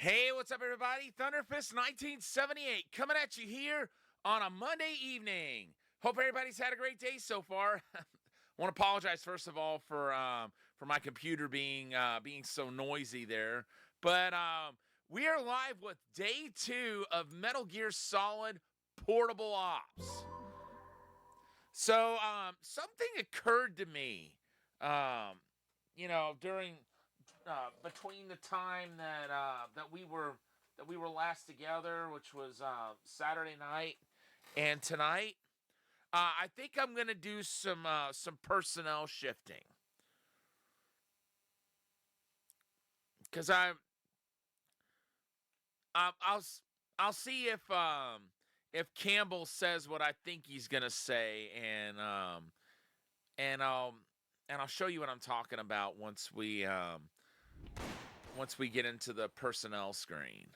Hey, what's up, everybody? Thunderfist 1978 coming at you here on a Monday evening. Hope everybody's had a great day so far. I want to apologize first of all for my computer being so noisy there, but we are live with day 2 of Metal Gear Solid Portable Ops. So something occurred to me, during between the time that we were last together, which was Saturday night, and tonight. I think I'm gonna do some personnel shifting because I'll I'll see if Campbell says what I think he's gonna say, and I'll show you what I'm talking about once we get into the personnel screen.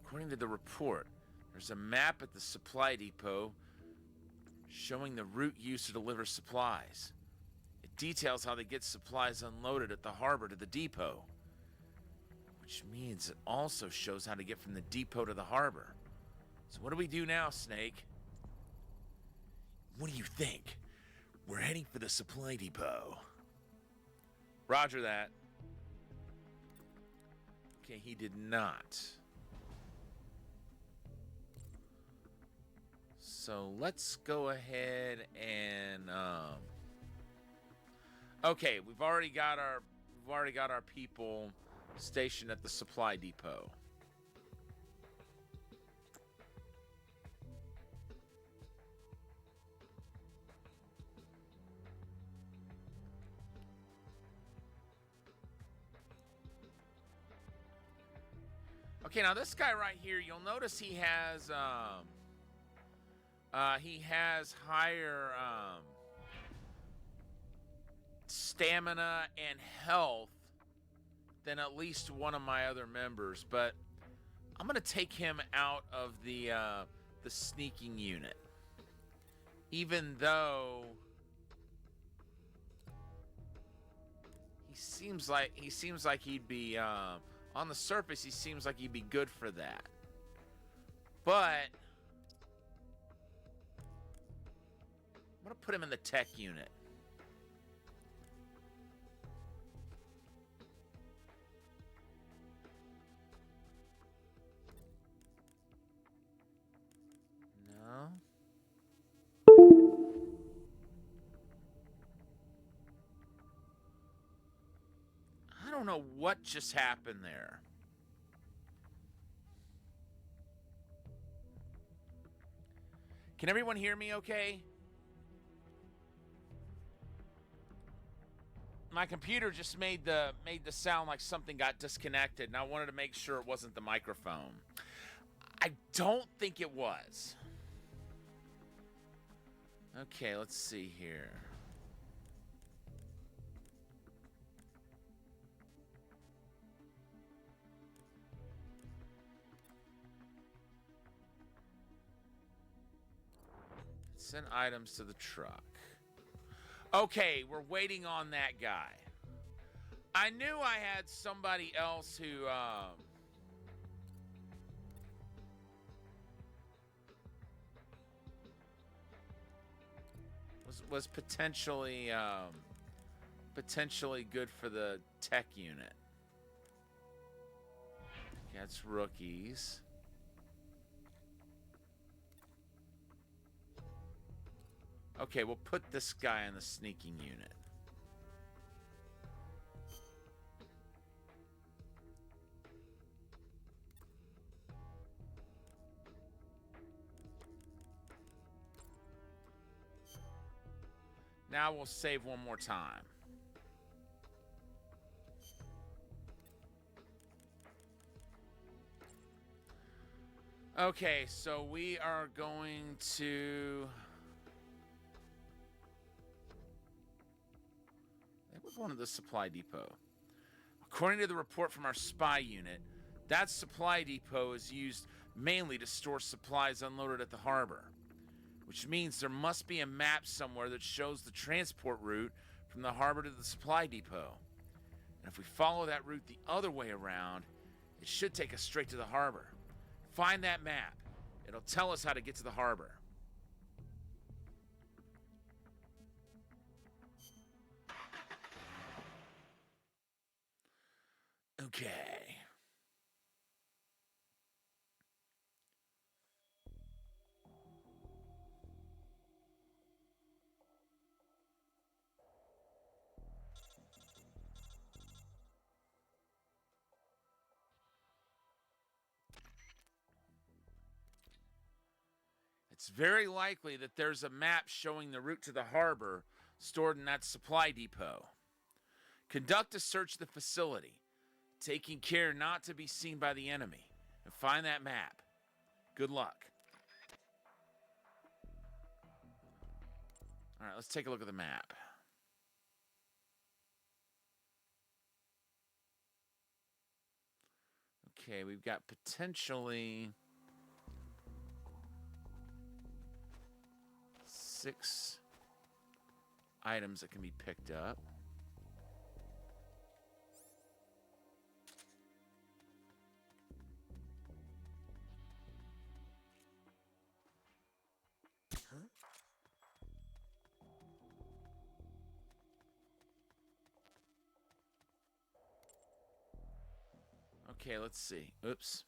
According to the report, there's a map at the supply depot showing the route used to deliver supplies. It details how they get supplies unloaded at the harbor to the depot, which means it also shows how to get from the depot to the harbor. So what do we do now, Snake? What do you think? We're heading for the supply depot. Roger that. Okay, he did not. So let's go ahead and okay, we've already got our people stationed at the supply depot. Okay, now this guy right here, you'll notice he has higher stamina and health than at least one of my other members, but I'm gonna take him out of the sneaking unit, even though he seems like he'd be on the surface. He seems like he'd be good for that, but I'm gonna put him in the tech unit. No. I don't know what just happened there. Can everyone hear me okay? My computer just made the sound like something got disconnected, and I wanted to make sure it wasn't the microphone. I don't think it was. Okay, let's see here. Send items to the truck. Okay, we're waiting on that guy. I knew I had somebody else who was potentially good for the tech unit. That's rookies. Okay, we'll put this guy in the sneaking unit. Now we'll save one more time. Okay, so we are going to... We're going to the supply depot. According to the report from our spy unit, that supply depot is used mainly to store supplies unloaded at the harbor, which means there must be a map somewhere that shows the transport route from the harbor to the supply depot. And if we follow that route the other way around, it should take us straight to the harbor. Find that map. It'll tell us how to get to the harbor. Okay. It's very likely that there's a map showing the route to the harbor stored in that supply depot. Conduct a search of the facility, taking care not to be seen by the enemy, and find that map. Good luck. All right, let's take a look at the map. Okay, we've got potentially 6 items that can be picked up. Okay, let's see. Oops.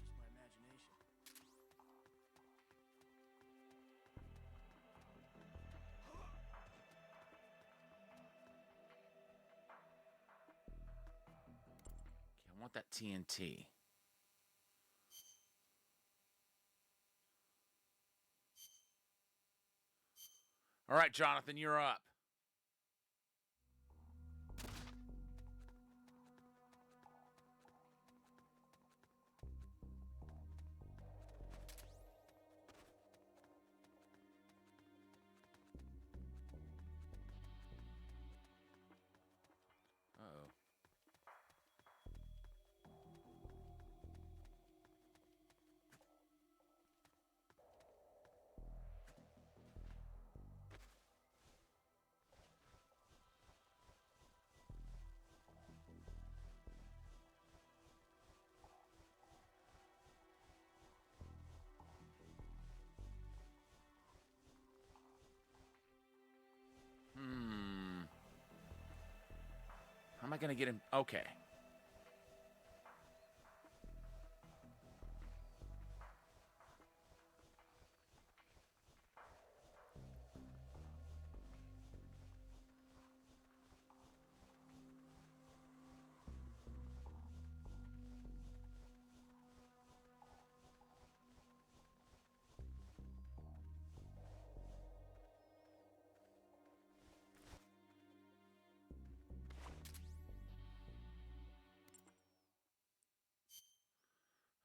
Just my imagination. Okay, I want that TNT. All right, Jonathan, you're up. Uh-oh. How am I going to get him? Okay.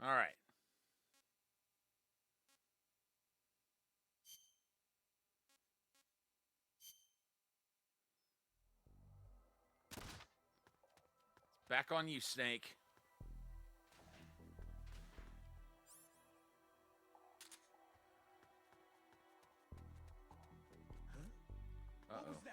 All right. Back on you, Snake. What Uh-oh. was that?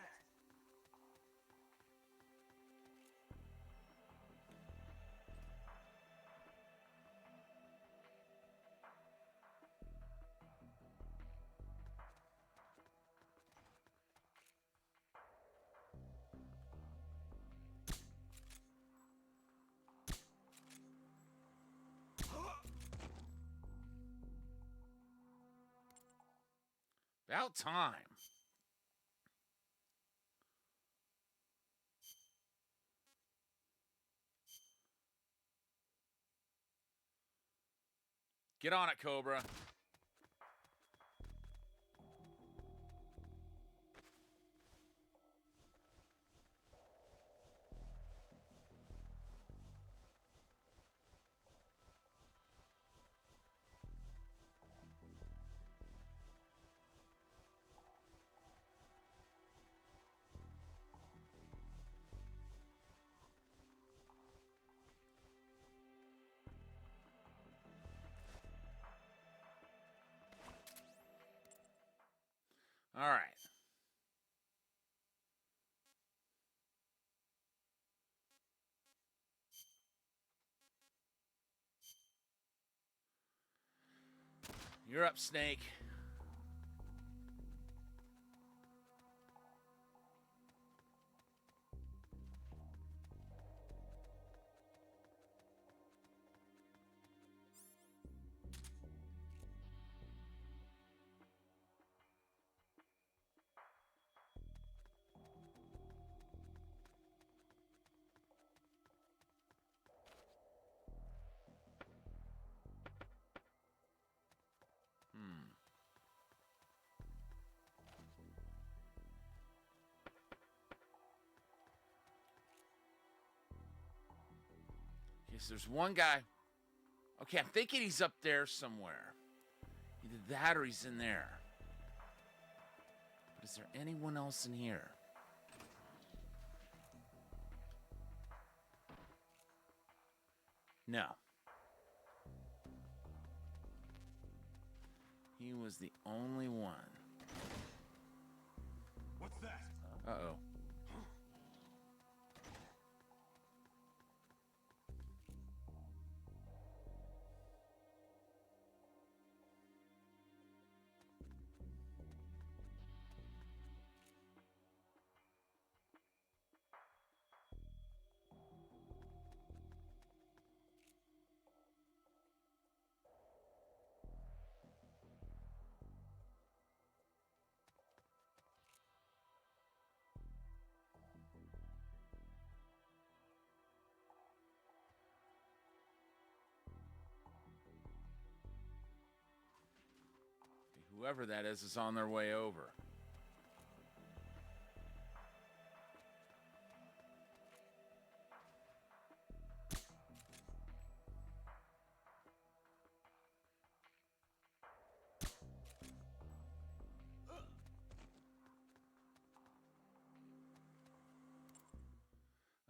About time. Get on it, Cobra. All right. You're up, Snake. Okay, so there's one guy. Okay, I'm thinking he's up there somewhere. Either that or he's in there. But is there anyone else in here? No. He was the only one. What's that? Uh-oh. Whoever that is on their way over.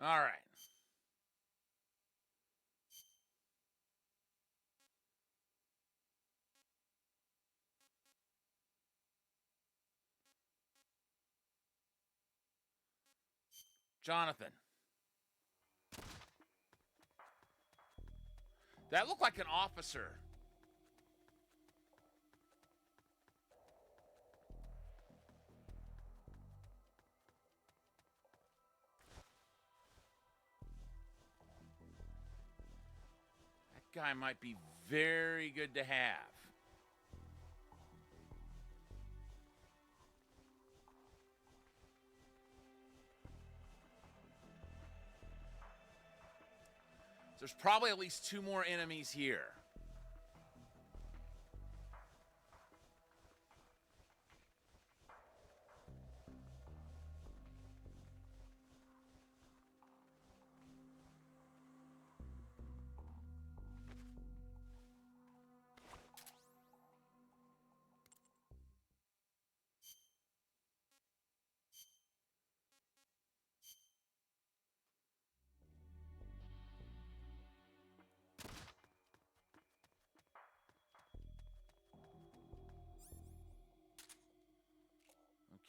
All right. Jonathan. That looked like an officer. That guy might be very good to have. There's probably at least 2 more enemies here.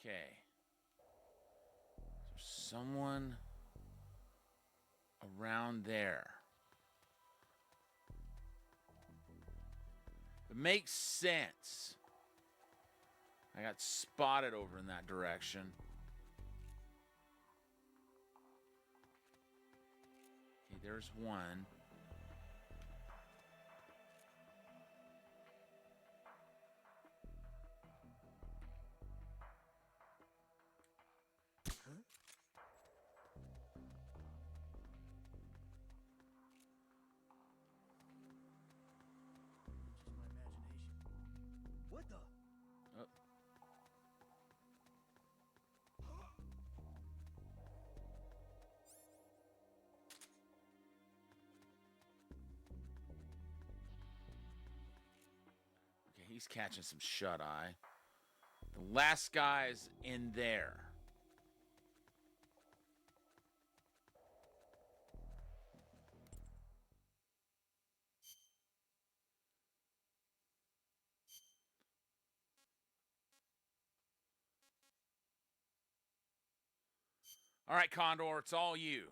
Okay. There's someone around there. It makes sense. I got spotted over in that direction. Okay, there's one. He's catching some shut-eye. The last guy's in there. All right, Condor, it's all you.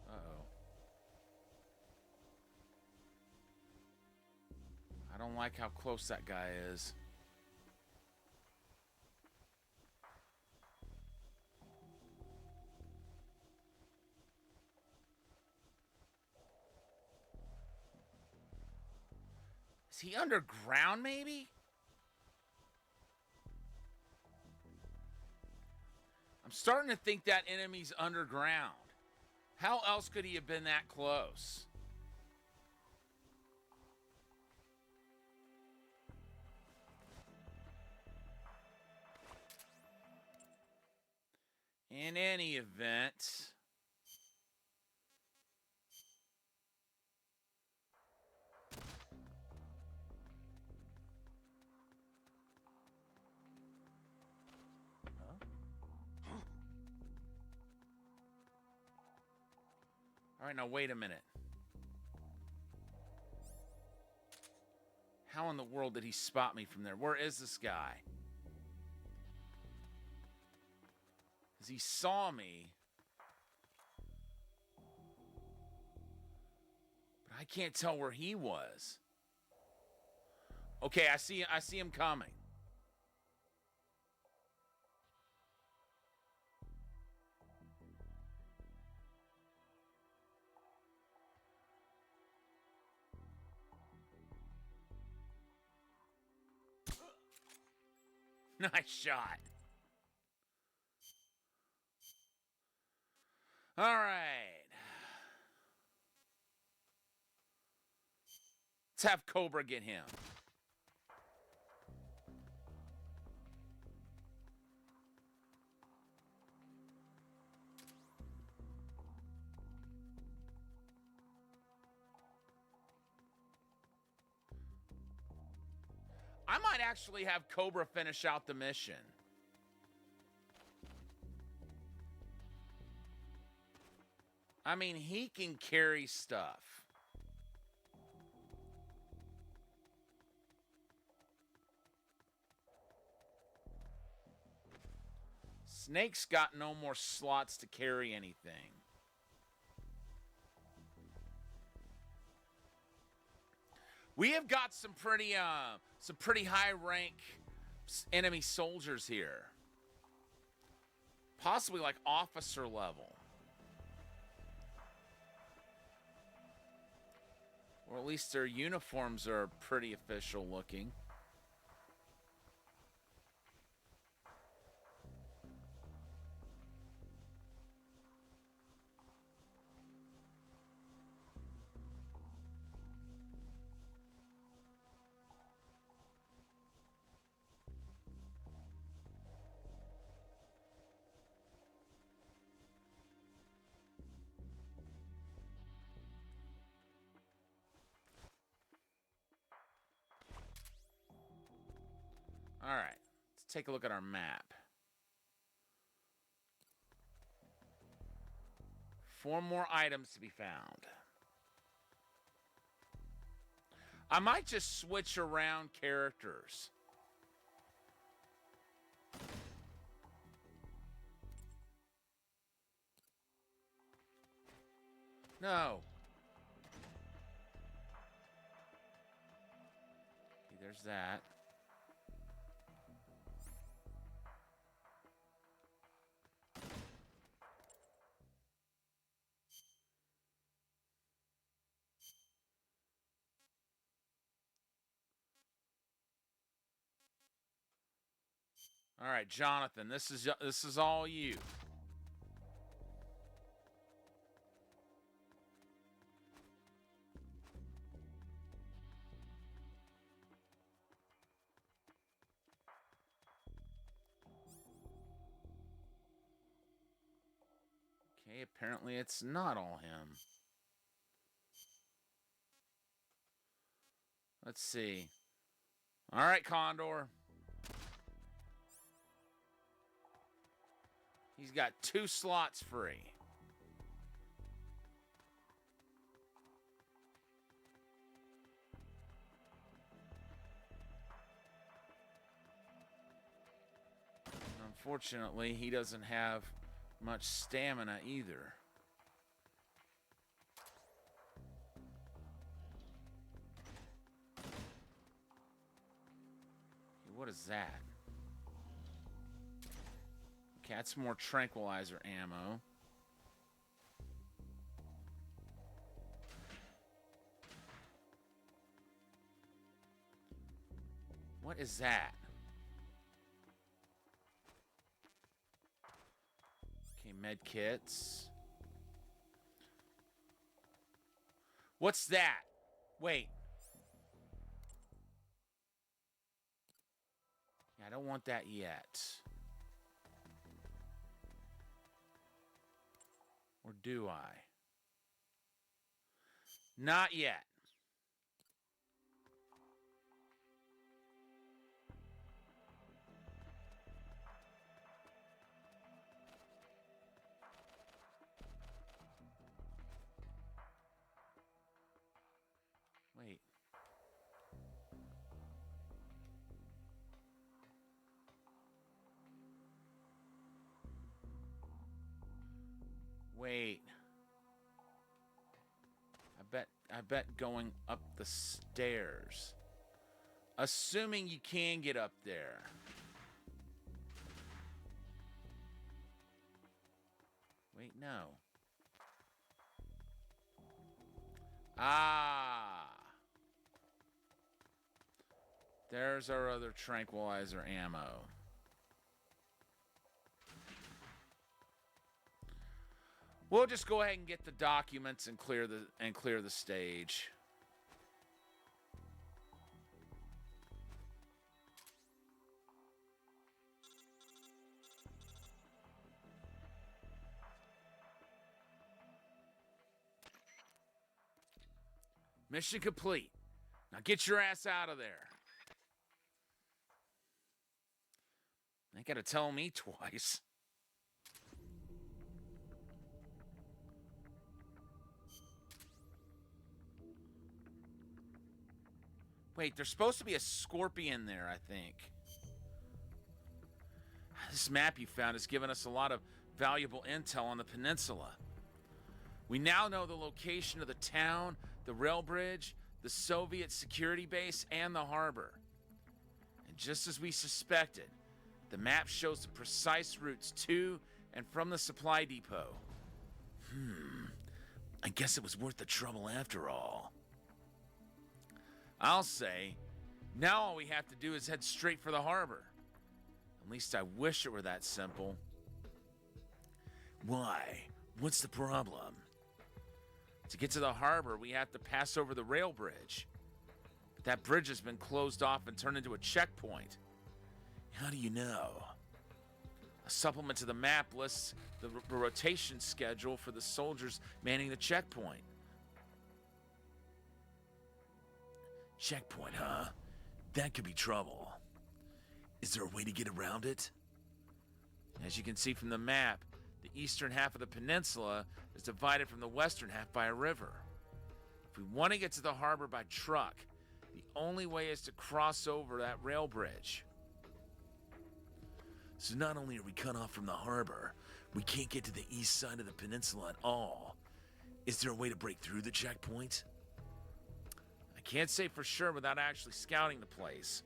Uh-oh. I don't like how close that guy is. Is he underground, maybe? I'm starting to think that enemy's underground. How else could he have been that close? In any event... All right, now wait a minute. How in the world did he spot me from there? Where is this guy? Because he saw me. But I can't tell where he was. Okay, I see him coming. Nice shot. All right. Let's have Cobra get him. I might actually have Cobra finish out the mission. I mean, he can carry stuff. Snake's got no more slots to carry anything. We have got some pretty high rank enemy soldiers here. Possibly like officer level. Or at least their uniforms are pretty official looking. All right, let's take a look at our map. 4 more items to be found. I might just switch around characters. No. Okay, there's that. All right, Jonathan, this is all you. Okay, apparently it's not all him. Let's see. All right, Condor. He's got 2 slots free. Unfortunately, he doesn't have much stamina either. What is that? Okay, that's more tranquilizer ammo. What is that? Okay, med kits. What's that? Wait. Yeah, I don't want that yet. Or do I? Not yet. Wait. Wait. I bet going up the stairs. Assuming you can get up there. Wait, no. Ah. There's our other tranquilizer ammo. We'll just go ahead and get the documents and clear the stage. Mission complete. Now get your ass out of there. They gotta tell me twice. Wait, there's supposed to be a scorpion there, I think. This map you found has given us a lot of valuable intel on the peninsula. We now know the location of the town, the rail bridge, the Soviet security base, and the harbor. And just as we suspected, the map shows the precise routes to and from the supply depot. I guess it was worth the trouble after all. I'll say, now all we have to do is head straight for the harbor. At least I wish it were that simple. Why? What's the problem? To get to the harbor, we have to pass over the rail bridge. But that bridge has been closed off and turned into a checkpoint. How do you know? A supplement to the map lists the rotation schedule for the soldiers manning the checkpoint. Checkpoint, huh? That could be trouble. Is there a way to get around it? As you can see from the map, the eastern half of the peninsula is divided from the western half by a river. If we want to get to the harbor by truck, the only way is to cross over that rail bridge. So not only are we cut off from the harbor, we can't get to the east side of the peninsula at all. Is there a way to break through the checkpoint? I can't say for sure without actually scouting the place.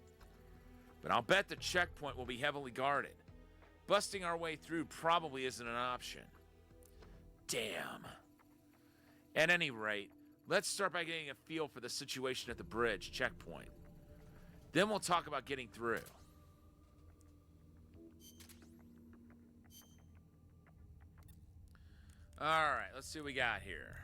But I'll bet the checkpoint will be heavily guarded. Busting our way through probably isn't an option. Damn. At any rate, let's start by getting a feel for the situation at the bridge checkpoint. Then we'll talk about getting through. All right, let's see what we got here.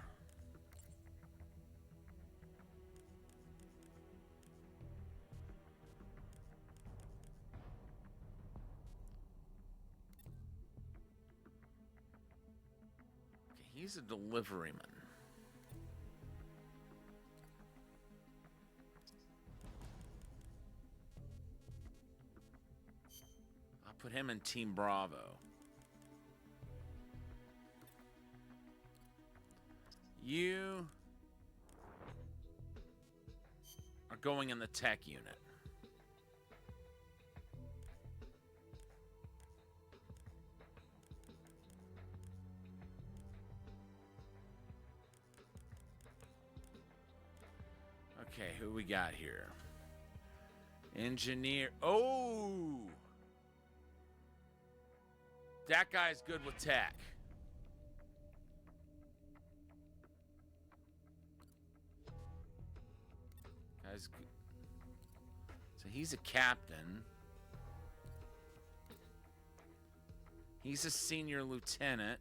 Okay, he's a deliveryman. I'll put him in Team Bravo. You are going in the tech unit. Okay, who we got here? Engineer. Oh! That guy's good with tech. Guy's good. So he's a captain. He's a senior lieutenant.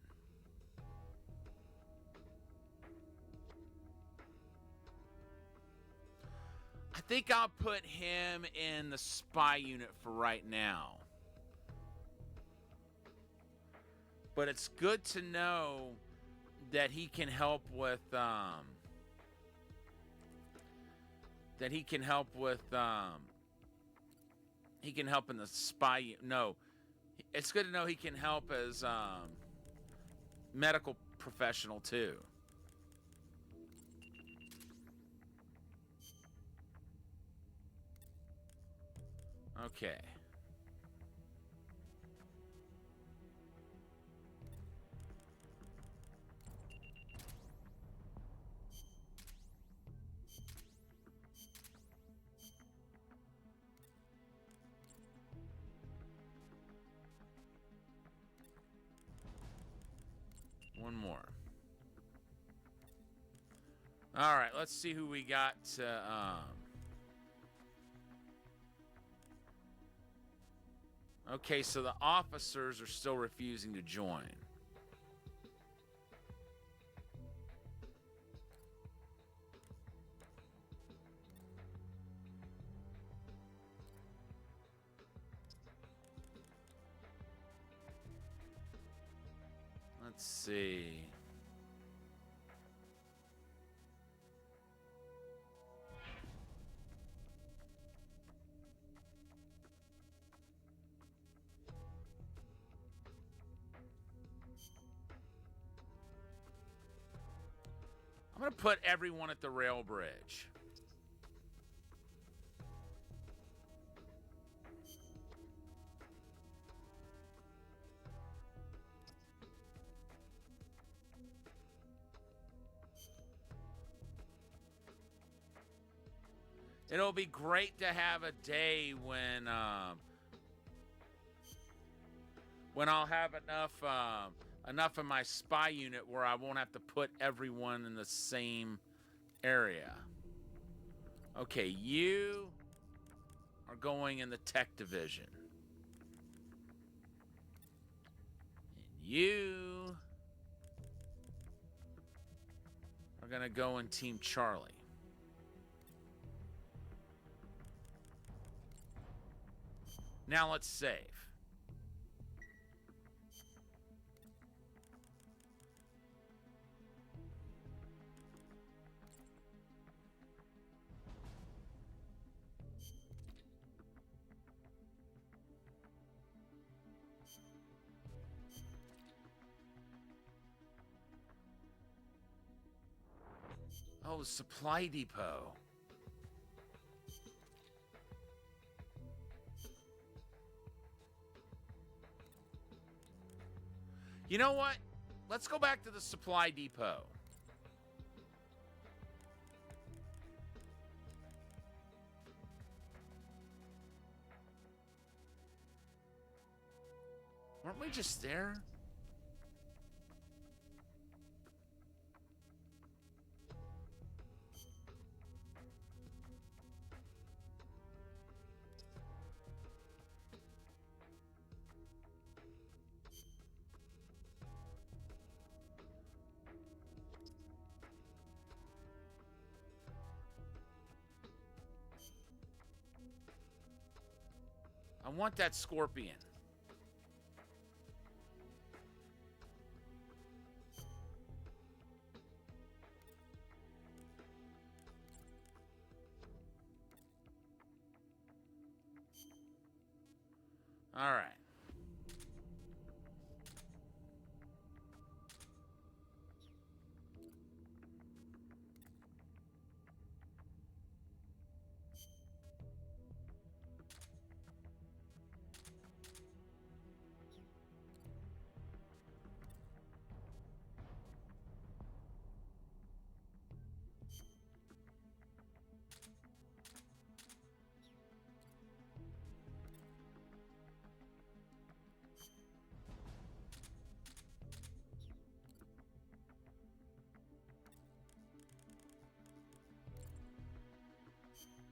I think I'll put him in the spy unit for right now. But it's good to know that he can help with he can help in the spy. No, it's good to know he can help as medical professional too. Okay. One more. All right, let's see who we got. Okay, so the officers are still refusing to join. Let's see. I'm going to put everyone at the rail bridge. It'll be great to have a day when I'll have enough of my spy unit where I won't have to put everyone in the same area. Okay, you are going in the tech division. And you are going to go in Team Charlie. Now let's save. Oh, supply depot. You know what? Let's go back to the supply depot. Weren't we just there? want that scorpion. All right.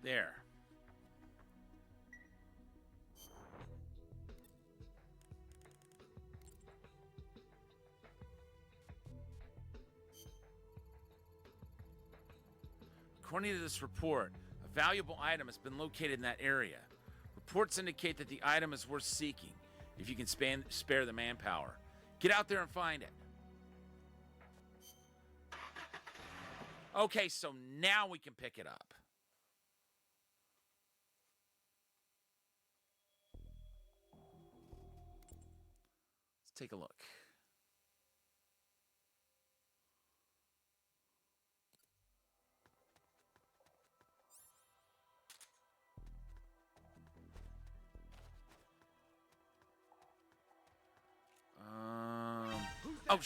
There. According to this report, a valuable item has been located in that area. Reports indicate that the item is worth seeking if you can spare the manpower. Get out there and find it. Okay, so now we can pick it up. Let's take a look. Oh,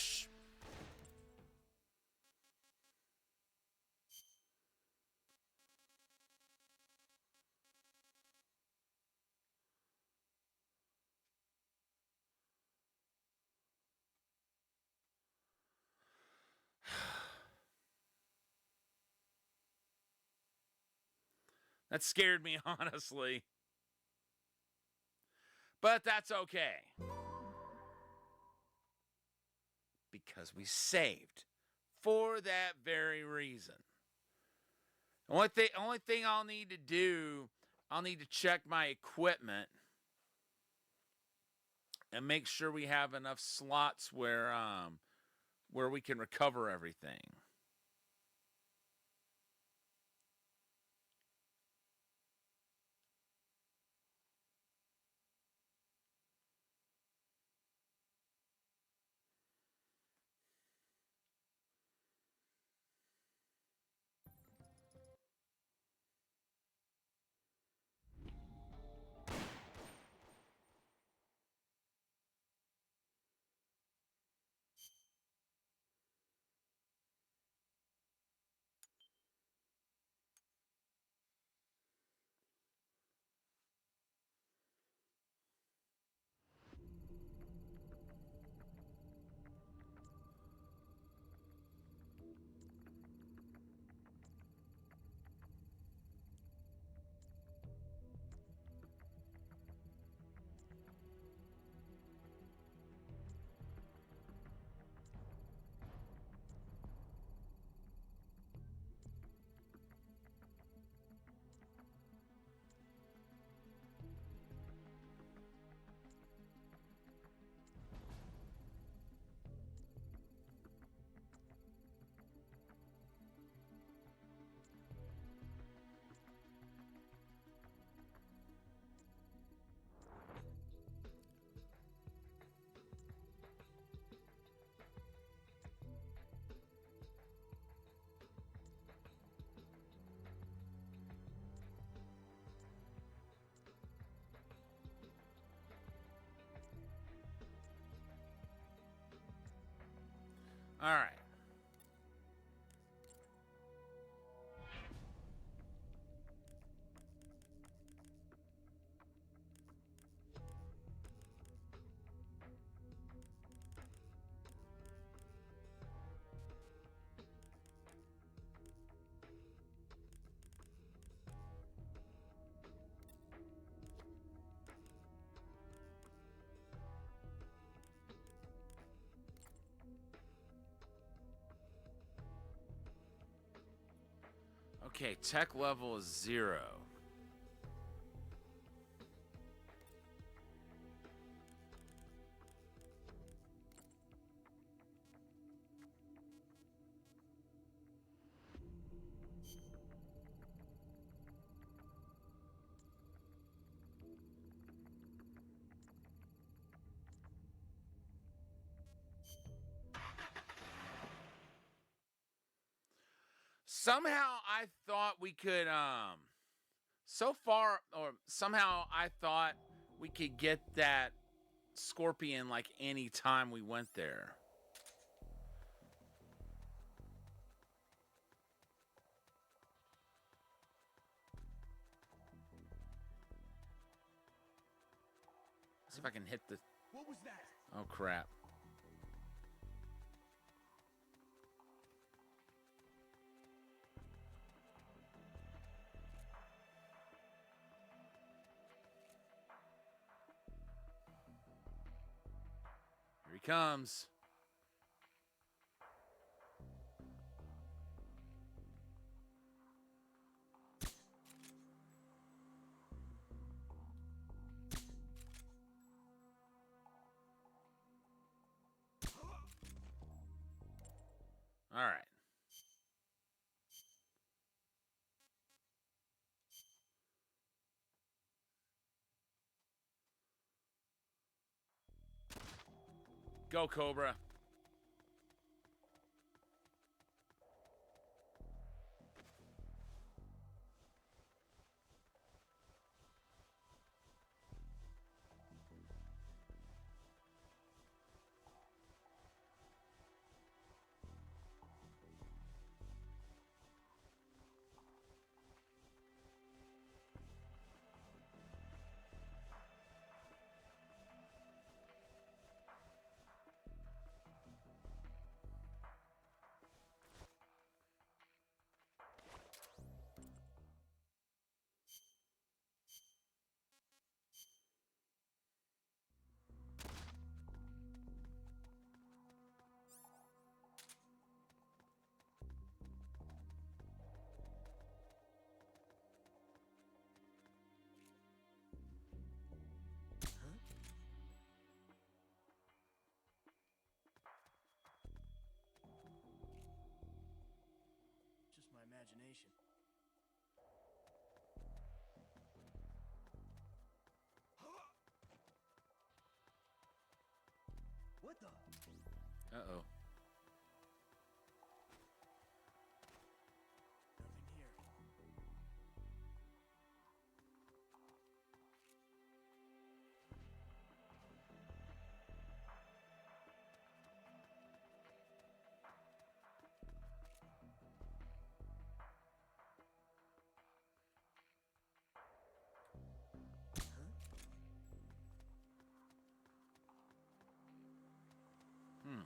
that scared me, honestly. But that's okay. Because we saved for that very reason. Only thing I'll need to do, I'll need to check my equipment and make sure we have enough slots where we can recover everything. All right. Okay, tech level is 0. Somehow I thought we could somehow I thought we could get that scorpion like any time we went there. See if I can hit the... What was that? Oh, crap. Here he comes. All right. Go, Cobra. Just my imagination. What the? Uh-oh. Nothing here. Hmm.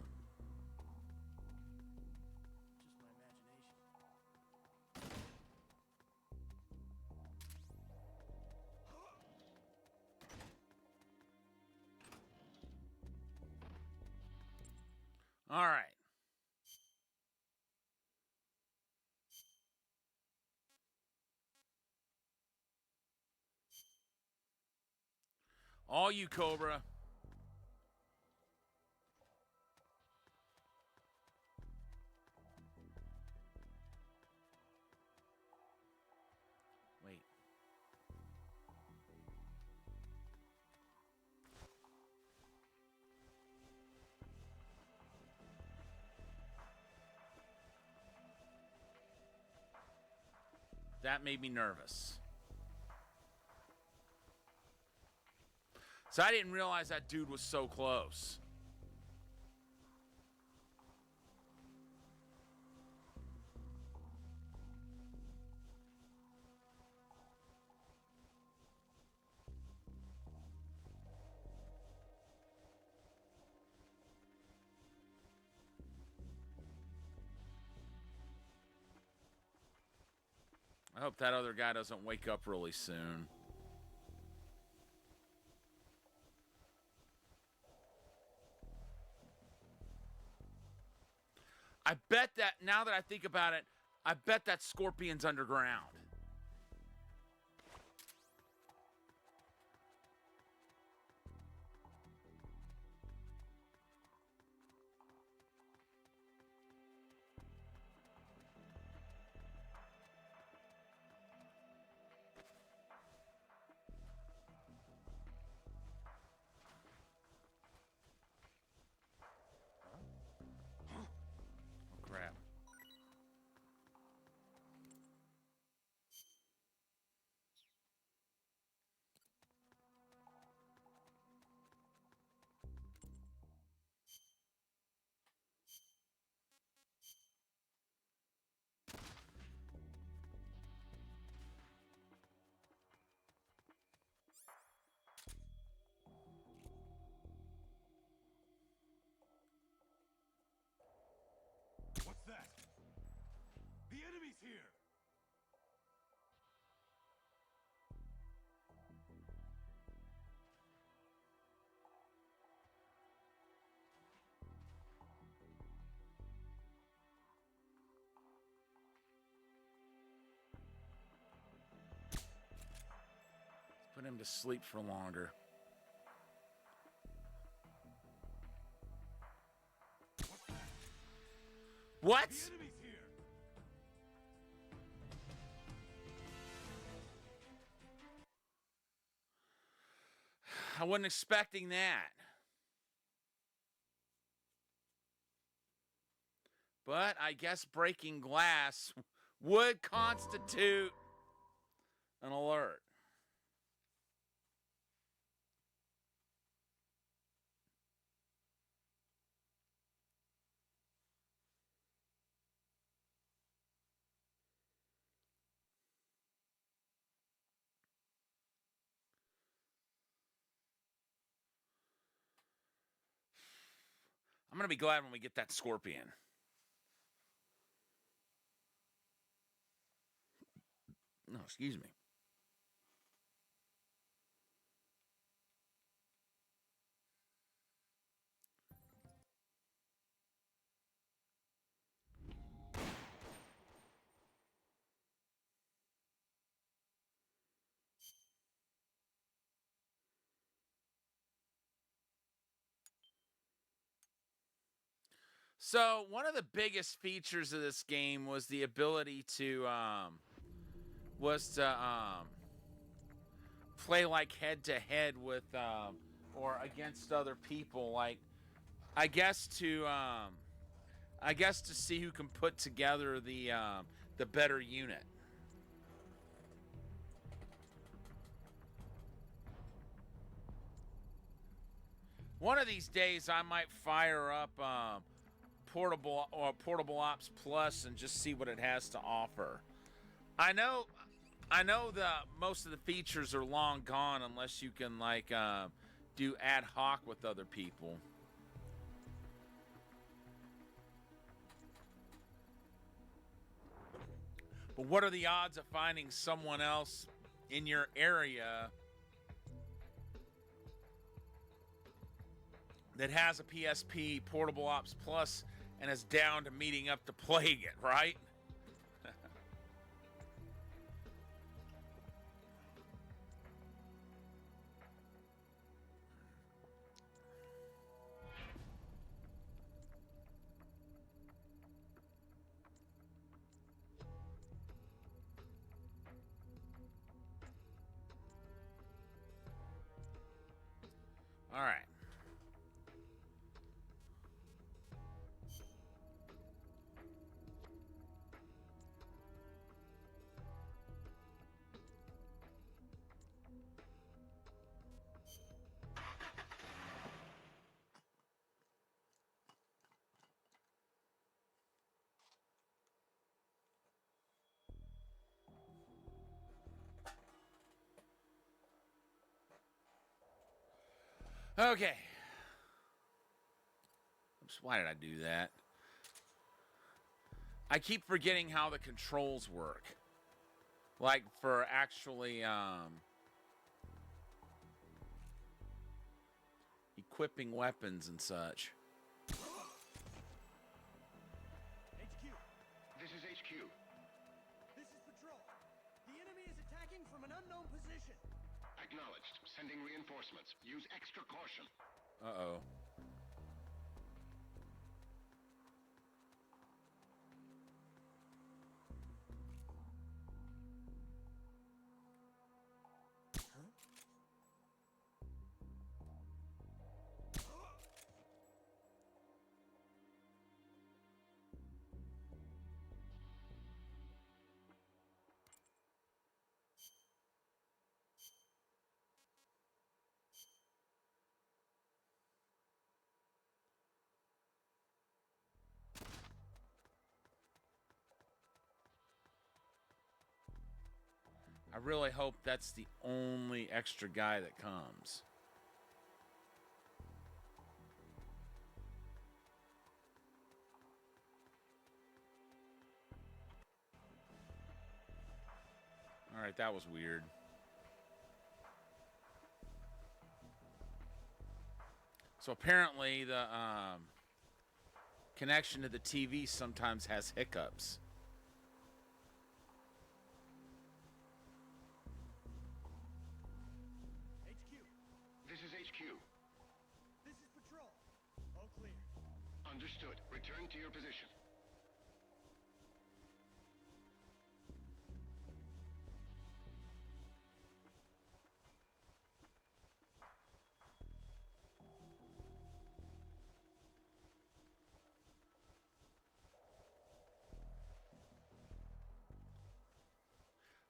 Just my imagination. All right. All you, Cobra. Wait. That made me nervous. So I didn't realize that dude was so close. I hope that other guy doesn't wake up really soon. I bet that, now that I think about it, I bet that scorpion's underground. Oh, crap. that? The enemy's here! Put him to sleep for longer. What? The enemy's here! I wasn't expecting that. But I guess breaking glass would constitute an alert. I'm going to be glad when we get that scorpion. No, excuse me. So one of the biggest features of this game was the ability to play like head to head with or against other people. Like I guess to see who can put together the better unit. One of these days, I might fire up Portable Ops Plus and just see what it has to offer. I know that most of the features are long gone unless you can like do ad hoc with other people. But what are the odds of finding someone else in your area that has a PSP Portable Ops Plus and is down to meeting up to playing it, right? All right. Okay. Oops, why did I do that? I keep forgetting how the controls work. Like for actually equipping weapons and such. HQ, This is HQ. this is Patrol. The enemy is attacking from an unknown position. Acknowledged. Sending reinforcements. Use extra caution. Uh-oh. I really hope that's the only extra guy that comes. All right, that was weird. So apparently the connection to the TV sometimes has hiccups. HQ, This is HQ. this is Patrol. All clear. Understood. Return to your position.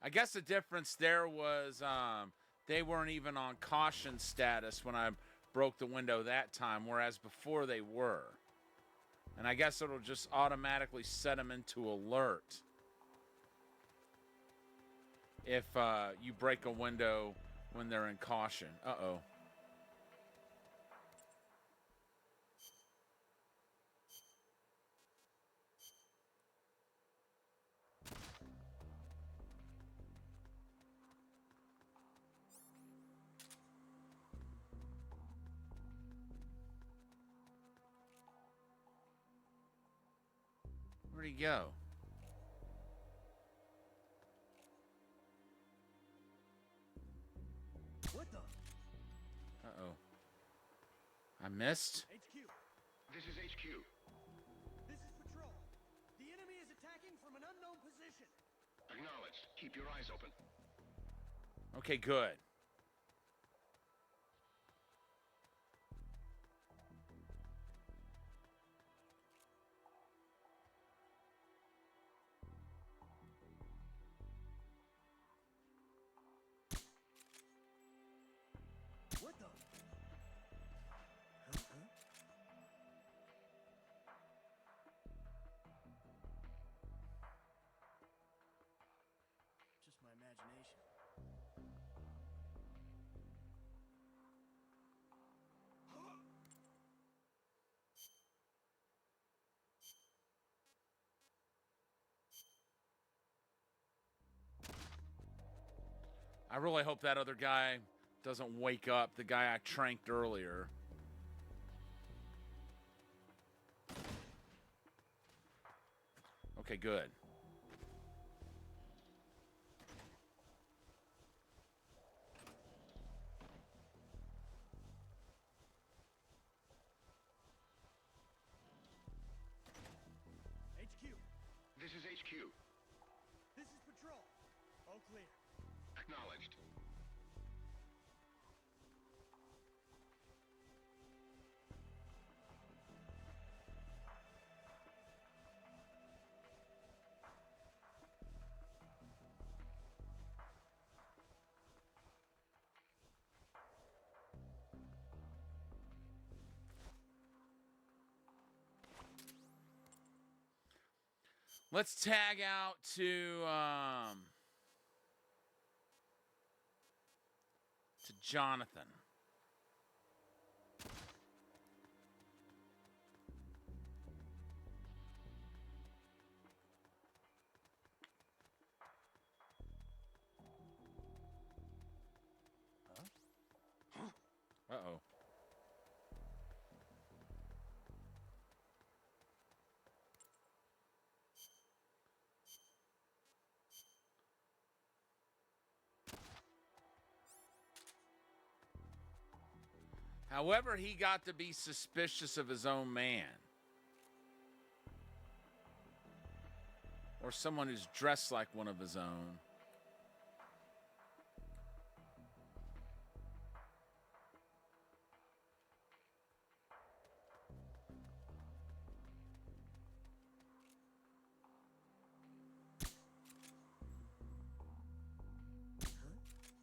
I guess the difference there was they weren't even on caution status when I broke the window that time, whereas before they were. And I guess it'll just automatically set them into alert if you break a window when they're in caution. Uh-oh. Where'd he go? What the? Uh-oh. I missed? HQ, This is HQ. this is Patrol. The enemy is attacking from an unknown position. Acknowledged. Keep your eyes open. Okay, good. What the? Just my imagination. I really hope that other guy doesn't wake up, the guy I tranked earlier. Okay, good. HQ, This is HQ. this is Patrol. All clear. Acknowledged. Let's tag out to Jonathan. Uh-oh. However, he got to be suspicious of his own man. Or someone who's dressed like one of his own. Just my imagination.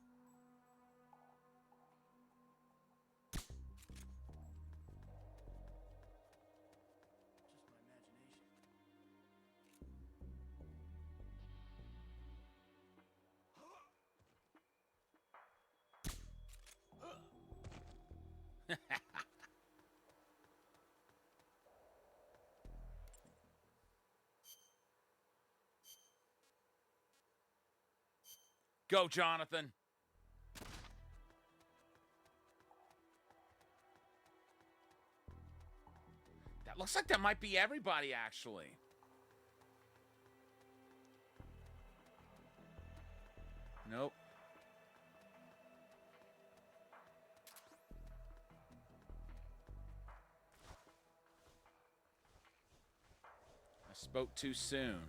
Go, Jonathan. That looks like that might be everybody, actually. Nope. I spoke too soon.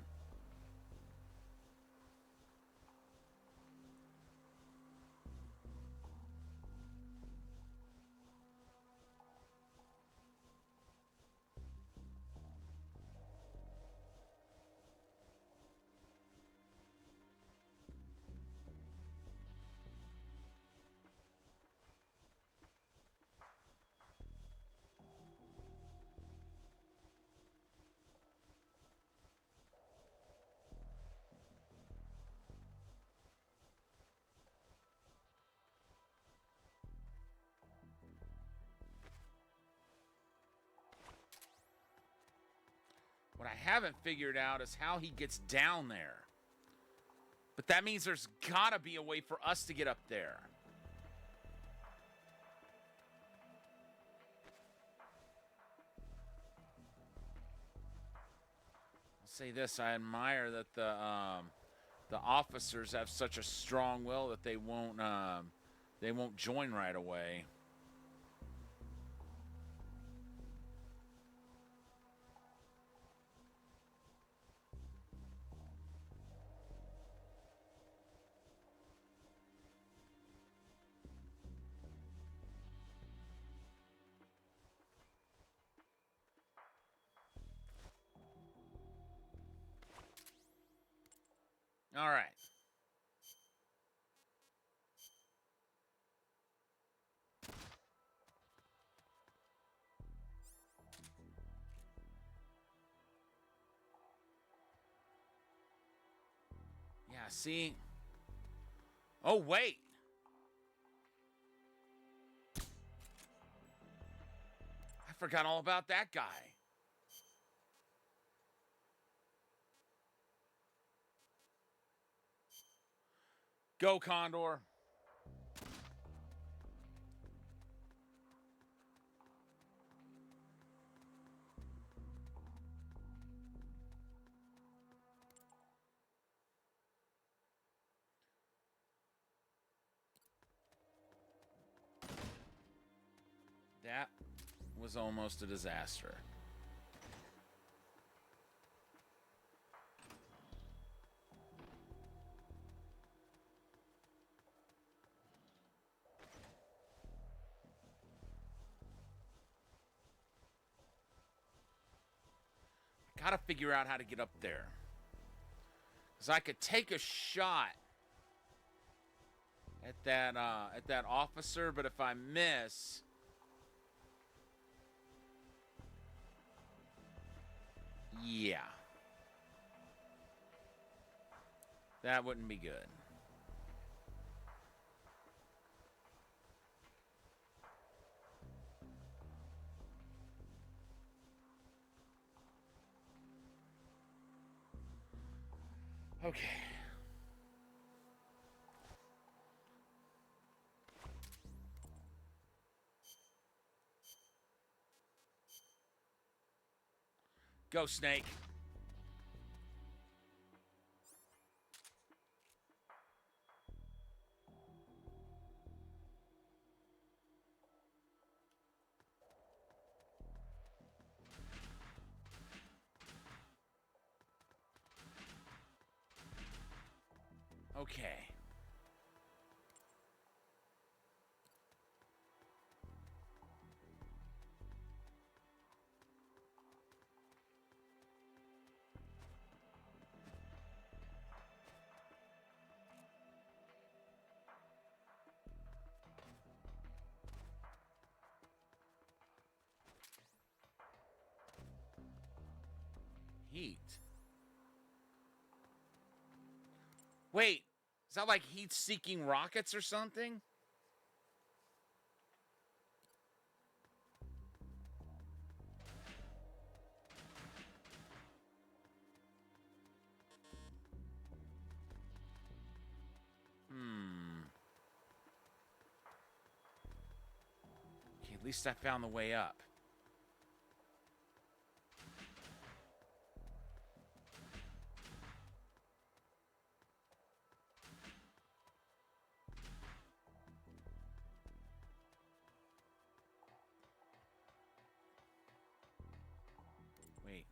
What I haven't figured out is how he gets down there. But that means there's gotta be a way for us to get up there. I'll say this, I admire that the officers have such a strong will that they won't join right away. All right. Yeah, see? Oh, wait. I forgot all about that guy. Go, Condor. That was almost a disaster. Gotta figure out how to get up there. Because I could take a shot at that officer, but if I miss, yeah, that wouldn't be good. Okay. Go, Snake. Okay. Heat. Wait, is that like heat-seeking rockets or something? At least I found the way up. Wait.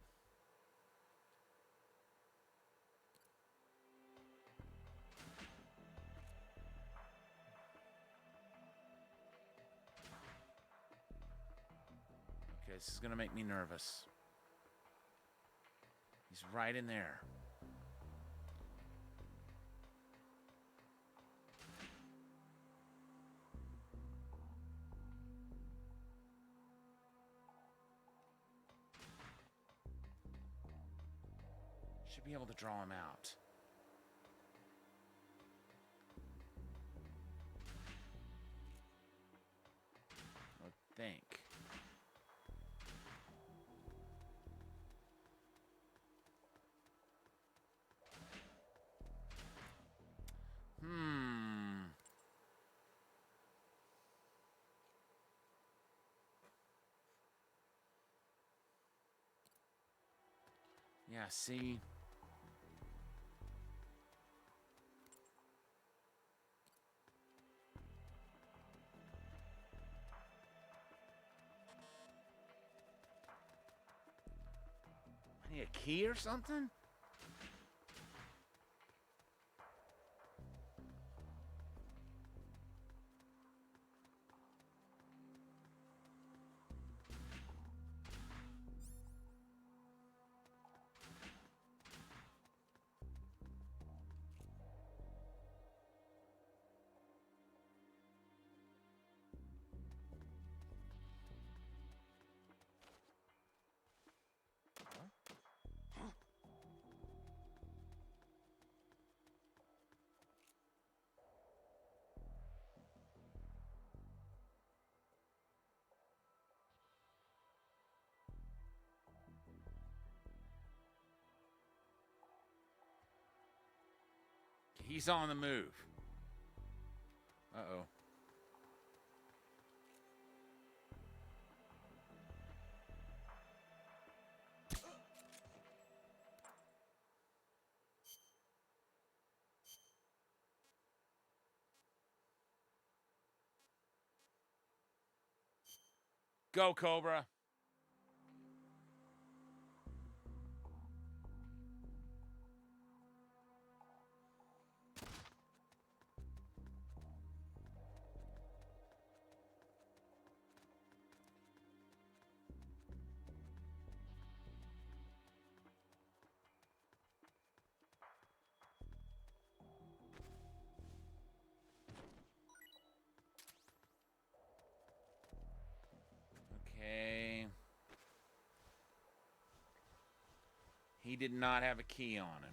Okay, this is gonna make me nervous. He's right in there. Should be able to draw him out. I would think. Yeah, see? I need a key or something? He's on the move. Uh-oh. Go, Cobra. Okay. He did not have a key on him.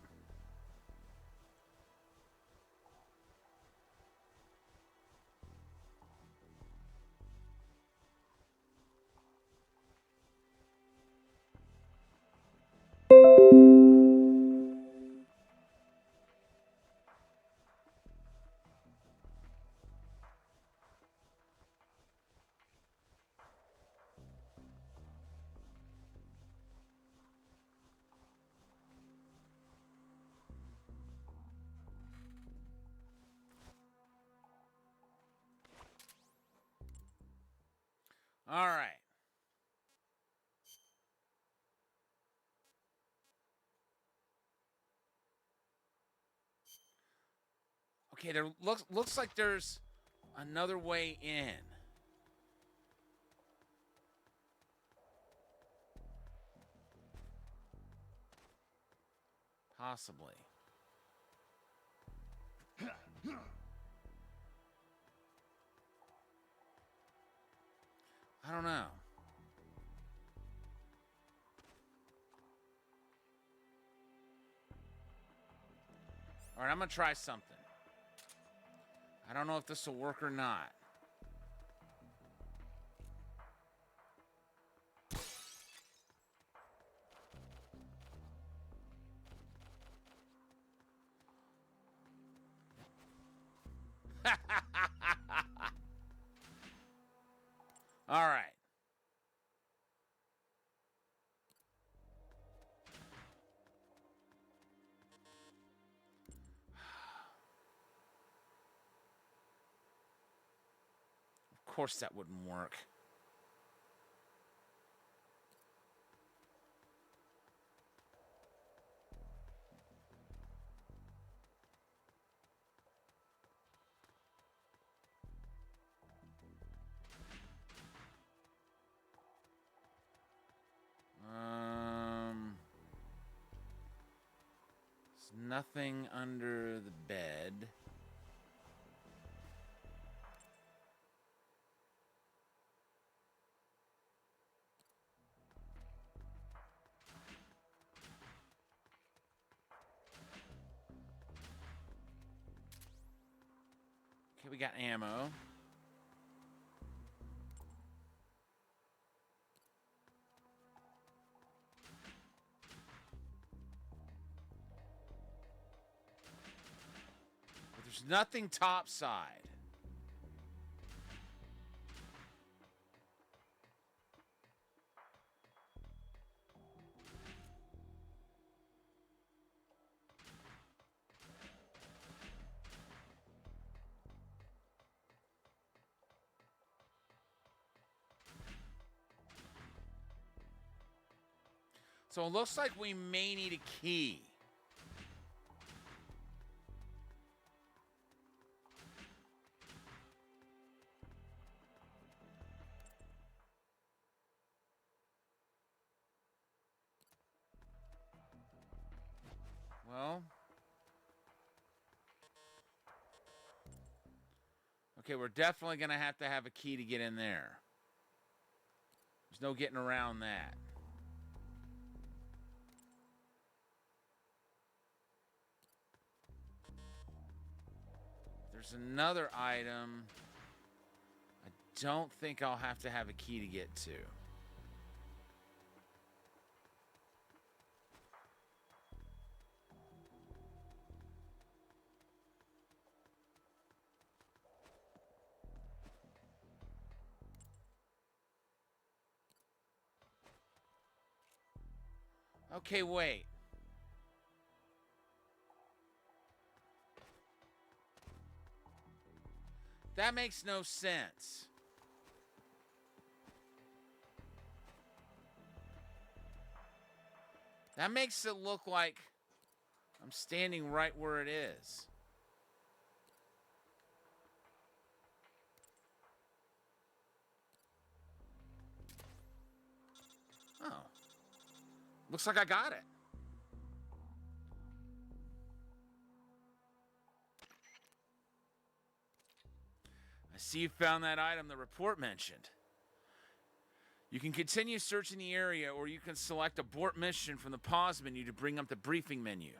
All right. Okay, there looks like there's another way in. Possibly. I don't know. All right, I'm going to try something. I don't know if this will work or not. All right. Of course that wouldn't work. There's nothing under the bed. Okay, we got ammo. But there's nothing topside. So it looks like we may need a key. Well. Okay, we're definitely going to have a key to get in there. There's no getting around that. There's another item I don't think I'll have to have a key to get to. Okay, wait. That makes no sense. That makes it look like I'm standing right where it is. Oh. Looks like I got it. I see you found that item the report mentioned. You can continue searching the area, or you can select abort mission from the pause menu to bring up the briefing menu.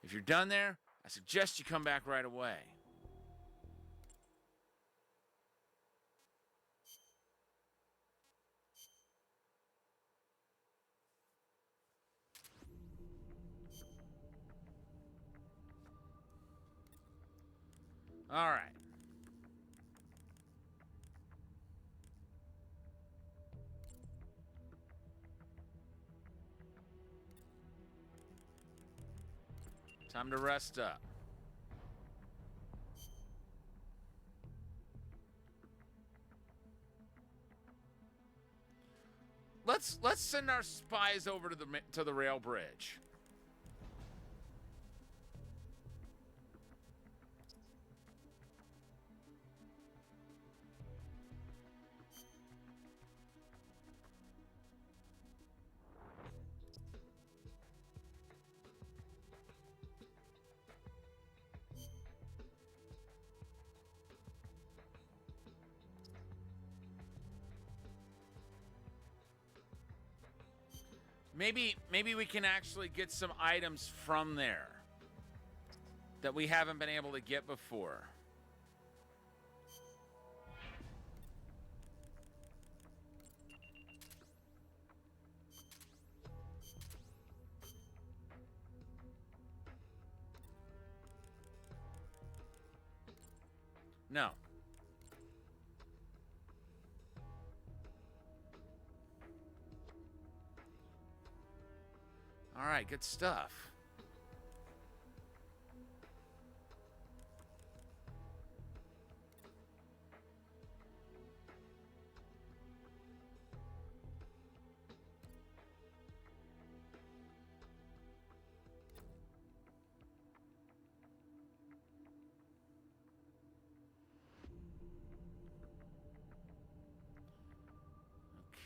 If you're done there, I suggest you come back right away. All right. Time to rest up. Let's send our spies over to the rail bridge. Maybe we can actually get some items from there that we haven't been able to get before. No. All right, good stuff.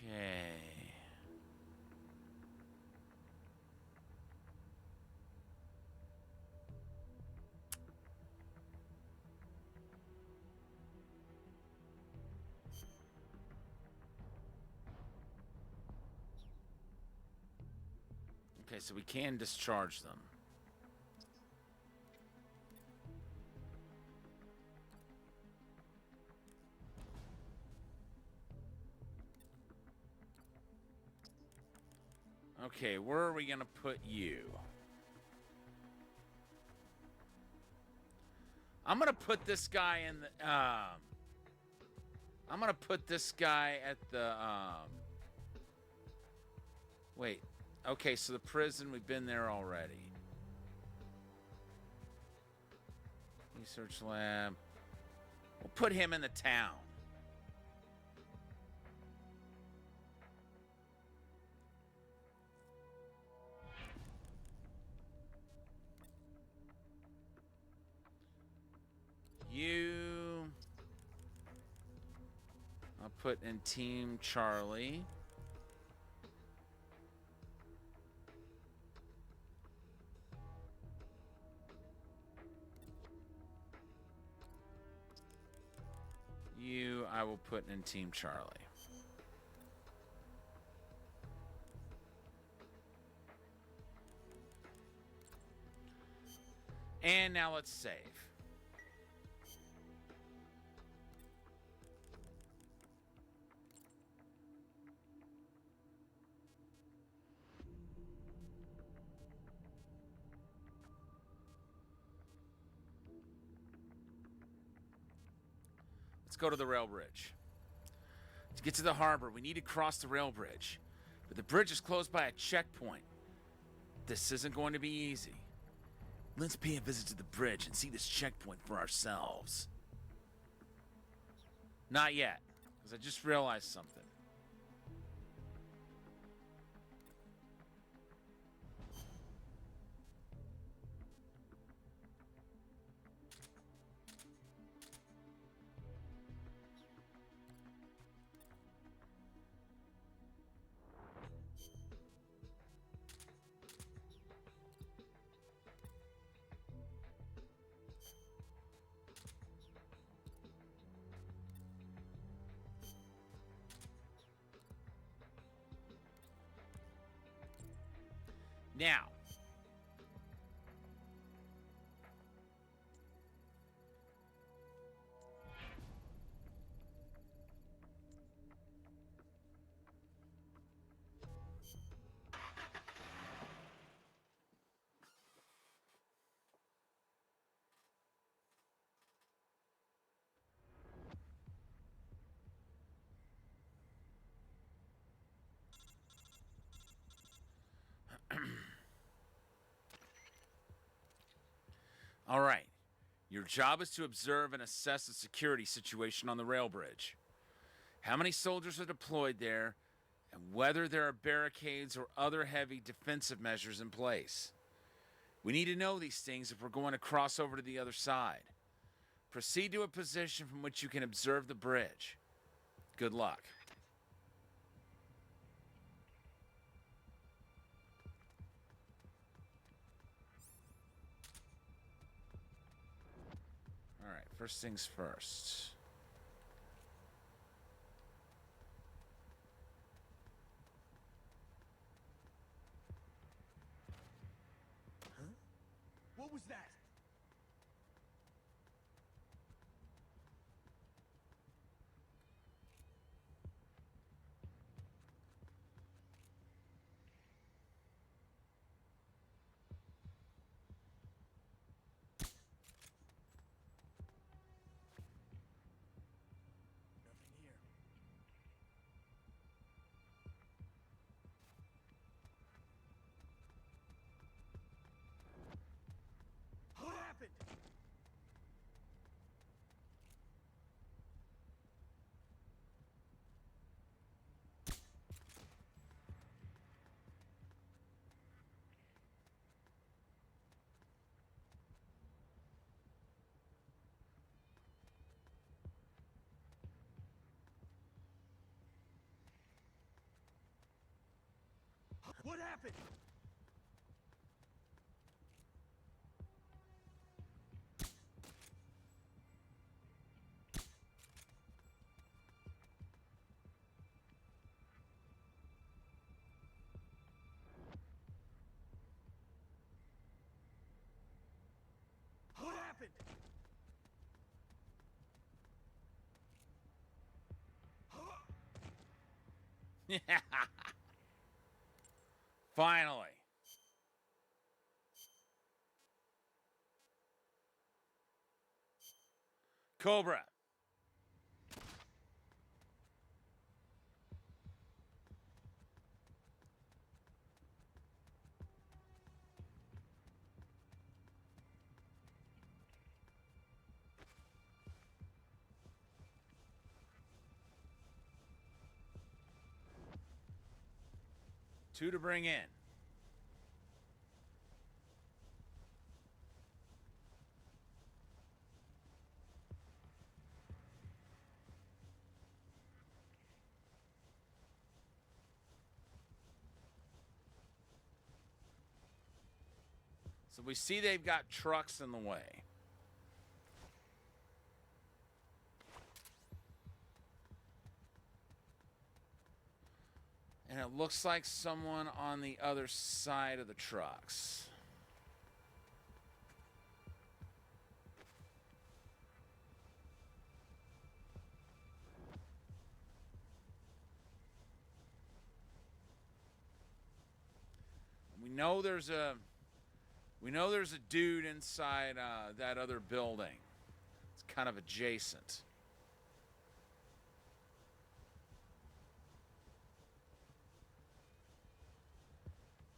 Okay. Okay, so we can discharge them. Okay, where are we going to put you? I'm going to put this guy in the... I'm going to put this guy at the... Wait. Okay, so the prison, we've been there already. Research lab. We'll put him in the town. You... I'll put in Team Charlie. You, I will put in Team Charlie. And now let's save. Let's go to the rail bridge. To get to the harbor, we need to cross the rail bridge. But the bridge is closed by a checkpoint. This isn't going to be easy. Let's pay a visit to the bridge and see this checkpoint for ourselves. Not yet, because I just realized something. Now, all right. Your job is to observe and assess the security situation on the rail bridge. How many soldiers are deployed there, and whether there are barricades or other heavy defensive measures in place. We need to know these things if we're going to cross over to the other side. Proceed to a position from which you can observe the bridge. Good luck. All right, first things first. What was that? Nothing here. happened? What happened? Finally. Cobra. Two to bring in. So we see they've got trucks in the way. And it looks like someone on the other side of the trucks. We know there's a dude inside that other building. It's kind of adjacent.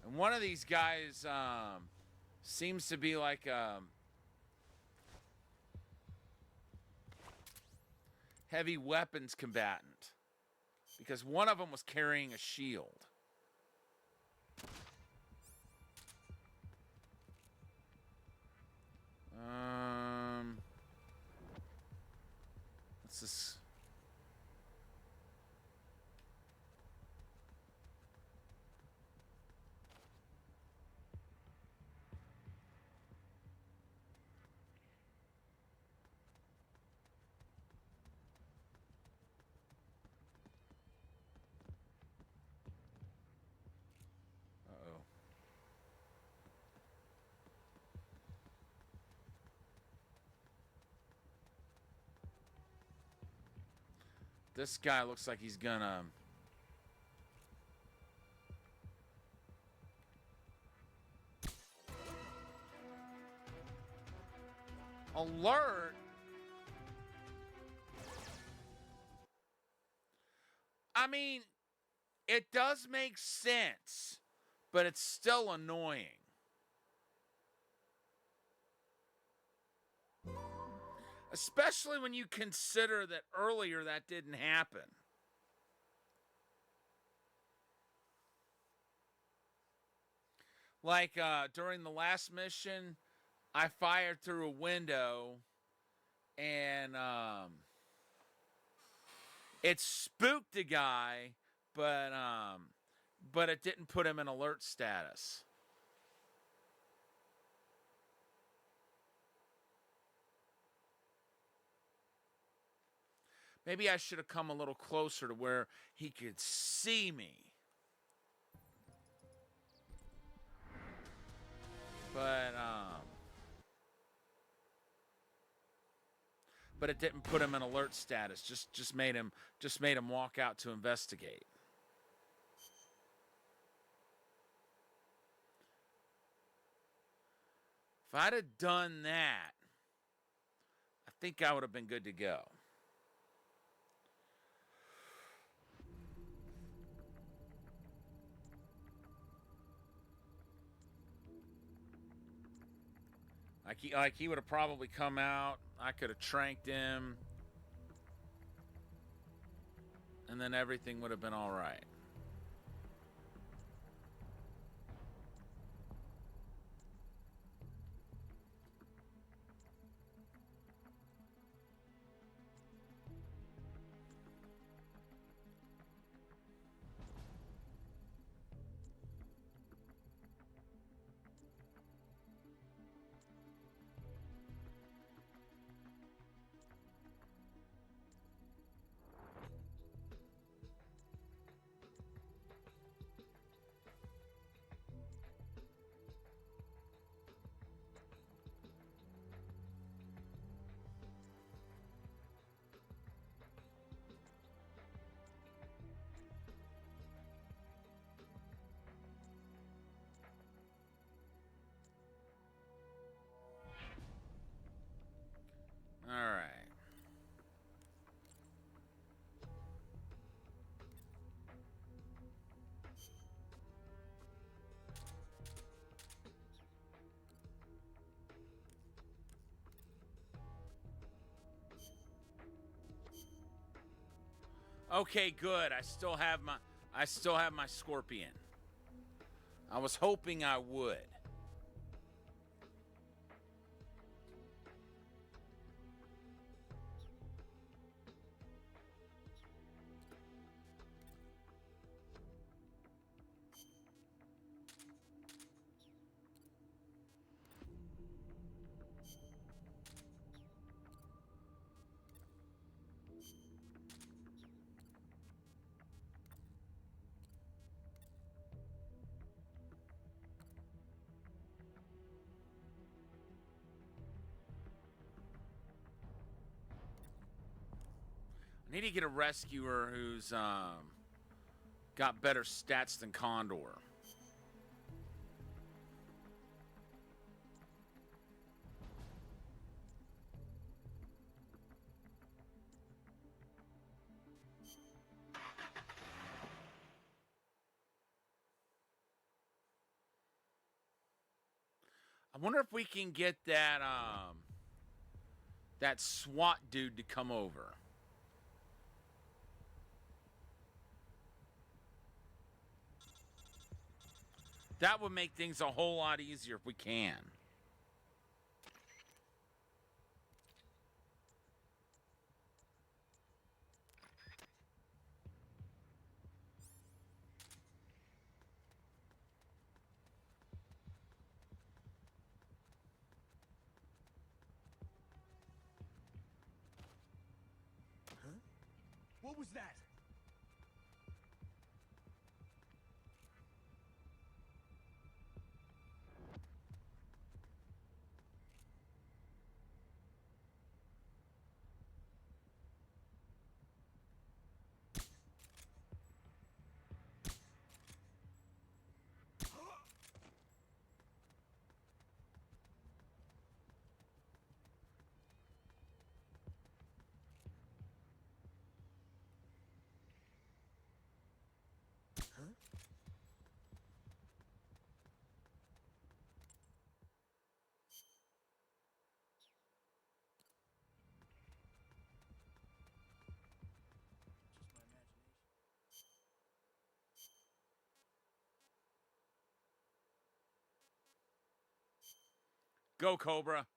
And one of these guys seems to be like heavy weapons combatant, because one of them was carrying a shield. What's this? Uh-oh. This guy looks like he's gonna alert. I mean, it does make sense, but it's still annoying. Especially when you consider that earlier that didn't happen. Like during the last mission, I fired through a window and it spooked a guy, but it didn't put him in alert status. Maybe I should have come a little closer to where he could see me. But it didn't put him in alert status. Just made him walk out to investigate. If I'd have done that, I think I would have been good to go. Like he would have probably come out. I could have tranked him. And then everything would have been all right. Okay, good. I still have my Scorpion. I was hoping I would. I need to get a rescuer who's got better stats than Condor. I wonder if we can get that SWAT dude to come over. That would make things a whole lot easier if we can. What was that? Just my imagination. Go, Cobra.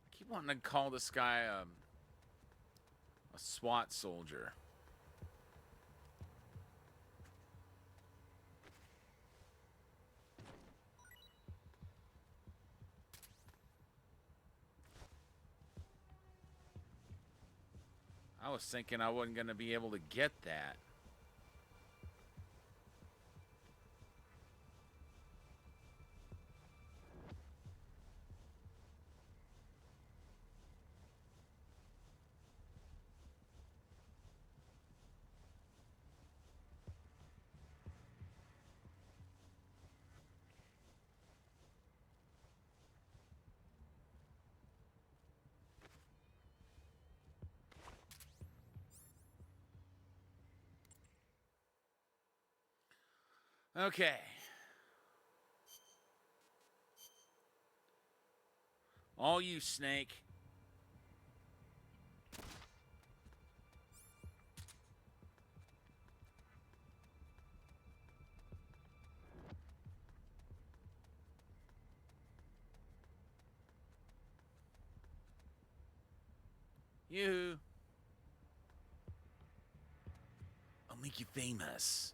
I keep wanting to call this guy a SWAT soldier. I was thinking I wasn't going to be able to get that. Okay. All you, Snake. You. I'll make you famous.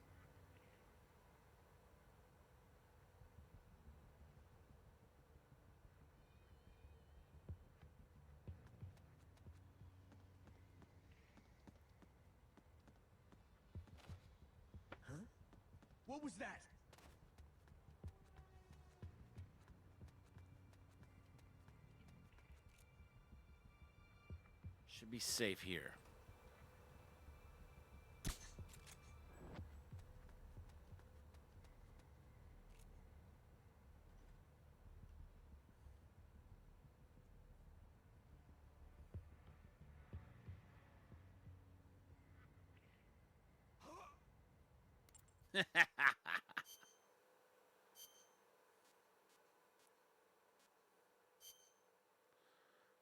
What was that? Should be safe here.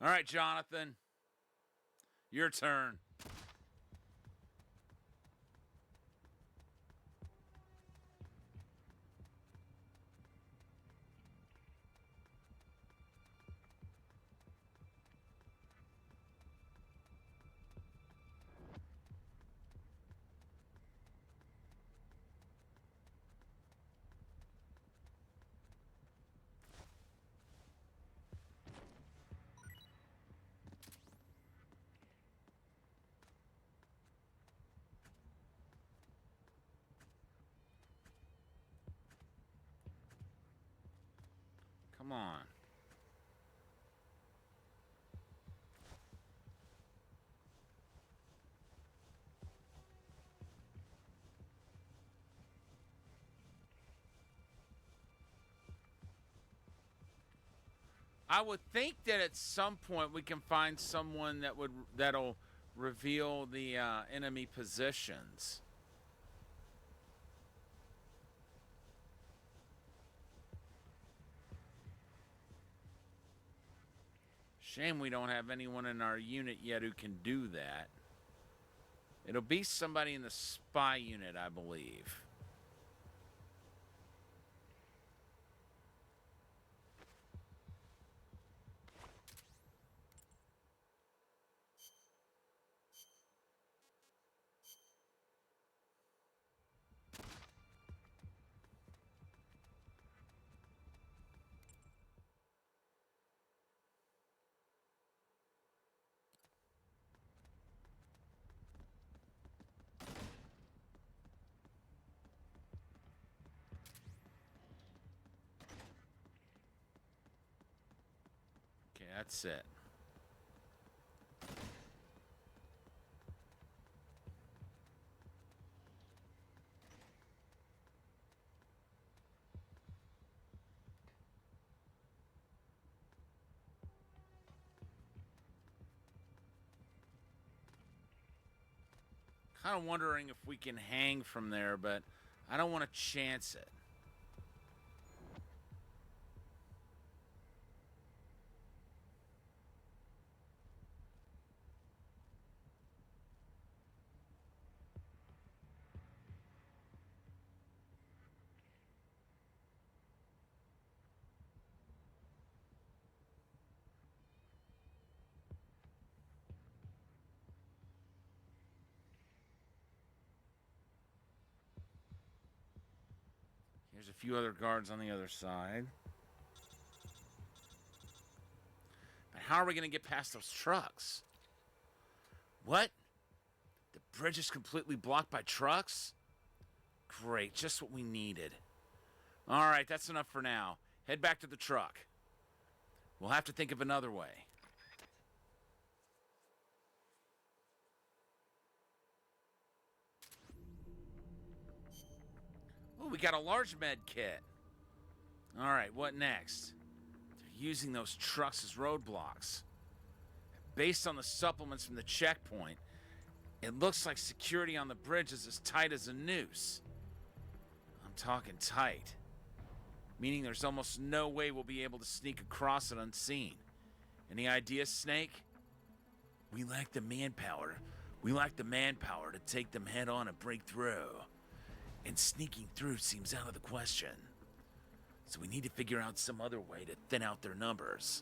All right, Jonathan. Your turn. Come on. I would think that at some point we can find someone that'll reveal the enemy positions. Shame we don't have anyone in our unit yet who can do that. It'll be somebody in the spy unit, I believe. Okay, that's it. Kind of wondering if we can hang from there, but I don't want to chance it. There's a few other guards on the other side. But how are we going to get past those trucks? What? The bridge is completely blocked by trucks? Great, just what we needed. All right, that's enough for now. Head back to the truck. We'll have to think of another way. Oh, we got a large med kit. All right, what next? They're using those trucks as roadblocks. Based on the supplements from the checkpoint, it looks like security on the bridge is as tight as a noose. I'm talking tight. Meaning there's almost no way we'll be able to sneak across it unseen. Any ideas, Snake? We lack the manpower. We lack the manpower to take them head on and break through. And sneaking through seems out of the question. So we need to figure out some other way to thin out their numbers.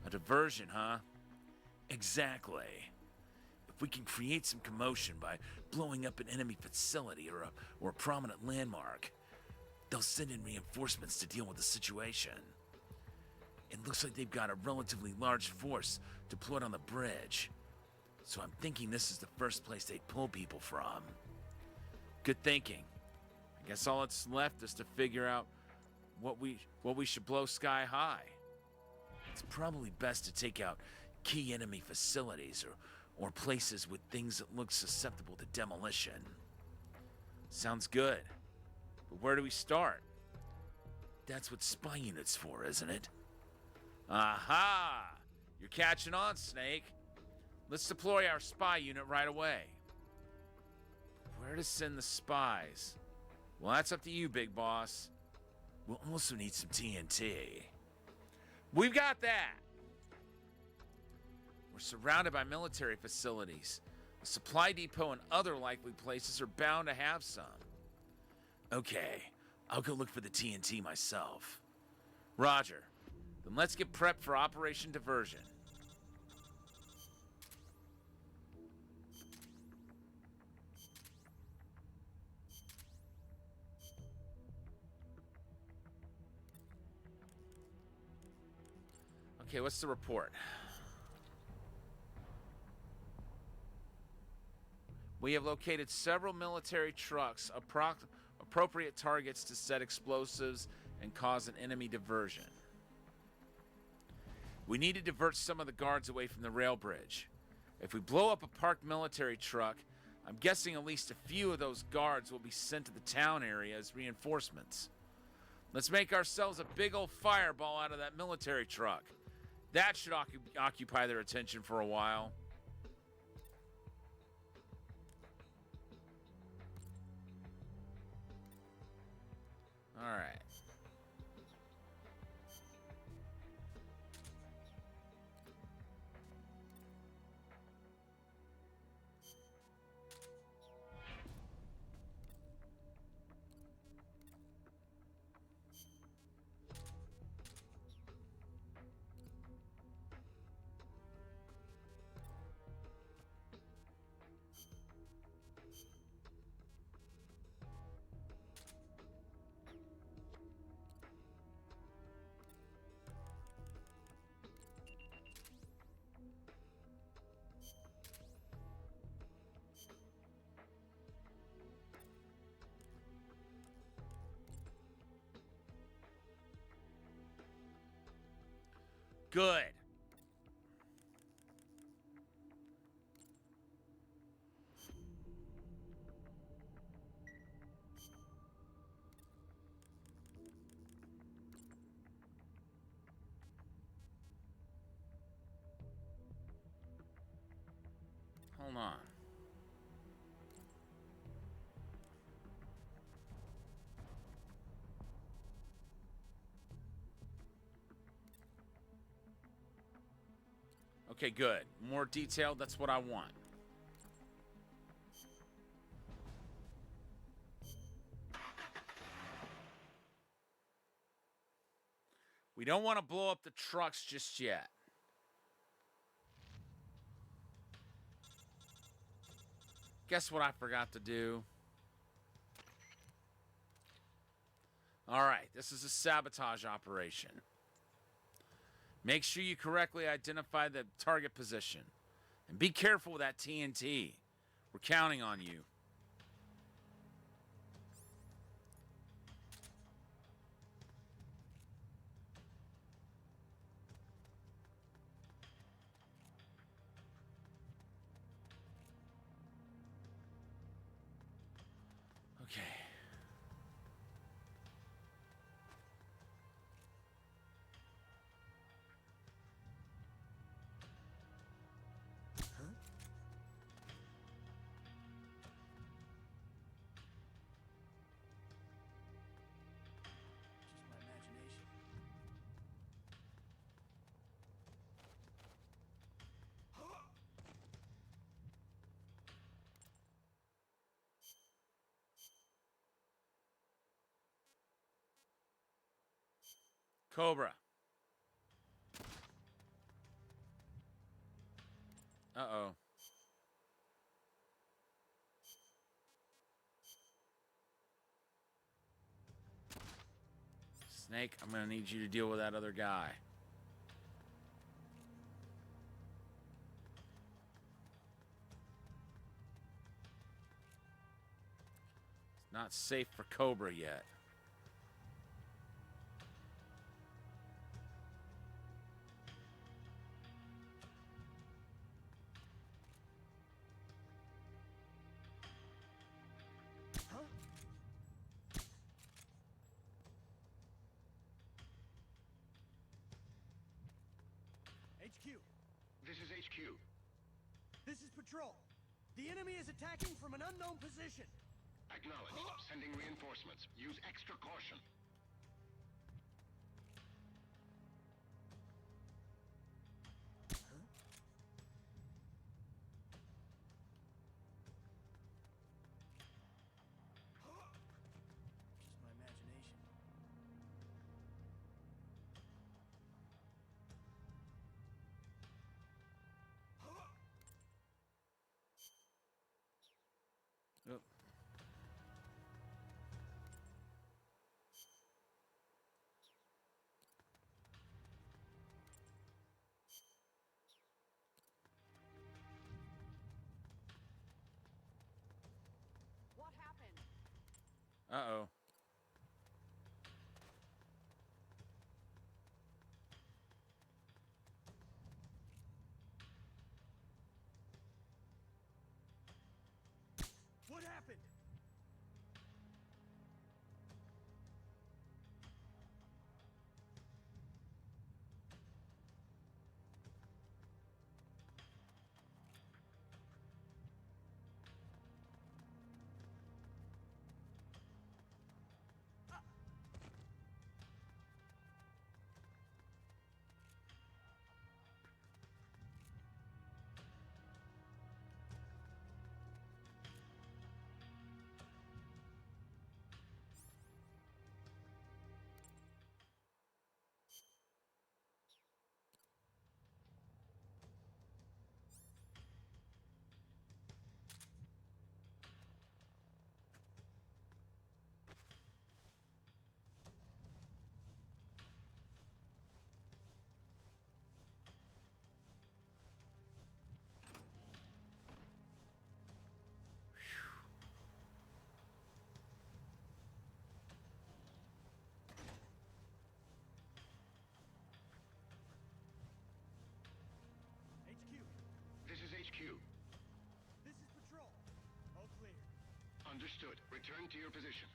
A diversion, huh? Exactly. If we can create some commotion by blowing up an enemy facility or a prominent landmark, they'll send in reinforcements to deal with the situation. It looks like they've got a relatively large force deployed on the bridge. So I'm thinking this is the first place they'd pull people from. Good thinking. I guess all that's left is to figure out what we should blow sky high. It's probably best to take out key enemy facilities or places with things that look susceptible to demolition. Sounds good. But where do we start? That's what spy unit's for, isn't it? Aha! You're catching on, Snake. Let's deploy our spy unit right away. Where to send the spies? Well, that's up to you, big boss. We'll also need some TNT. We've got that! We're surrounded by military facilities. The supply depot and other likely places are bound to have some. Okay, I'll go look for the TNT myself. Roger. Then let's get prepped for Operation Diversion. Okay, what's the report? We have located several military trucks, appropriate targets to set explosives and cause an enemy diversion. We need to divert some of the guards away from the rail bridge. If we blow up a parked military truck, I'm guessing at least a few of those guards will be sent to the town area as reinforcements. Let's make ourselves a big old fireball out of that military truck. That should occupy their attention for a while. All right. Good. Hold on. Okay, good. More detailed, that's what I want. We don't want to blow up the trucks just yet. Guess what I forgot to do? All right, this is a sabotage operation. Make sure you correctly identify the target position. And be careful with that TNT. We're counting on you. Okay. Just my imagination. Cobra. Uh-oh. Snake, I'm gonna need you to deal with that other guy. Not safe for Cobra yet. Huh? HQ, This is HQ. this is Patrol. The enemy is attacking from an unknown position. Acknowledged. Sending reinforcements. Use extra caution. Just my imagination. Oh. What happened? Uh-oh. What happened? HQ, This is HQ. this is Patrol. All clear. Understood. Return to your position.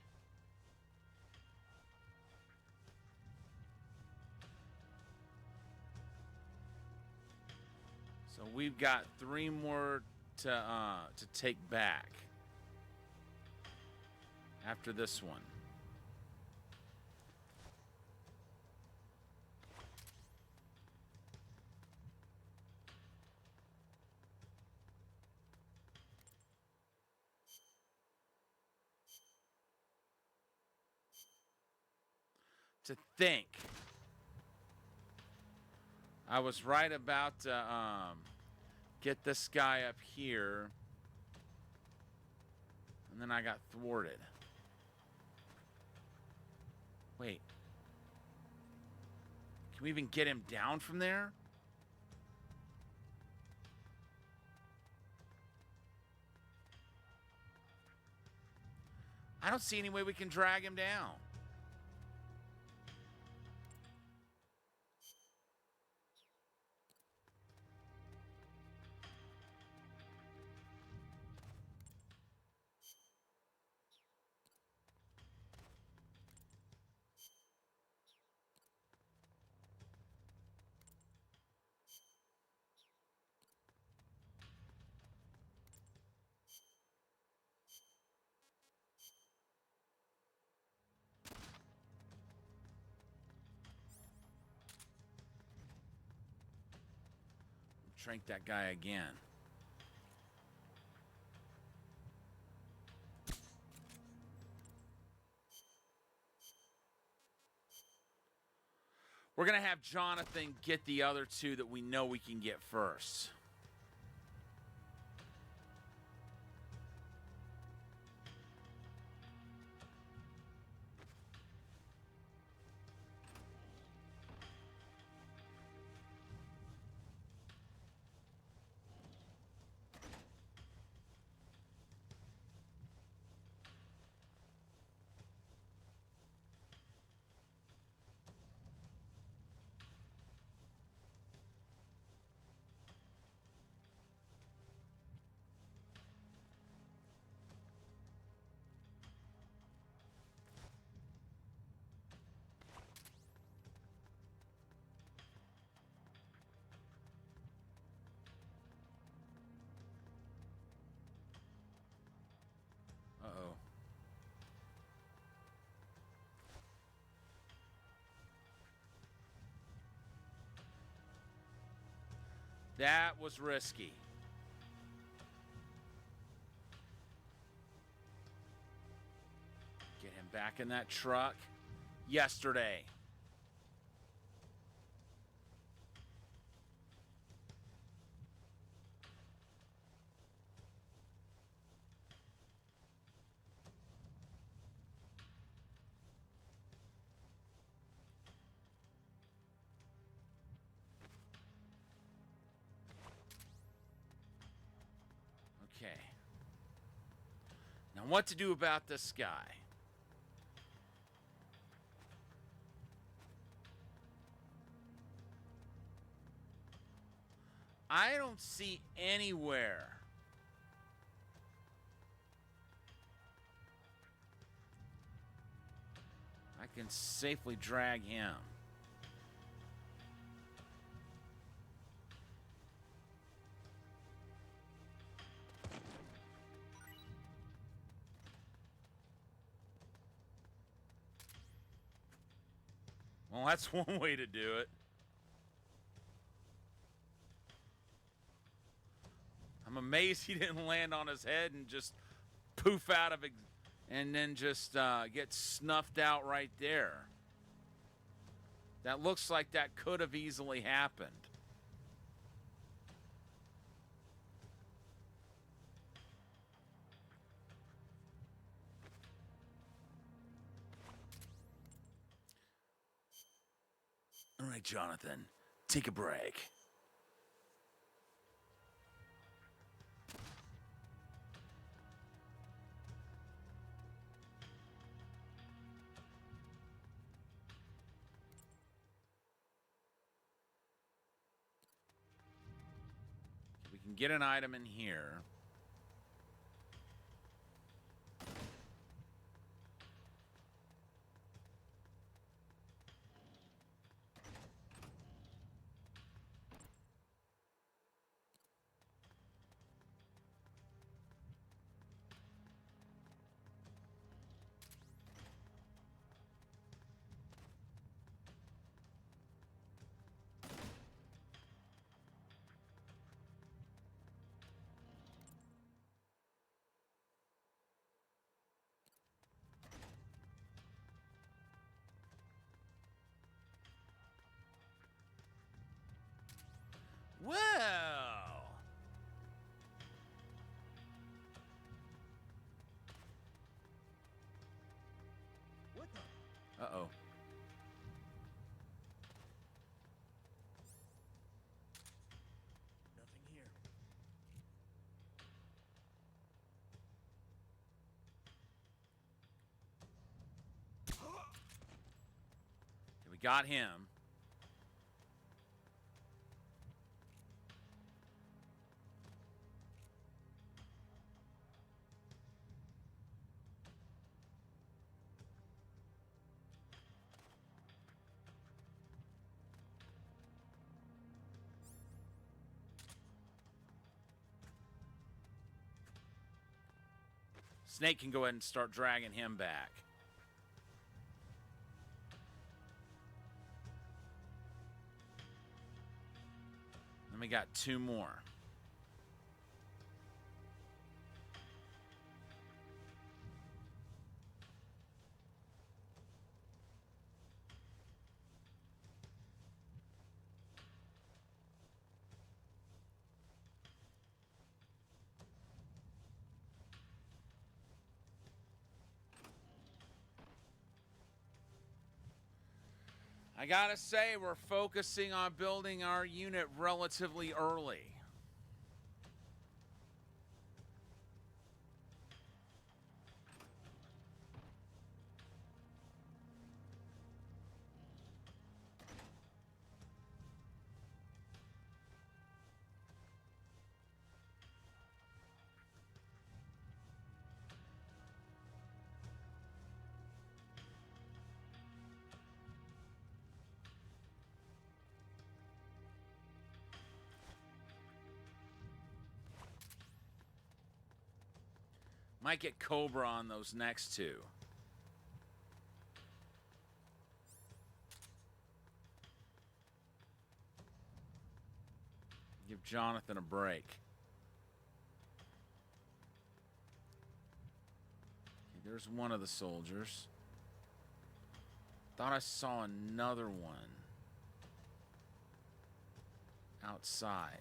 So we've got 3 more to take back after this one. To think I was right about to get this guy up here, and then I got thwarted. Wait. Can we even get him down from there? I don't see any way we can drag him down. Shrink that guy again. We're going to have Jonathan get the other 2 that we know we can get first. That was risky. Get him back in that truck. Yesterday. Okay. Now what to do about this guy? I don't see anywhere. I can safely drag him. Well, that's one way to do it. I'm amazed he didn't land on his head and just poof out of it and then just get snuffed out right there. That looks like that could have easily happened. All right, Jonathan, take a break. We can get an item in here. Well, What the? uh-oh. Nothing here. We got him. Snake can go ahead and start dragging him back. Then we got two more. I gotta say, we're focusing on building our unit relatively early. Might get Cobra on those next two. Give Jonathan a break. Okay, there's one of the soldiers. Thought I saw another one outside.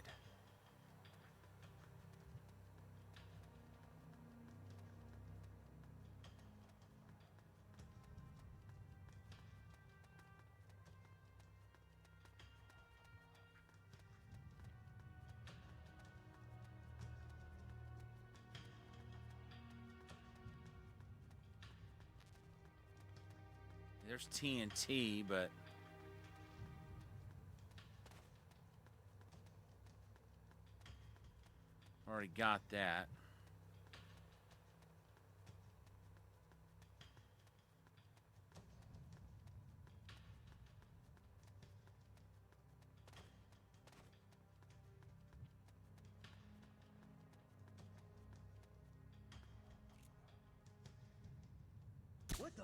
There's TNT, but already got that. What the?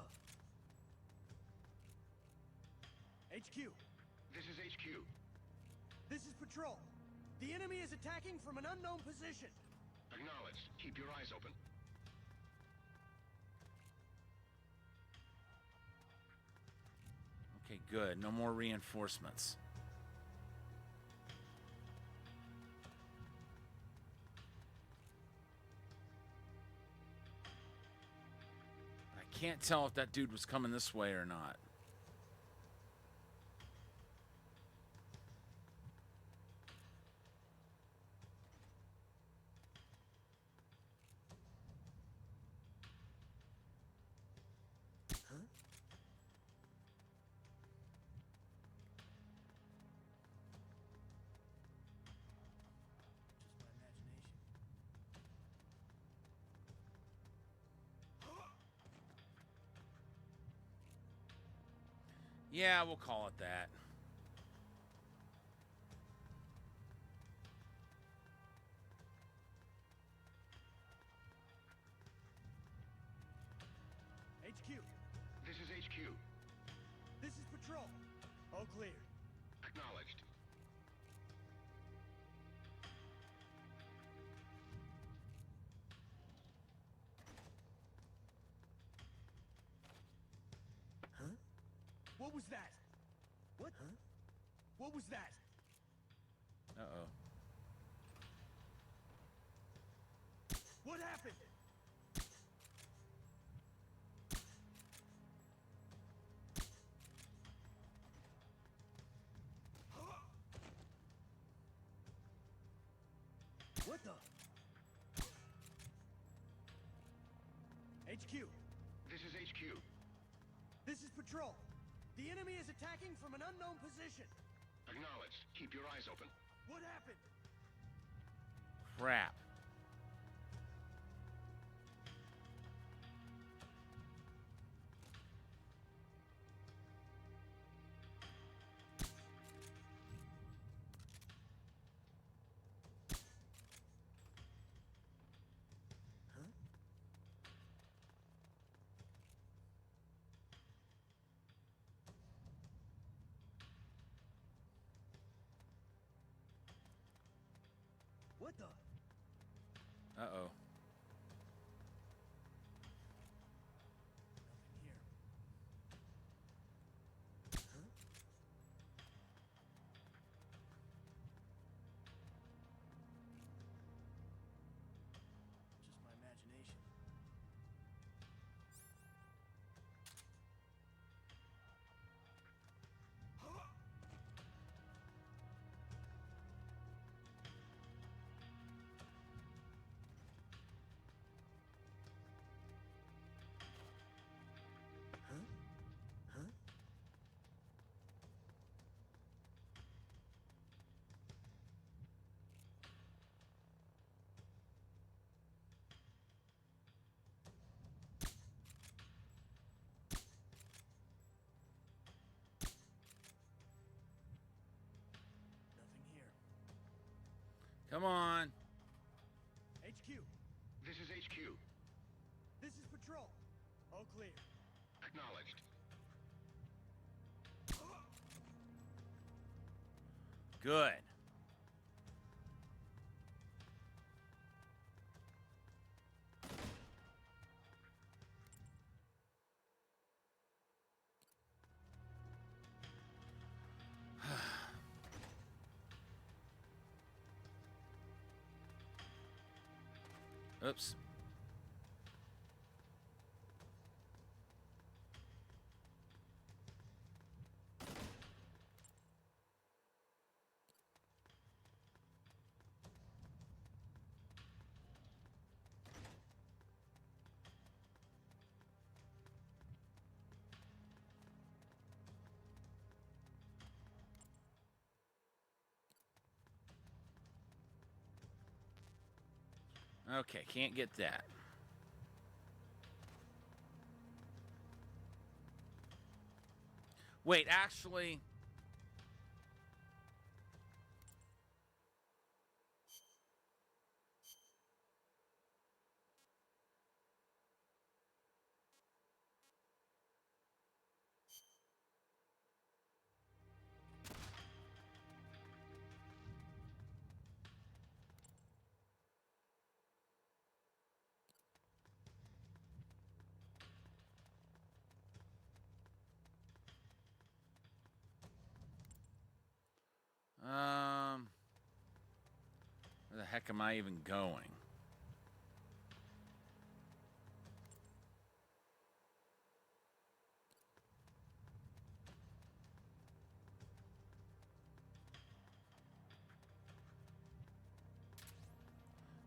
HQ, This is HQ. this is Patrol. The enemy is attacking from an unknown position. Acknowledged. Keep your eyes open. Okay, good. No more reinforcements. I can't tell if that dude was coming this way or not. Yeah, we'll call it that. HQ, This is HQ. this is Patrol. All clear. Acknowledged. What was that? What? Huh? What was that? Uh-oh. What happened? What the? HQ, This is HQ. this is Patrol. The enemy is attacking from an unknown position. Acknowledged. Keep your eyes open. What happened? Crap. What the? Uh-oh. Nothing here. Just my imagination. Nothing here. Come on. HQ, This is HQ. this is Patrol. All clear. Acknowledged. Good. Oops. Okay, can't get that. Wait, actually... Where the heck am I even going?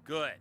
Good.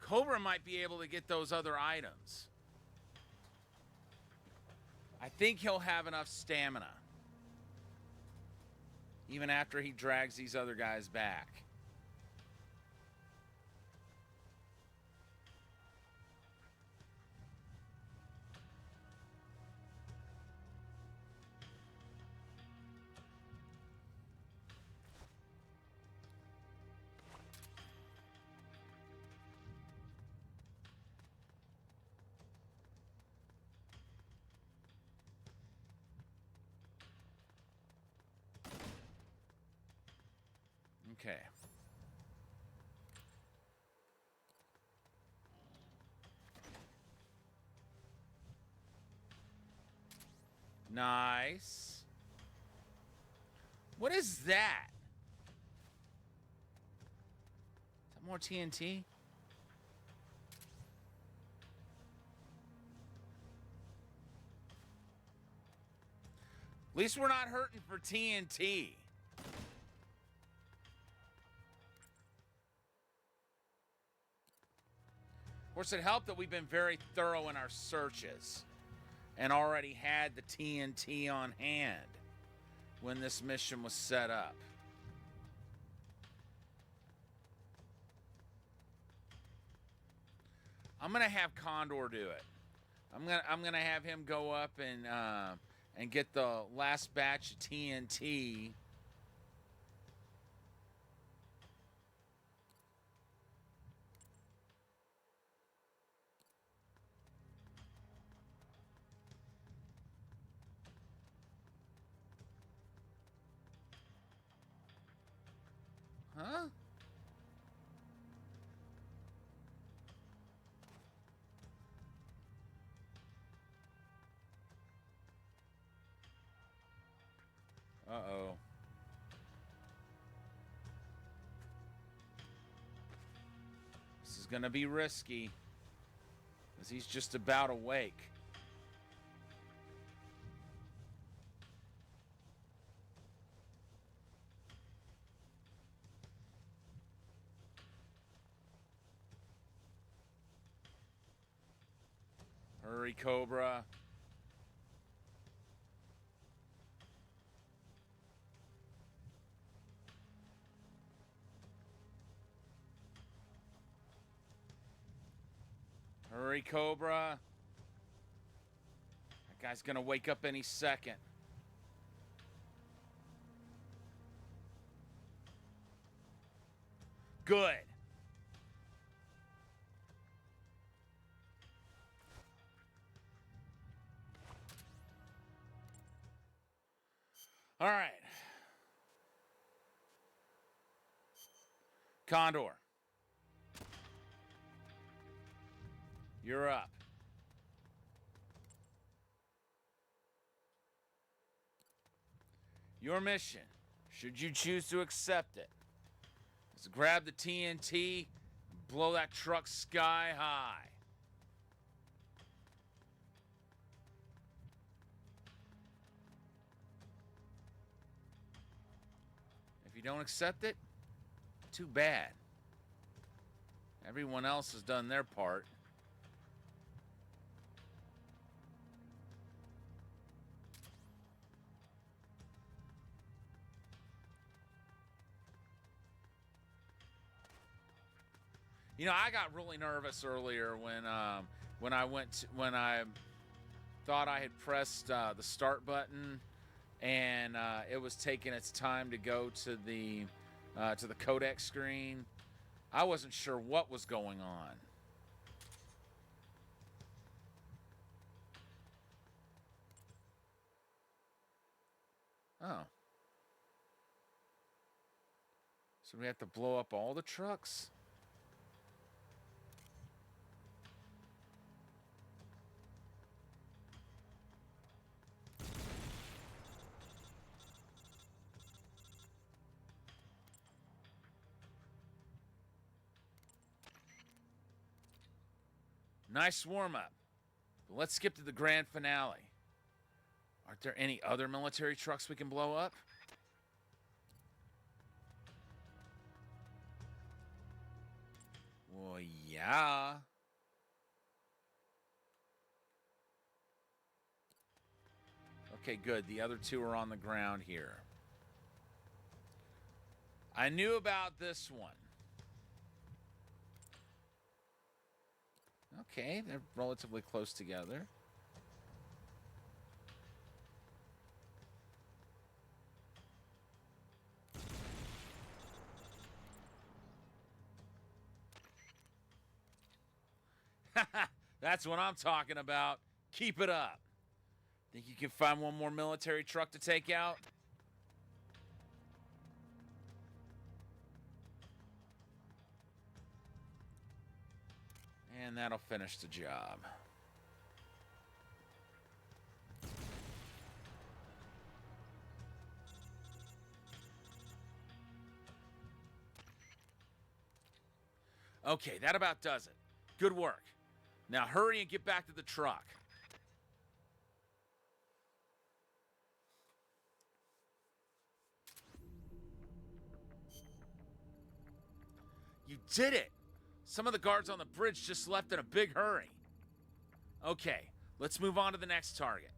Cobra might be able to get those other items. I think he'll have enough stamina. Even after he drags these other guys back. Okay. Nice. What is that? Is that more TNT? At least we're not hurting for TNT. Of course, it helped that we've been very thorough in our searches and already had the TNT on hand when this mission was set up. I'm gonna have Condor do it. I'm gonna have him go up and get the last batch of TNT. Huh? Uh-oh. This is gonna be risky, because he's just about awake. Hurry, Cobra. Hurry, Cobra. That guy's gonna wake up any second. Good. All right. Condor. You're up. Your mission, should you choose to accept it, is to grab the TNT and blow that truck sky high. If you don't accept it, too bad. Everyone else has done their part. You know, I got really nervous earlier when I thought I had pressed the start button, and it was taking its time to go to the codec screen. I wasn't sure what was going on. Oh. So we have to blow up all the trucks? Nice warm-up. But let's skip to the grand finale. Aren't there any other military trucks we can blow up? Well, yeah. Okay, good. The other two are on the ground here. I knew about this one. Okay, they're relatively close together. That's what I'm talking about. Keep it up. Think you can find one more military truck to take out? And that'll finish the job. Okay, that about does it. Good work. Now hurry and get back to the truck. You did it! Some of the guards on the bridge just left in a big hurry. Okay, let's move on to the next target.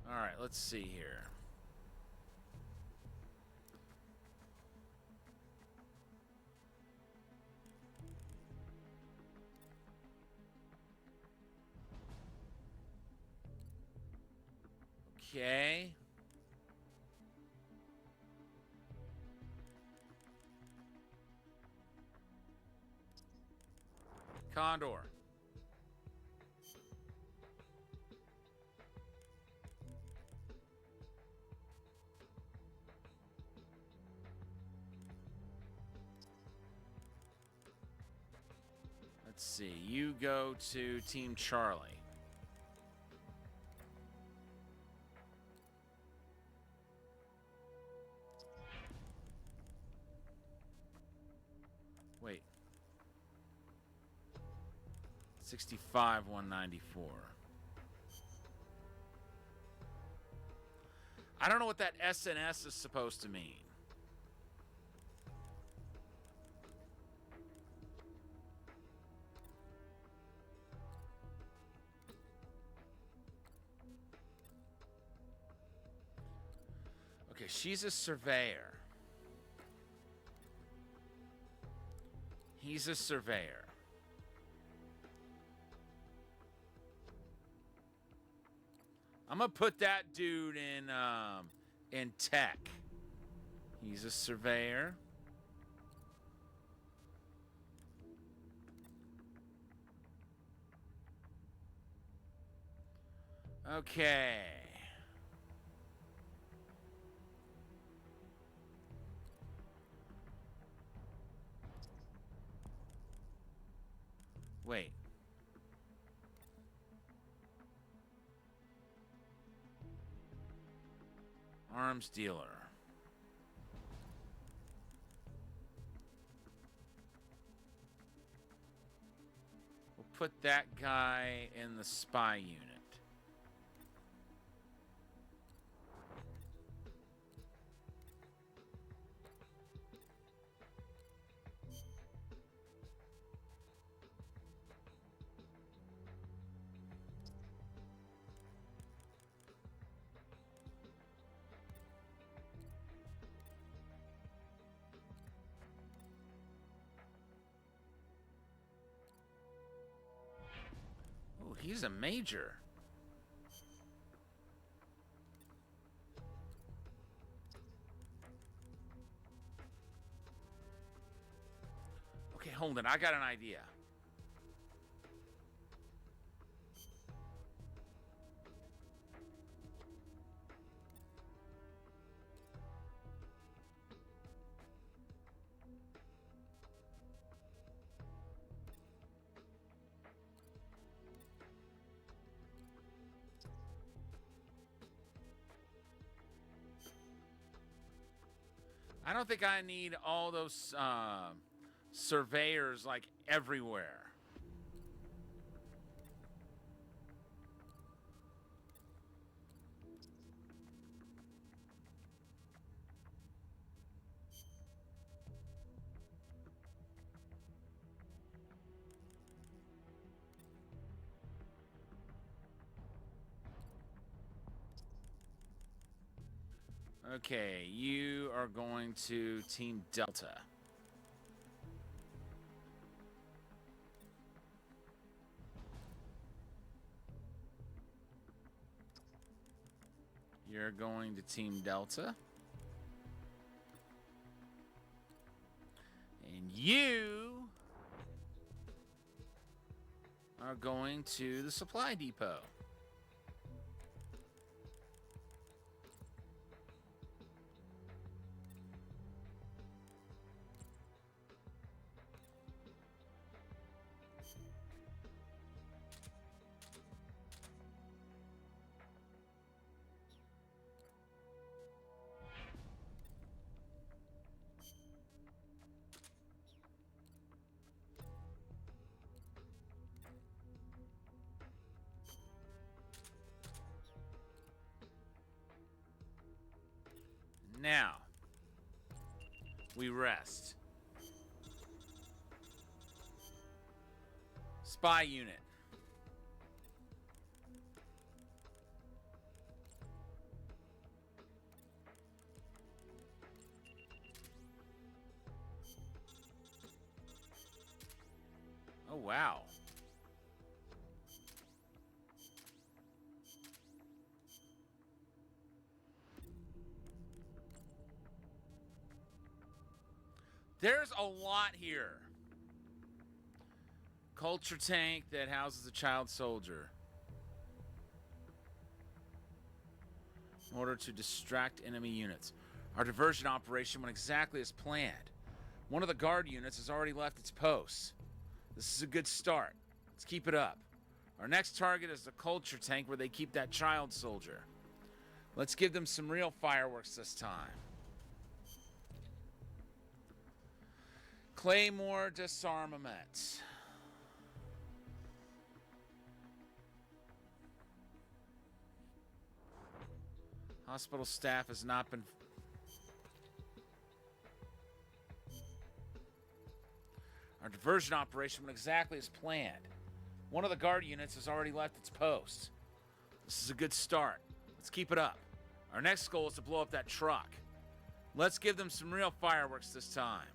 All right, let's see here. Okay. Condor. Let's see. You go to Team Charlie. Wait. 65, 194. I don't know what that SNS is supposed to mean. Okay, Okay, she's a surveyor. He's a surveyor. I'm gonna put that dude in tech. He's a surveyor. Okay. Wait. Arms dealer. We'll put that guy in the spy unit. Oh, he's a major. Okay, hold on. I got an idea. I don't think I need all those surveyors like everywhere. Okay, you are going to Team Delta. You're going to Team Delta. And you are going to the supply depot. Now, we rest. Spy unit. Oh, wow. There's a lot here. Culture tank that houses a child soldier. In order to distract enemy units. Our diversion operation went exactly as planned. One of the guard units has already left its post. This is a good start. Let's keep it up. Our next target is the culture tank where they keep that child soldier. Let's give them some real fireworks this time. Claymore disarmament. Hospital staff has not been... Our diversion operation went exactly as planned. One of the guard units has already left its post. This is a good start. Let's keep it up. Our next goal is to blow up that truck. Let's give them some real fireworks this time.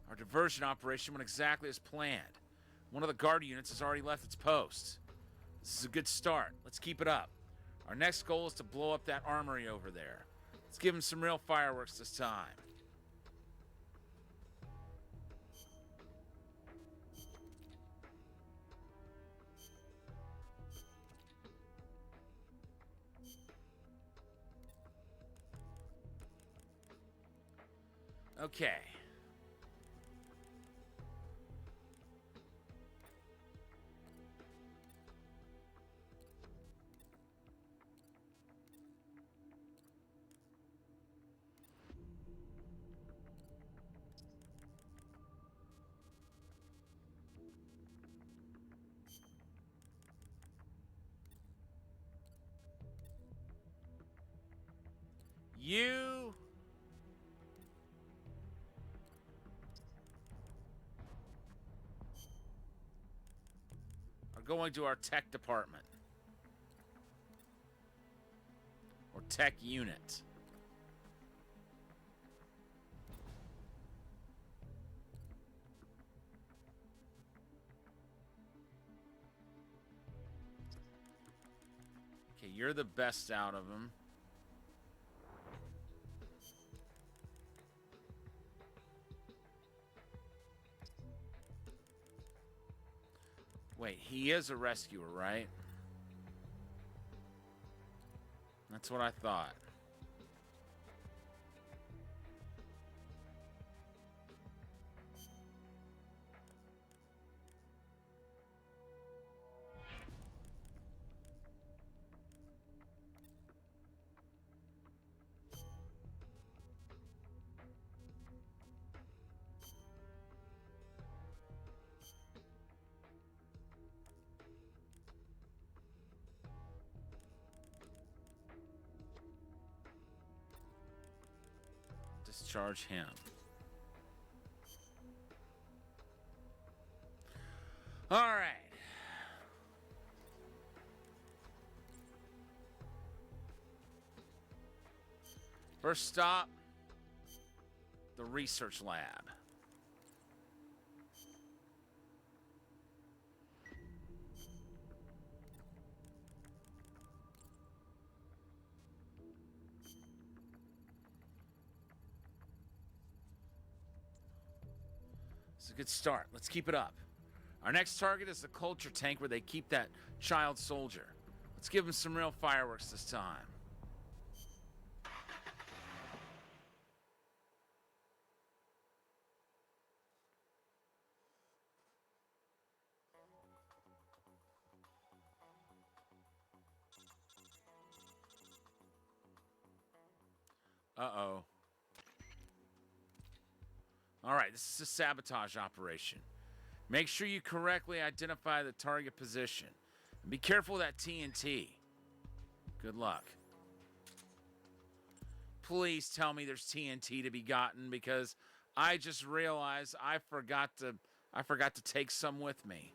Our diversion operation went exactly as planned. One of the guard units has already left its post. This is a good start. Let's keep it up. Our next goal is to blow up that armory over there. Let's give them some real fireworks this time. Okay. You are going to our tech department. Or tech unit. Okay, you're the best out of them. Wait, he is a rescuer, right? That's what I thought. Discharge him. All right. First stop, the research lab. It's a good start. Let's keep it up. Our next target is the culture tank where they keep that child soldier. Let's give them some real fireworks this time. Uh-oh. All right, this is a sabotage operation. Make sure you correctly identify the target position. And be careful of that TNT. Good luck. Please tell me there's TNT to be gotten because I just realized I forgot to take some with me.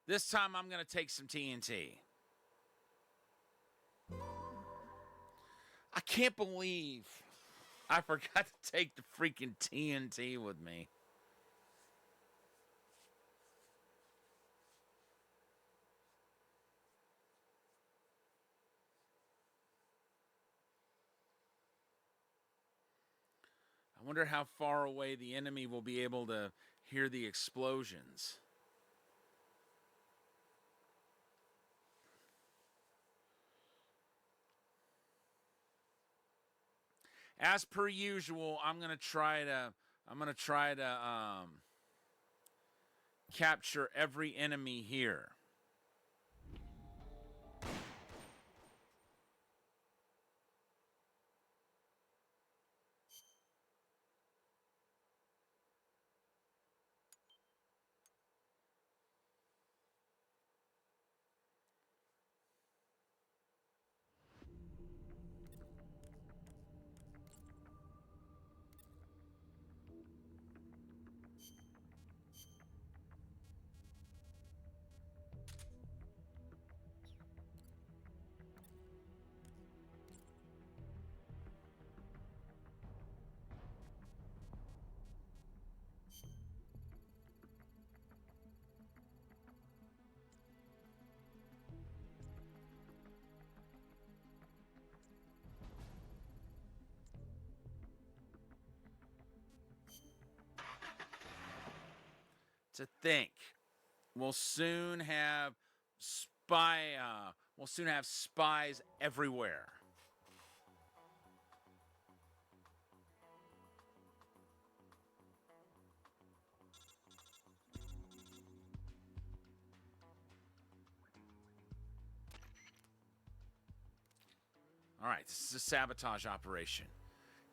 This time I'm going to take some TNT. I can't believe I forgot to take the freaking TNT with me. I wonder how far away the enemy will be able to hear the explosions. As per usual, I'm gonna try to capture every enemy here. to think we'll soon have spies everywhere. All right, this is a sabotage operation.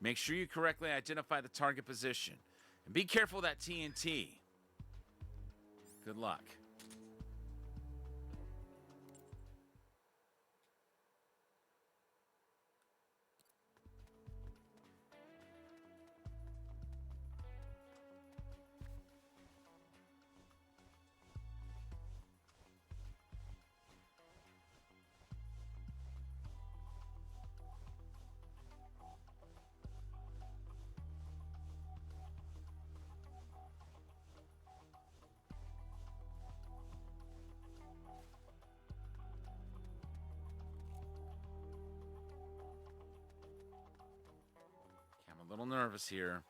Make sure you correctly identify the target position. And be careful of that TNT. Good luck. I'm a little nervous here.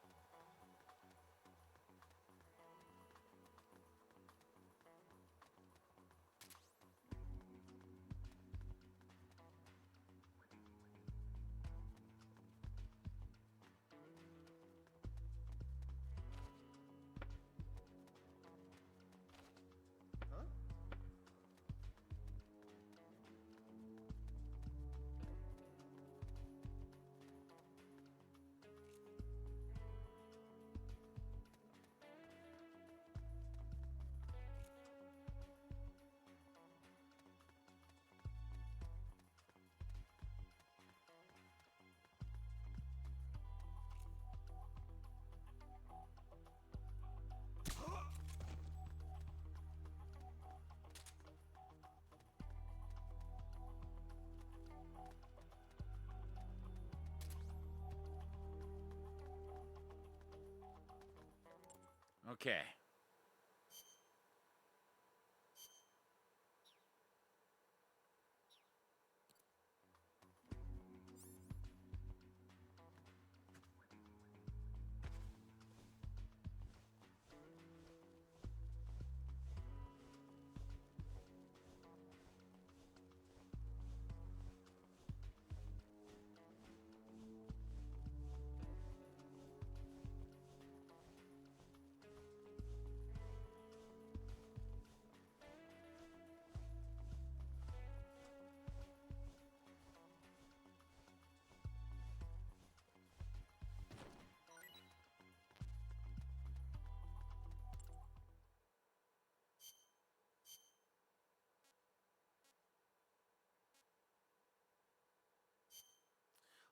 Okay.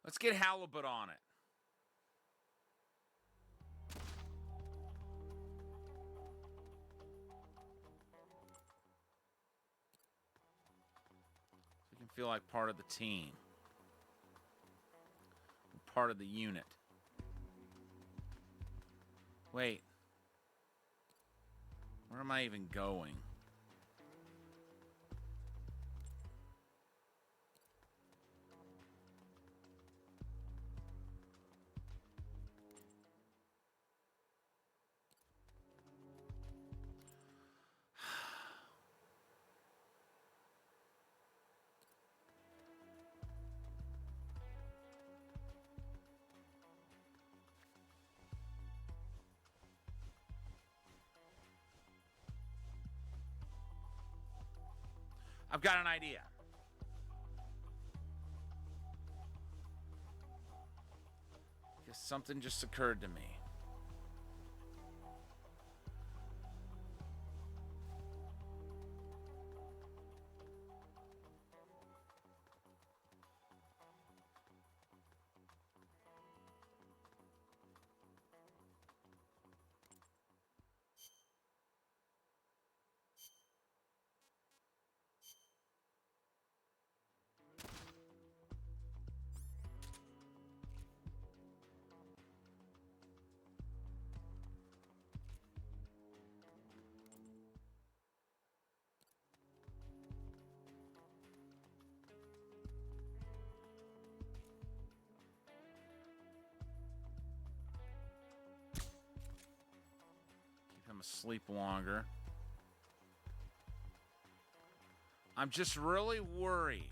Let's get Halibut on it. So you can feel like part of the team. Part of the unit. Wait. Where am I even going? I've got an idea. Guess something just occurred to me. to sleep longer. I'm just really worried.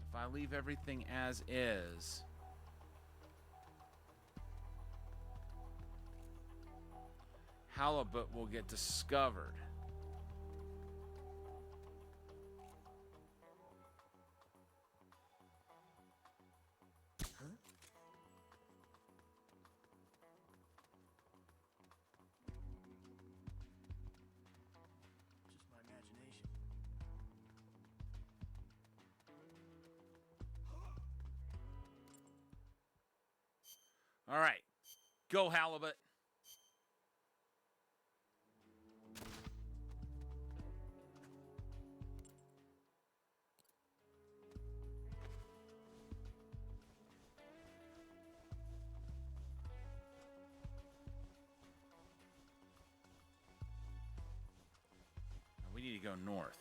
If I leave everything as is, halibut will get discovered. Just my imagination. All right. Go, halibut. We need to go north.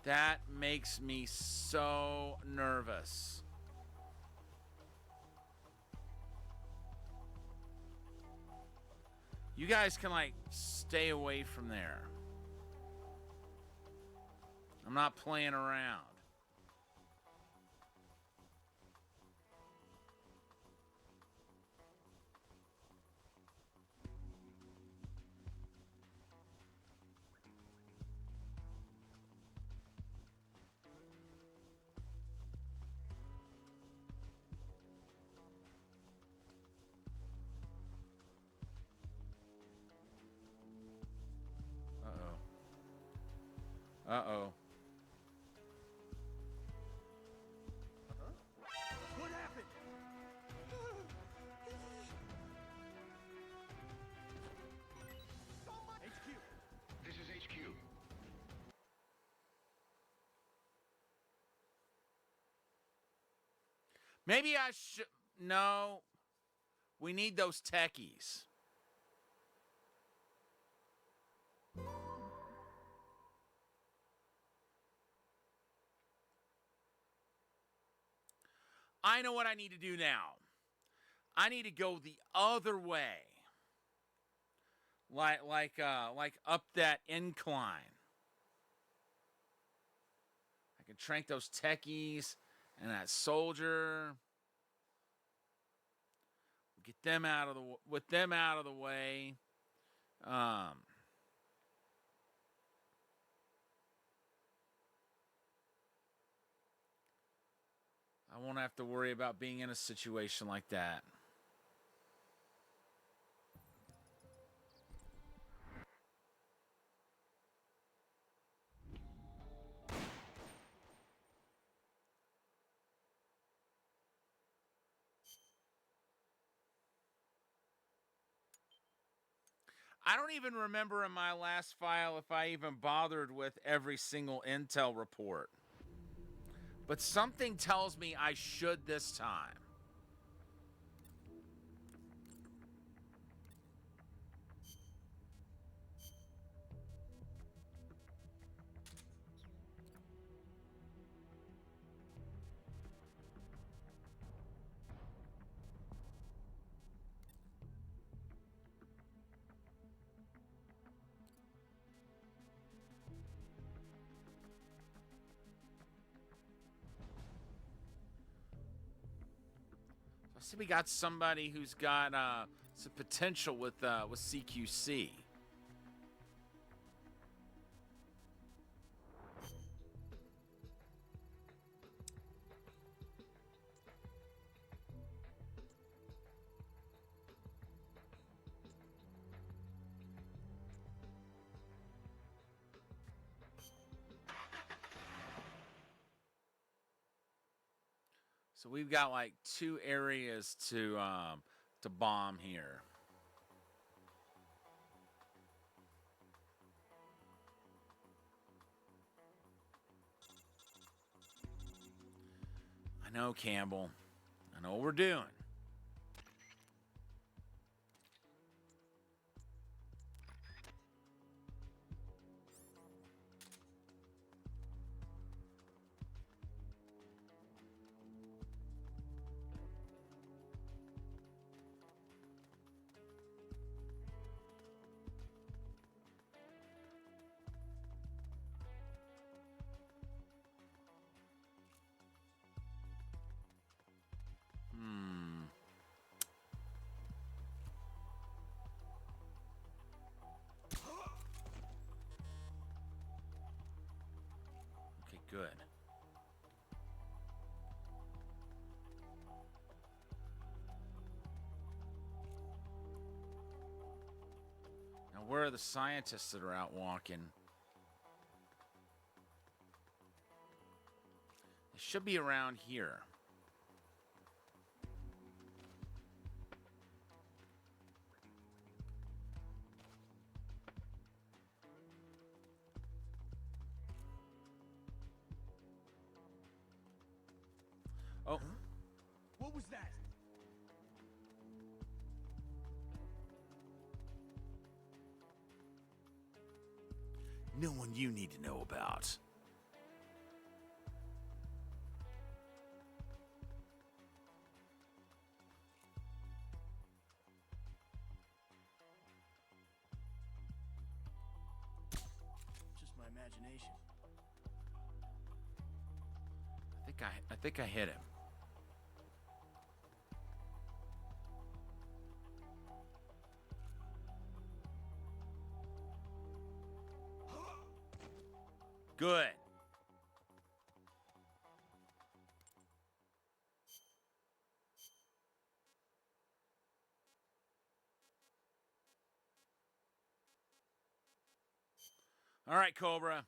That makes me so nervous. You guys can, like, stay away from there. I'm not playing around. Uh-oh. What happened? HQ. This is HQ. Maybe I should... No. We need those techies. I know what I need to do now. I need to go the other way. Like up that incline. I can trank those techies and that soldier. Get them out of the with them out of the way. I won't have to worry about being in a situation like that. I don't even remember in my last file if I even bothered with every single intel report. But something tells me I should this time. I see we got somebody who's got some potential with CQC. So we've got like 2 areas to bomb here. I know, Campbell. I know what we're doing. good. Now, where are the scientists that are out walking? They should be around here. Oh, What was that? no one you need to know about. Just my imagination. I think I hit him. Good. All right, Cobra.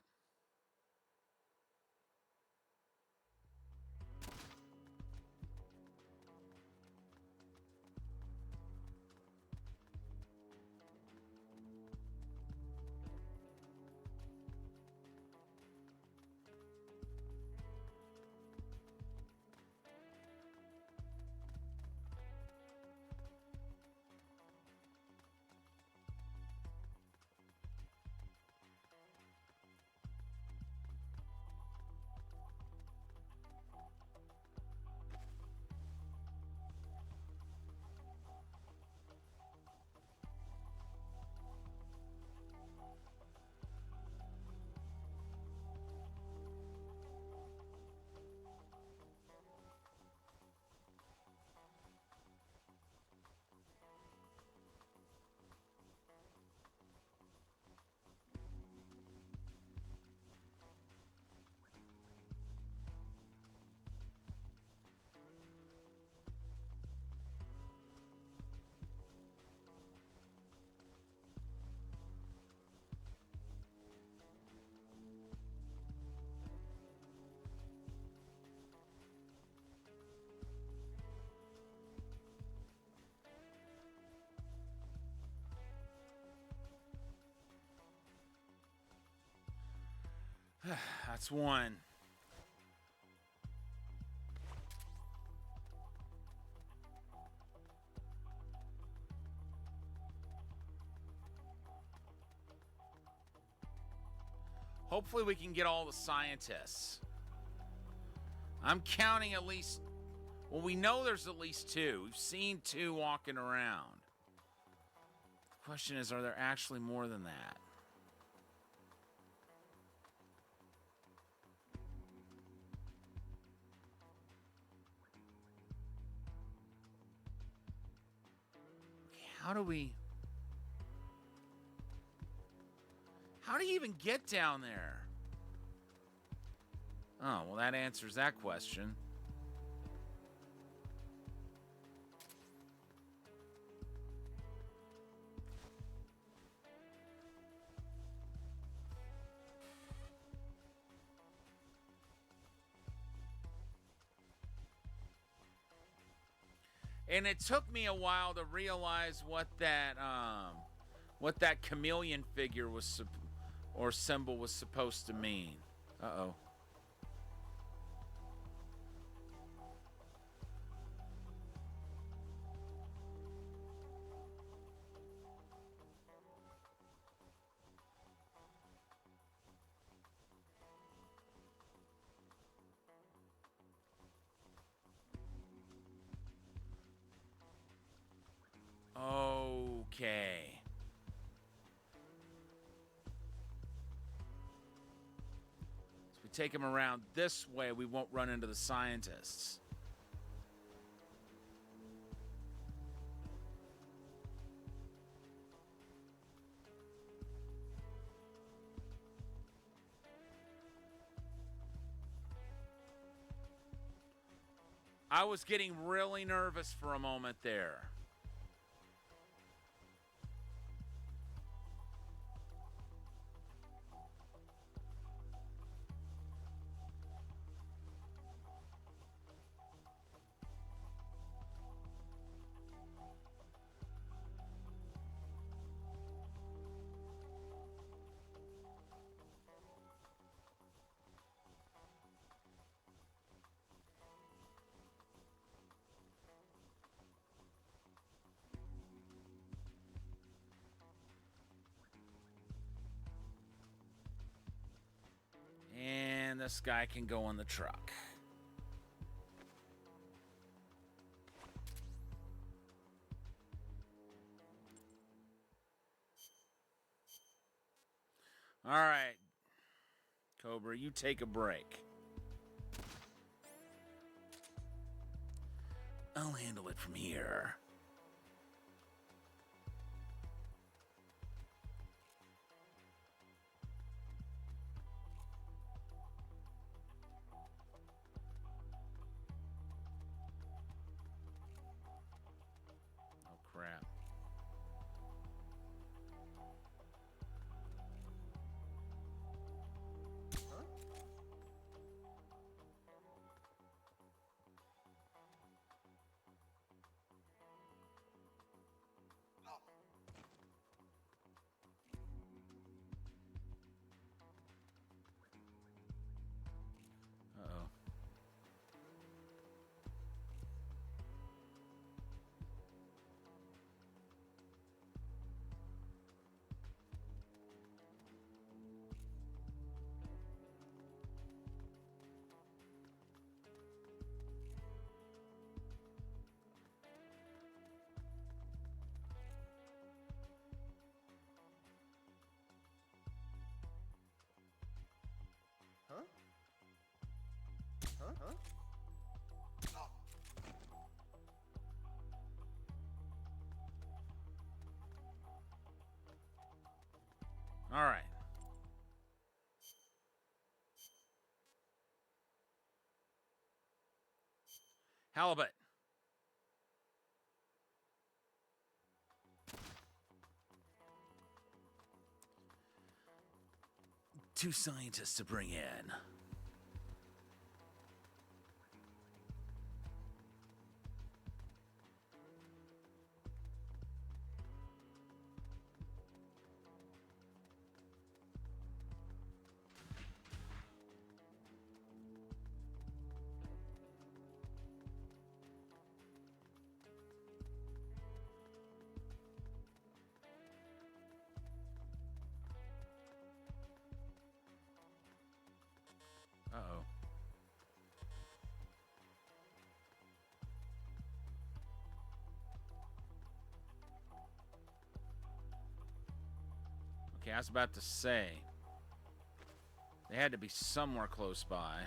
That's one. Hopefully we can get all the scientists. I'm counting at least... Well, we know there's at least two. We've seen two walking around. The question is, are there actually more than that? How do you even get down there? Oh, well, that answers that question. And it took me a while to realize what that chameleon figure was or symbol was supposed to mean. Uh-oh. Okay. So we take him around this way, we won't run into the scientists. I was getting really nervous for a moment there. And this guy can go in the truck. All right, Cobra, you take a break. I'll handle it from here. Oh, crap. Uh-oh. All right. Halibut. Two scientists to bring in. Uh-oh. Okay, I was about to say. They had to be somewhere close by.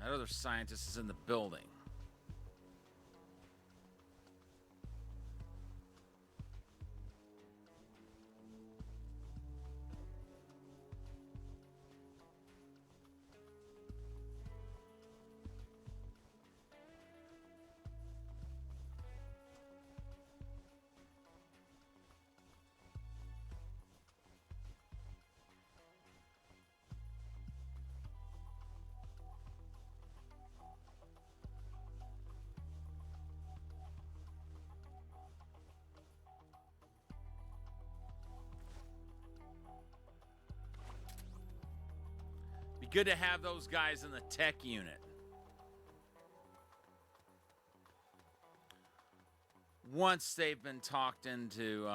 That other scientist is in the building. Be good to have those guys in the tech unit. Once they've been talked into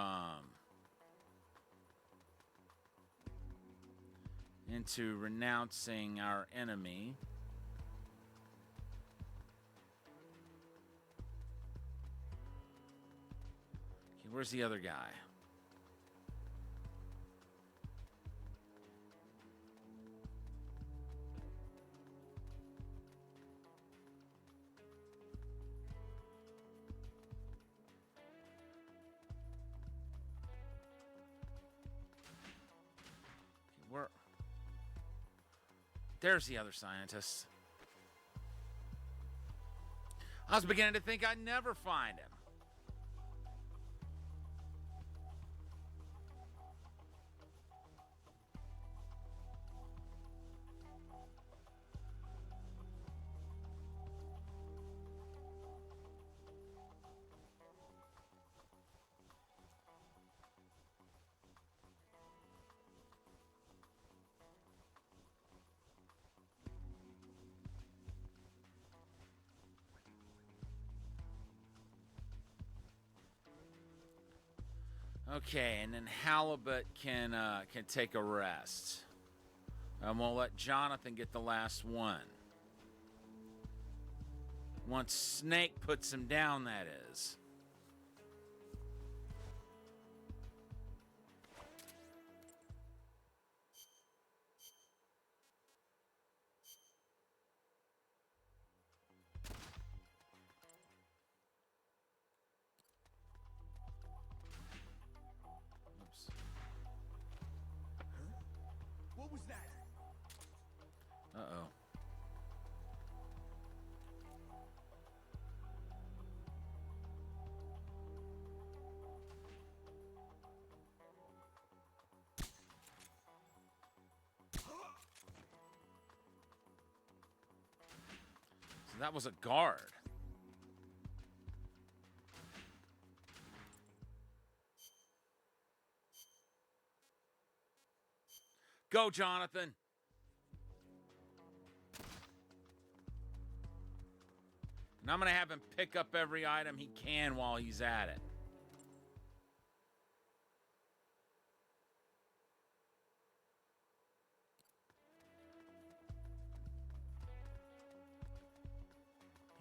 renouncing our enemy. Okay, where's the other guy? There's the other scientist. I was beginning to think I'd never find him. Okay, and then Halibut can take a rest. And we'll let Jonathan get the last one. Once Snake puts him down, that is. Oops. What was that? Uh-oh. So that was a guard. Go, Jonathan. And I'm going to have him pick up every item he can while he's at it.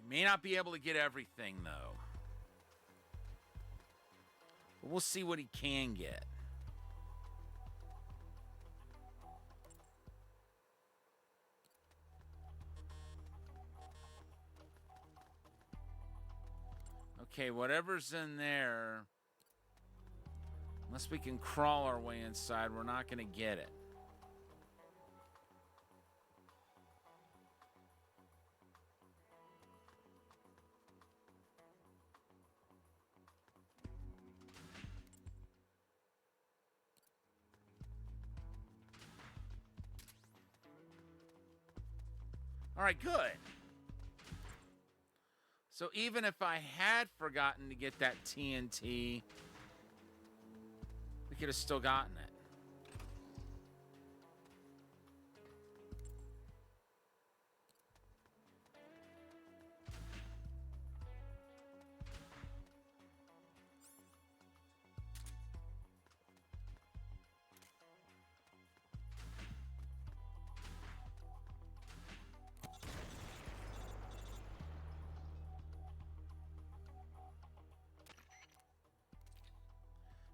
He may not be able to get everything, though. But we'll see what he can get. Okay, whatever's in there, unless we can crawl our way inside, we're not going to get it. All right, good. So even if I had forgotten to get that TNT, we could have still gotten it.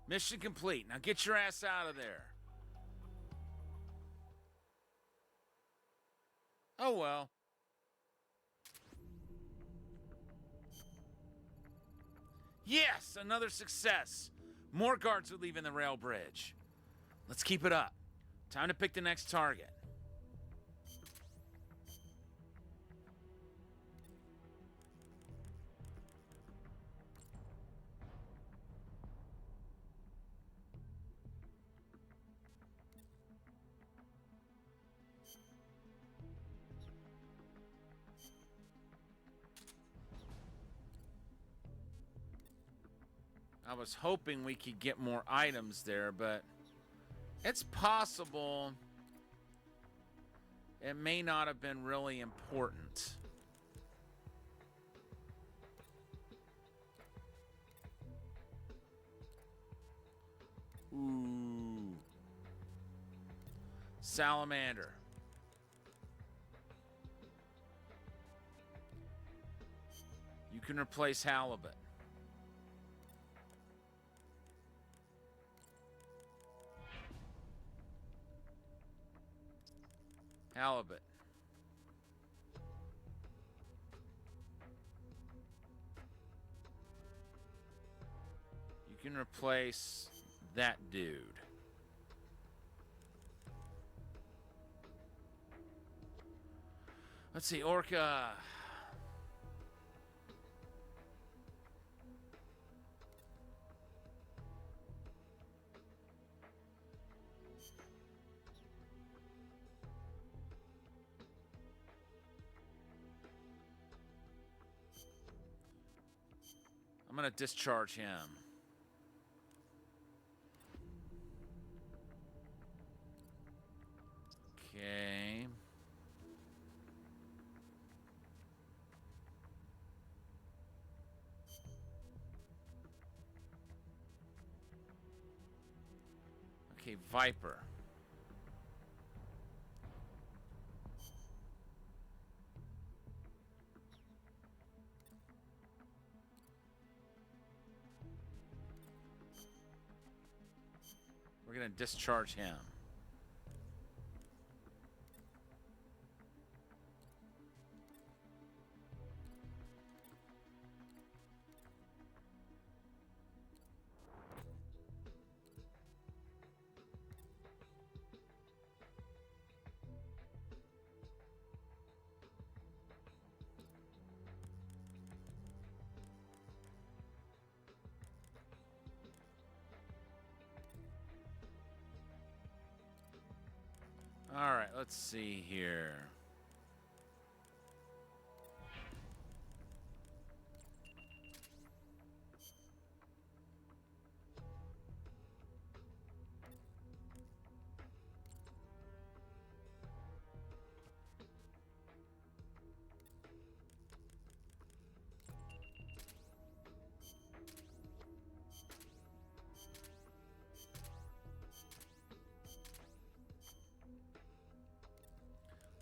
Mission complete. Now get your ass out of there. Oh, well. Yes, another success. More guards are leaving the rail bridge. Let's keep it up. Time to pick the next target. I was hoping we could get more items there, but it's possible it may not have been really important. Ooh. Salamander. You can replace halibut. Halibut. You can replace that dude. Let's see, Orca. I'm going to discharge him. Okay. Okay, Viper. We're going to discharge him. All right, let's see here.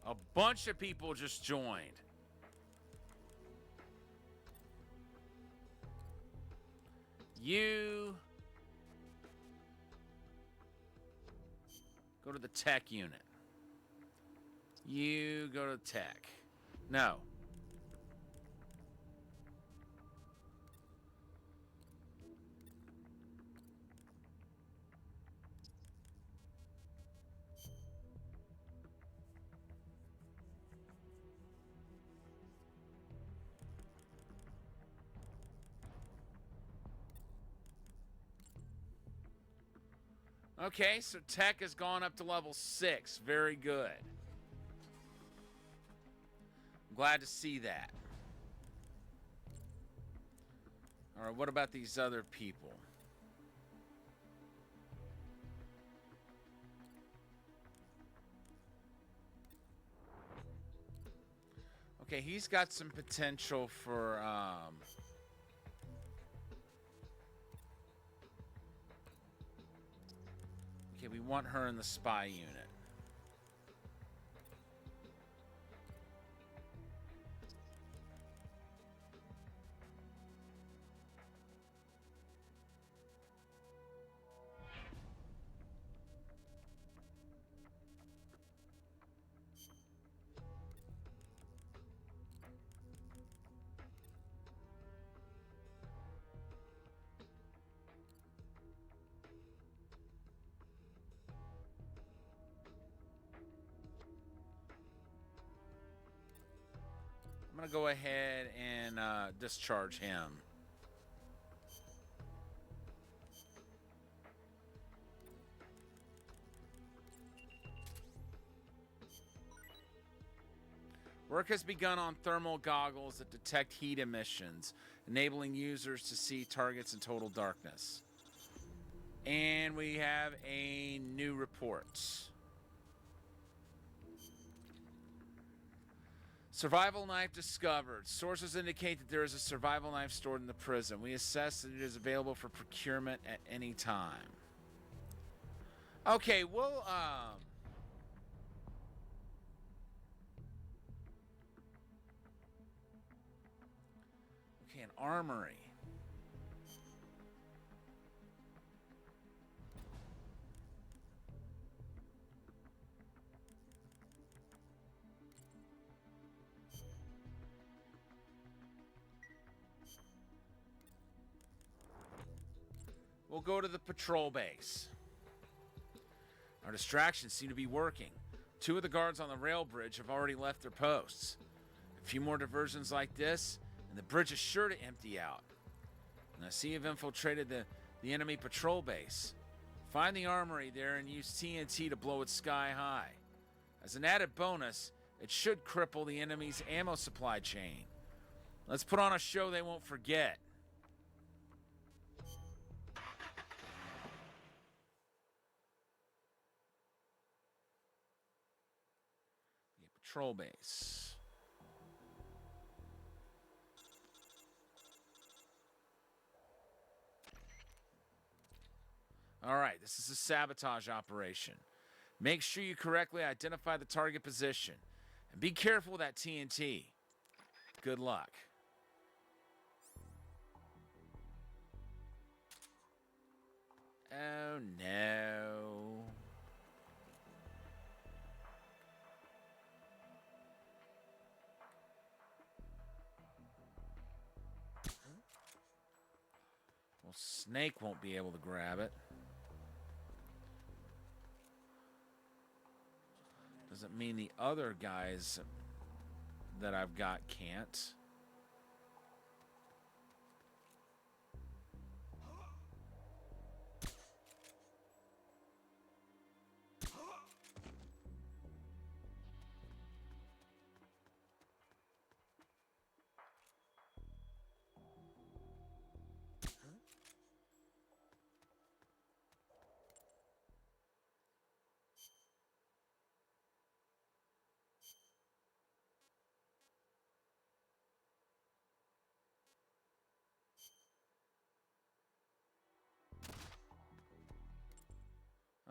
A bunch of people just joined. You go to the tech unit. You go to tech. No. Okay, so tech has gone up to level 6. Very good. I'm glad to see that. All right, what about these other people? Okay, he's got some potential for okay, we want her in the spy unit. I'm going to go ahead and discharge him. Work has begun on thermal goggles that detect heat emissions, enabling users to see targets in total darkness. And we have a new report. Survival knife discovered. Sources indicate that there is a survival knife stored in the prison. We assess that it is available for procurement at any time. Okay, well, okay, an armory. We'll go to the patrol base. Our distractions seem to be working. 2 of the guards on the rail bridge have already left their posts. A few more diversions like this, and the bridge is sure to empty out. And I see you've infiltrated the enemy patrol base. Find the armory there and use TNT to blow it sky high. As an added bonus, it should cripple the enemy's ammo supply chain. Let's put on a show they won't forget. The patrol base. All right, this is a sabotage operation. Make sure you correctly identify the target position. And be careful with that TNT. Good luck. Oh no. Well, Snake won't be able to grab it. Doesn't mean the other guys that I've got can't.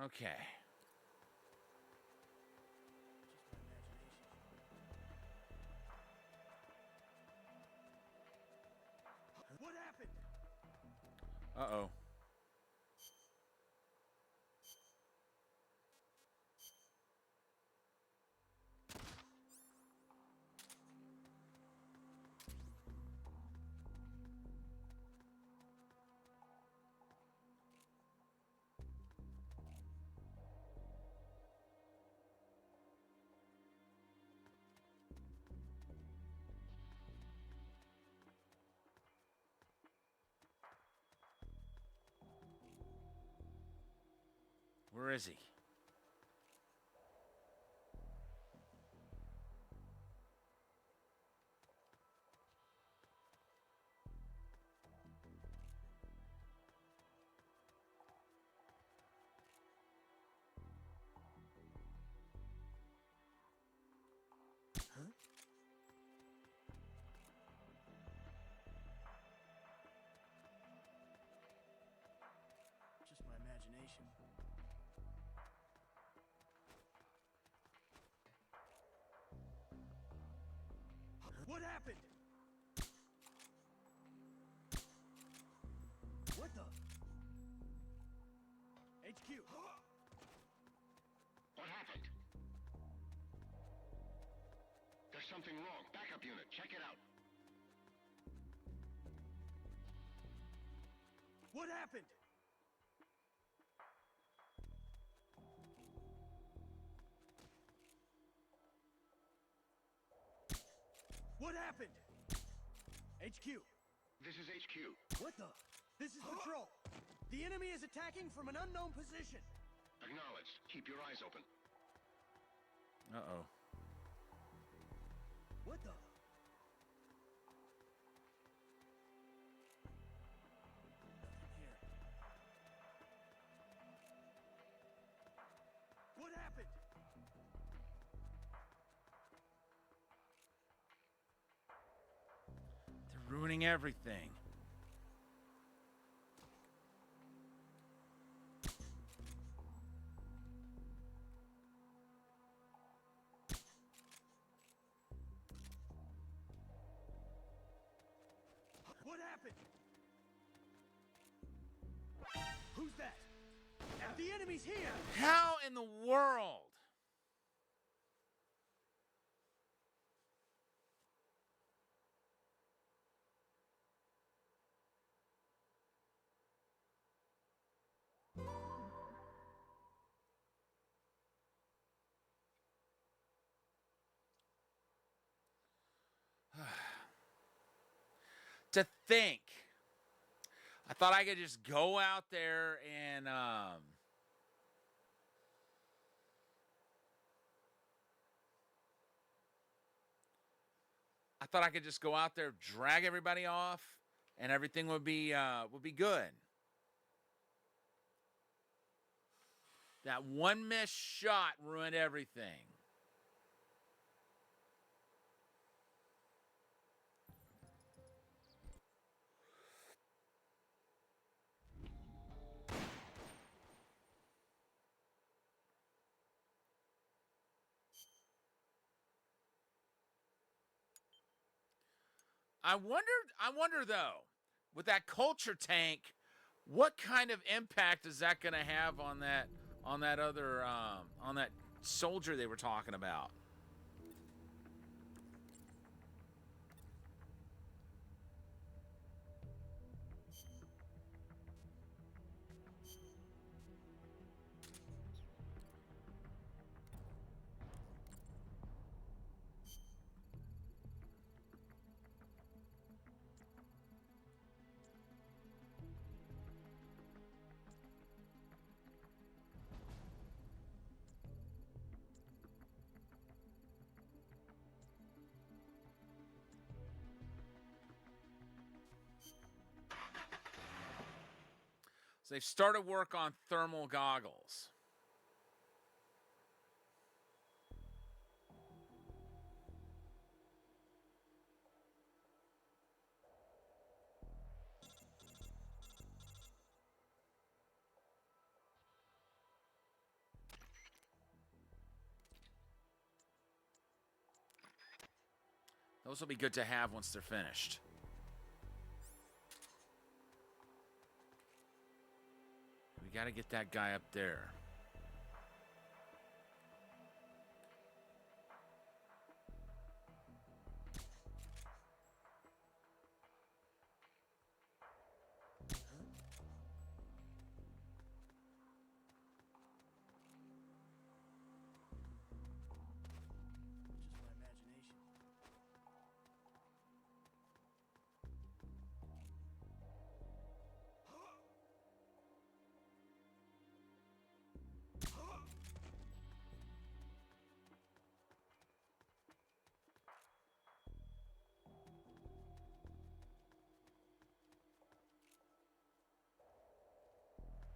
Okay. What happened? Uh-oh. Where is he? Just my imagination. What happened? What the? HQ. What happened? There's something wrong. Backup unit, check it out. What happened? What happened? HQ. This is HQ. What the? This is Patrol. The enemy is attacking from an unknown position. Acknowledged. Keep your eyes open. Uh-oh. What the? Nothing here. What happened? They're ruining everything. What happened? Who's that? The enemy's here! How in the world? to think. I thought I could just go out there and I thought I could just go out there, drag everybody off, and everything would be good. That one missed shot ruined everything. I wonder though, with that culture tank, what kind of impact is that going to have on that other on that soldier they were talking about? So they've started work on thermal goggles. Those will be good to have once they're finished. We got to get that guy up there.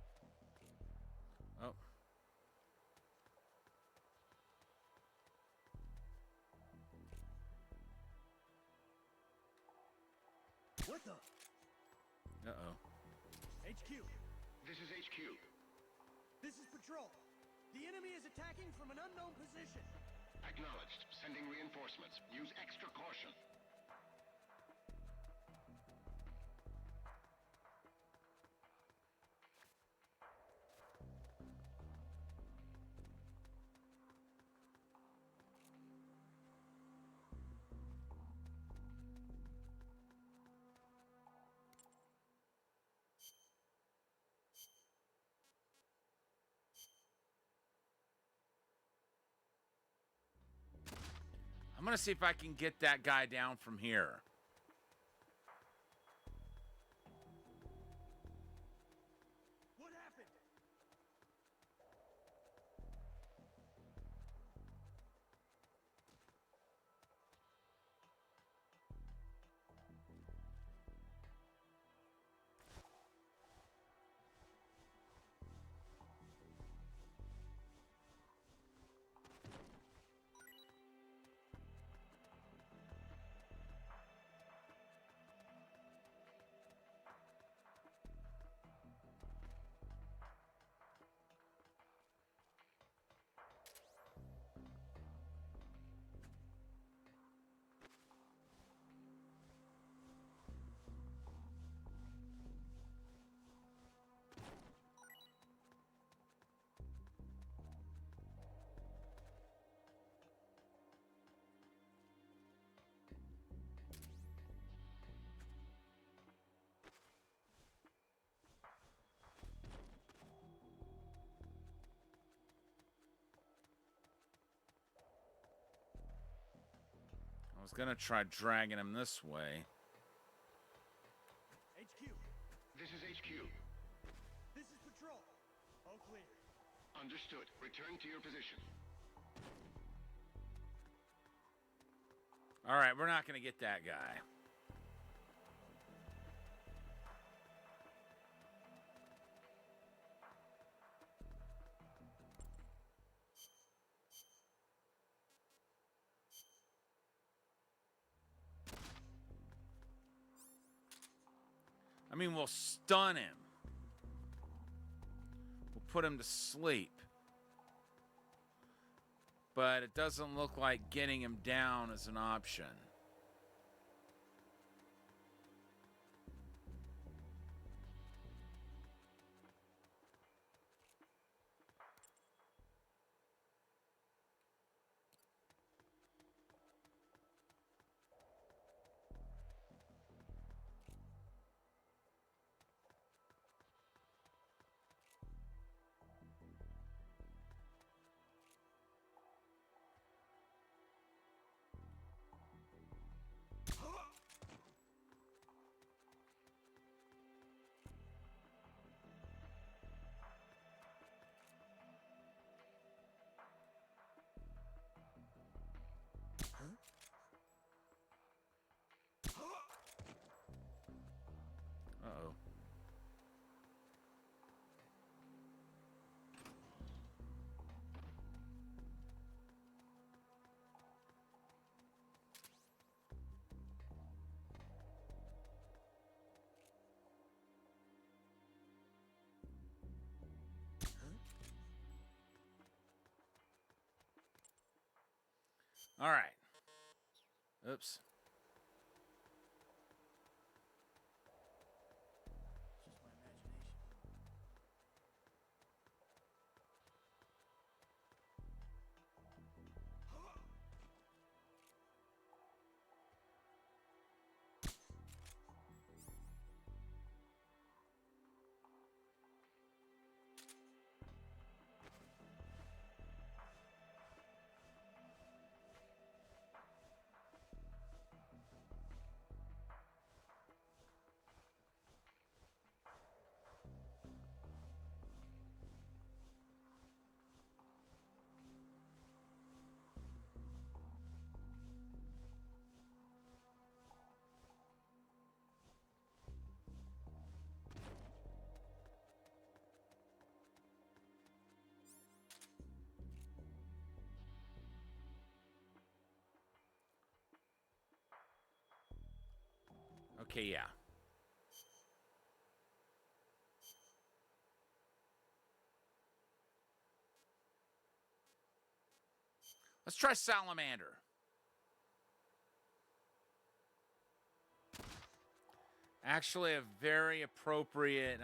Just my imagination. Oh. What the? Uh-oh. HQ. This is HQ. This is Patrol. The enemy is attacking from an unknown position. Acknowledged. Sending reinforcements. Use extra caution. I'm going to see if I can get that guy down from here. What happened? I was going to try dragging him this way. Understood. Return to your position. All right, we're not going to get that guy. I mean, we'll stun him. We'll put him to sleep. But it doesn't look like getting him down is an option. Uh-oh. All right. Oops. Okay, yeah. Let's try Salamander. Actually, a very appropriate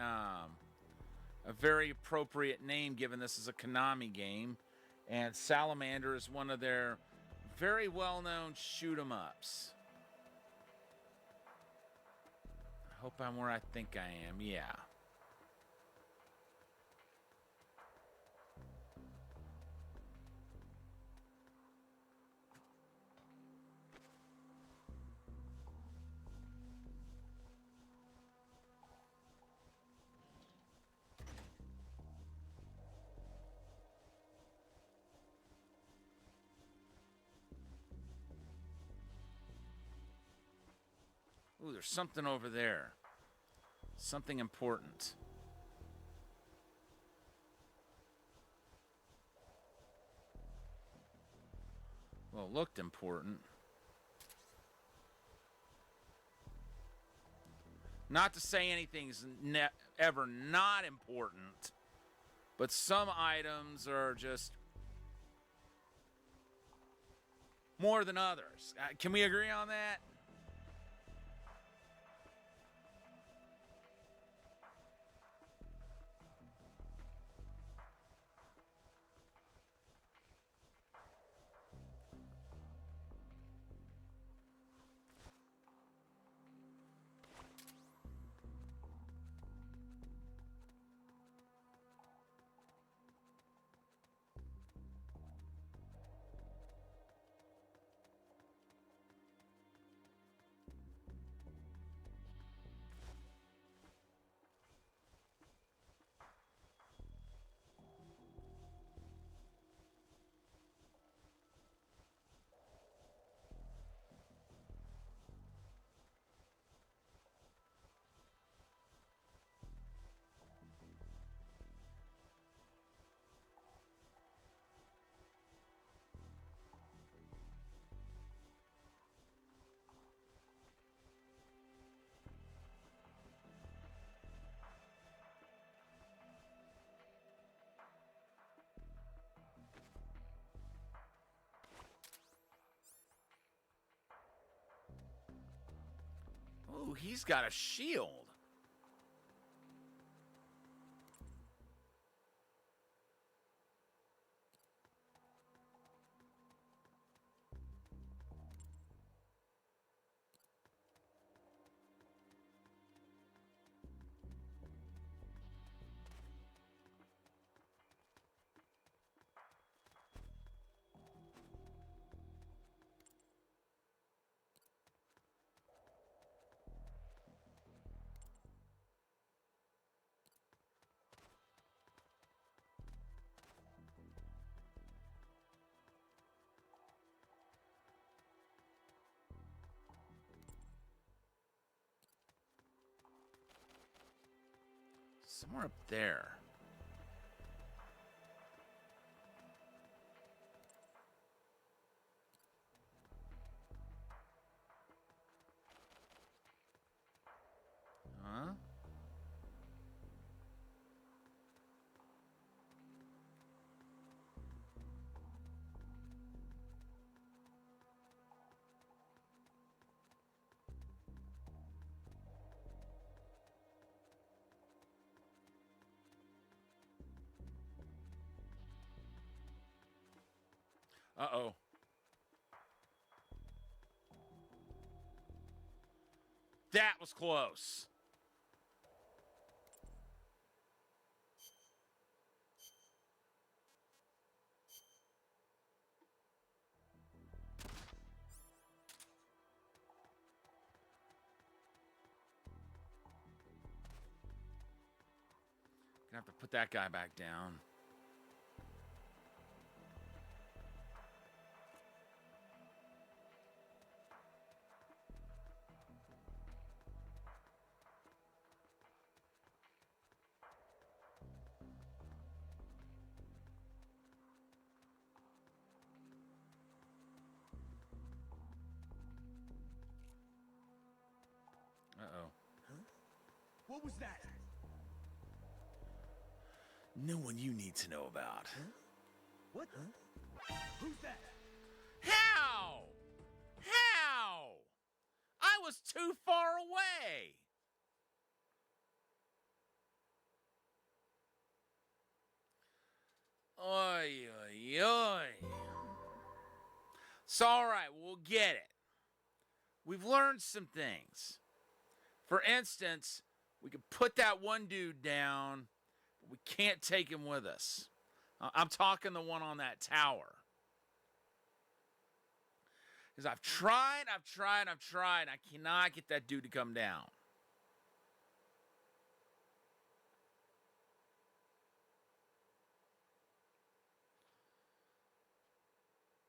name given this is a Konami game, and Salamander is one of their very well-known shoot 'em ups. I hope I'm where I think I am. Yeah. Ooh, there's something over there. Something important. Well, it looked important. Not to say anything's ever not important, but some items are just more than others. Can we agree on that? Ooh, he's got a shield. Somewhere up there. Huh? Uh-oh. That was close. Gonna have to put that guy back down. Uh-oh. What was that? No one you need to know about. What? Who's that? How? How? I was too far away. Oy, oy, oy. It's all right. We'll get it. We've learned some things. For instance, we could put that one dude down, but we can't take him with us. I'm talking the one on that tower. Because I've tried. I cannot get that dude to come down.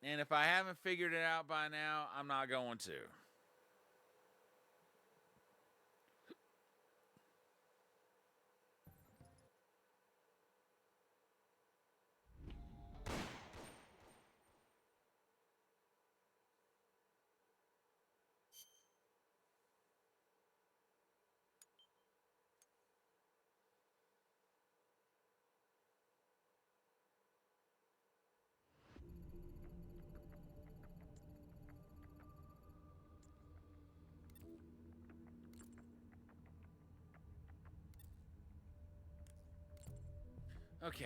And if I haven't figured it out by now, I'm not going to. Okay.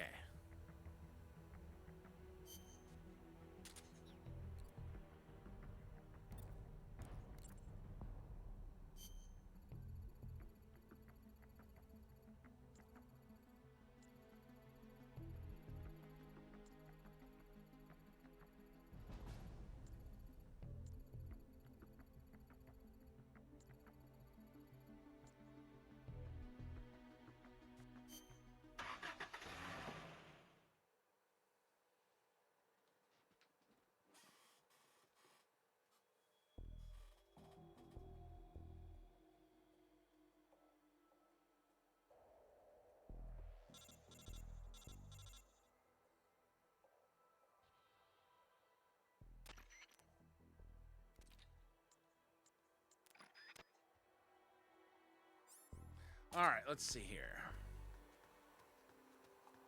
All right, let's see here.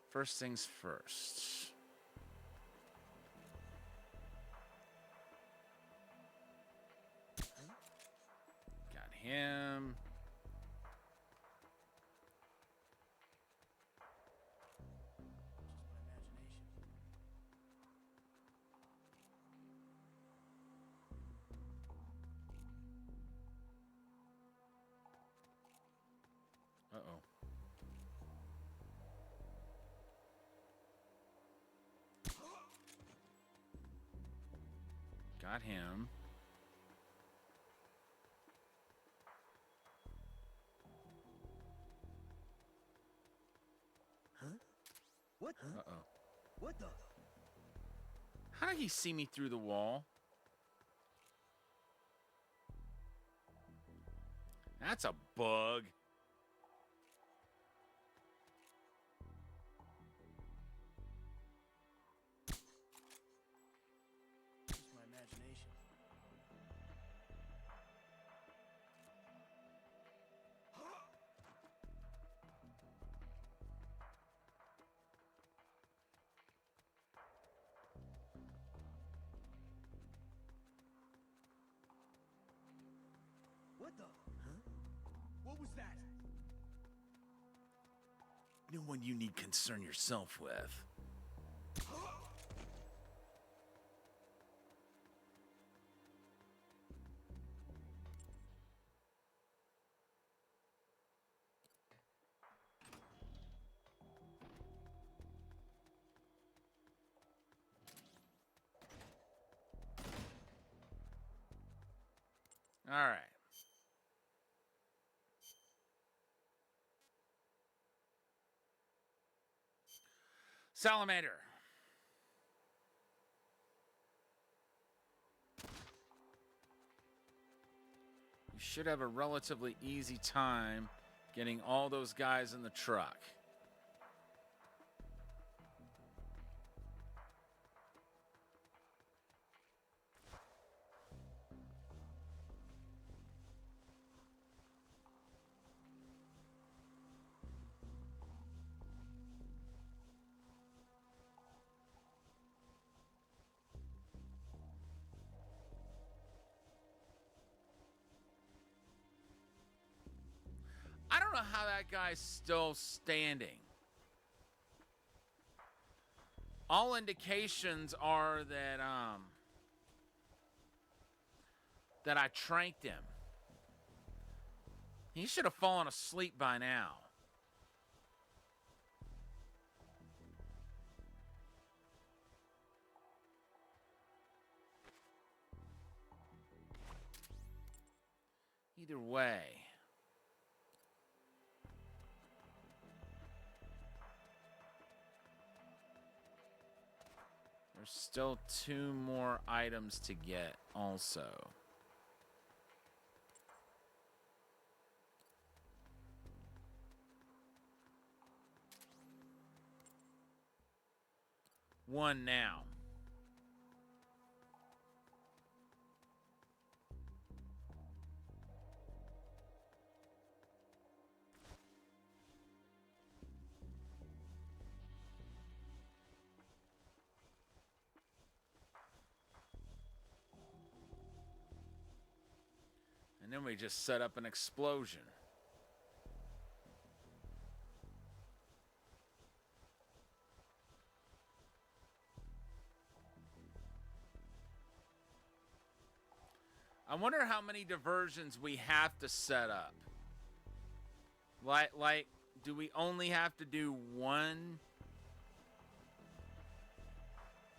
First things first. Got him. Uh-oh. Got him. What? Uh-oh. What the? How did he see me through the wall? That's a bug. Just my imagination. What the? What was that? No one you need concern yourself with. All right. Salamander. You should have a relatively easy time getting all those guys in the truck. I don't know how that guy's still standing. All indications are that I tranked him. He should have fallen asleep by now. Either way. There's still 2 more items to get also. One now. And then we just set up an explosion. I wonder how many diversions we have to set up. Like, do we only have to do one?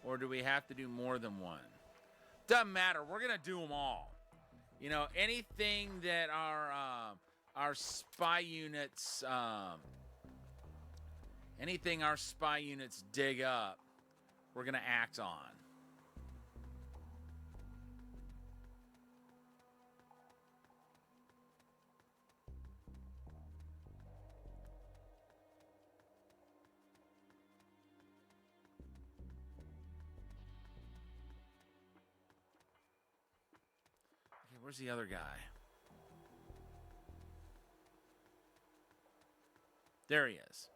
Or do we have to do more than one? Doesn't matter. We're going to do them all. You know, anything that our spy units, anything our spy units dig up, we're going to act on. Where's the other guy? There he is.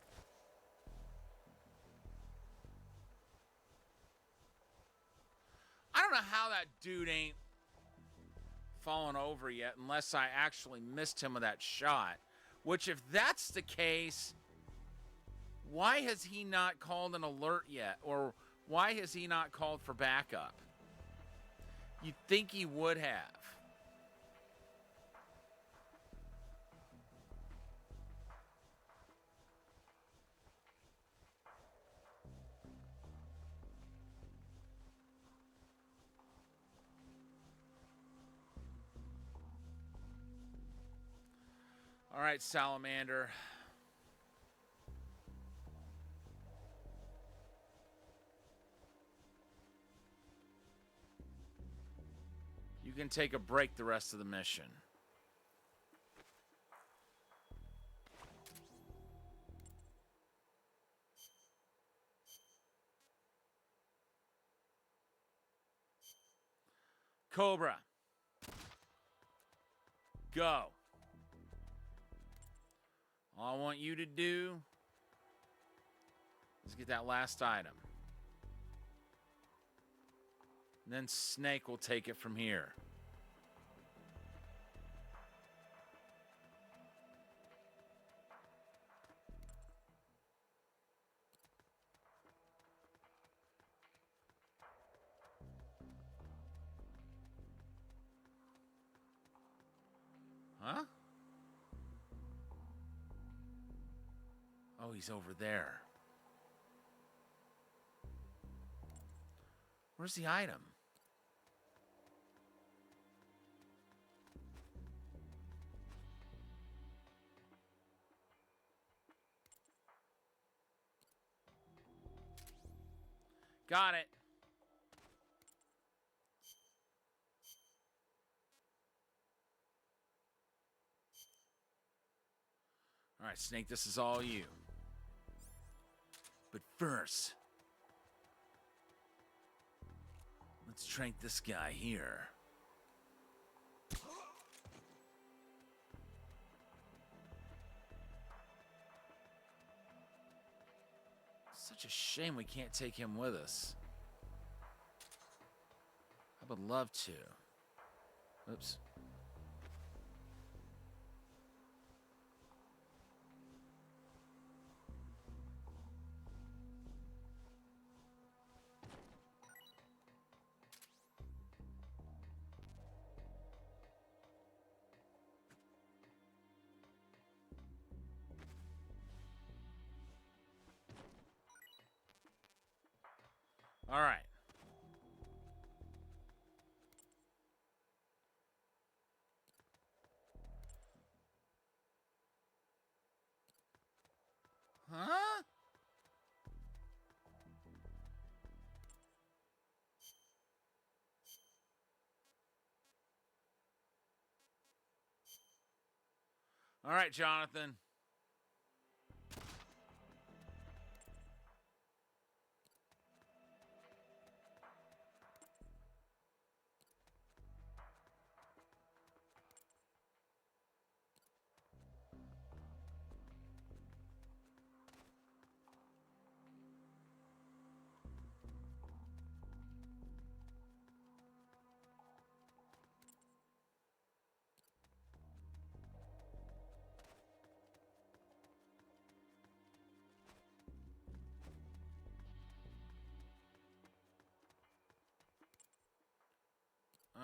I don't know how that dude ain't fallen over yet unless I actually missed him with that shot. Which, if that's the case, why has he not called an alert yet? Or why has he not called for backup? You'd think he would have. All right, Salamander. You can take a break the rest of the mission. Cobra. Go. All I want you to do is get that last item. And then Snake will take it from here. Huh? Oh, he's over there. Where's the item? Got it. All right, Snake, this is all you. But first, let's trank this guy here. Such a shame we can't take him with us. I would love to. Oops. All right. Huh? All right, Jonathan.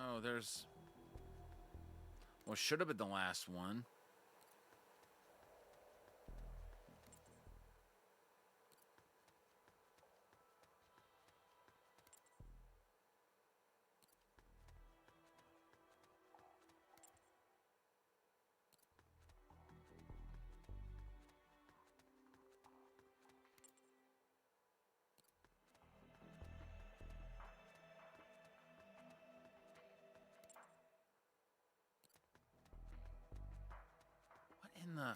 Oh, there's... Well, should have been the last one. What in the...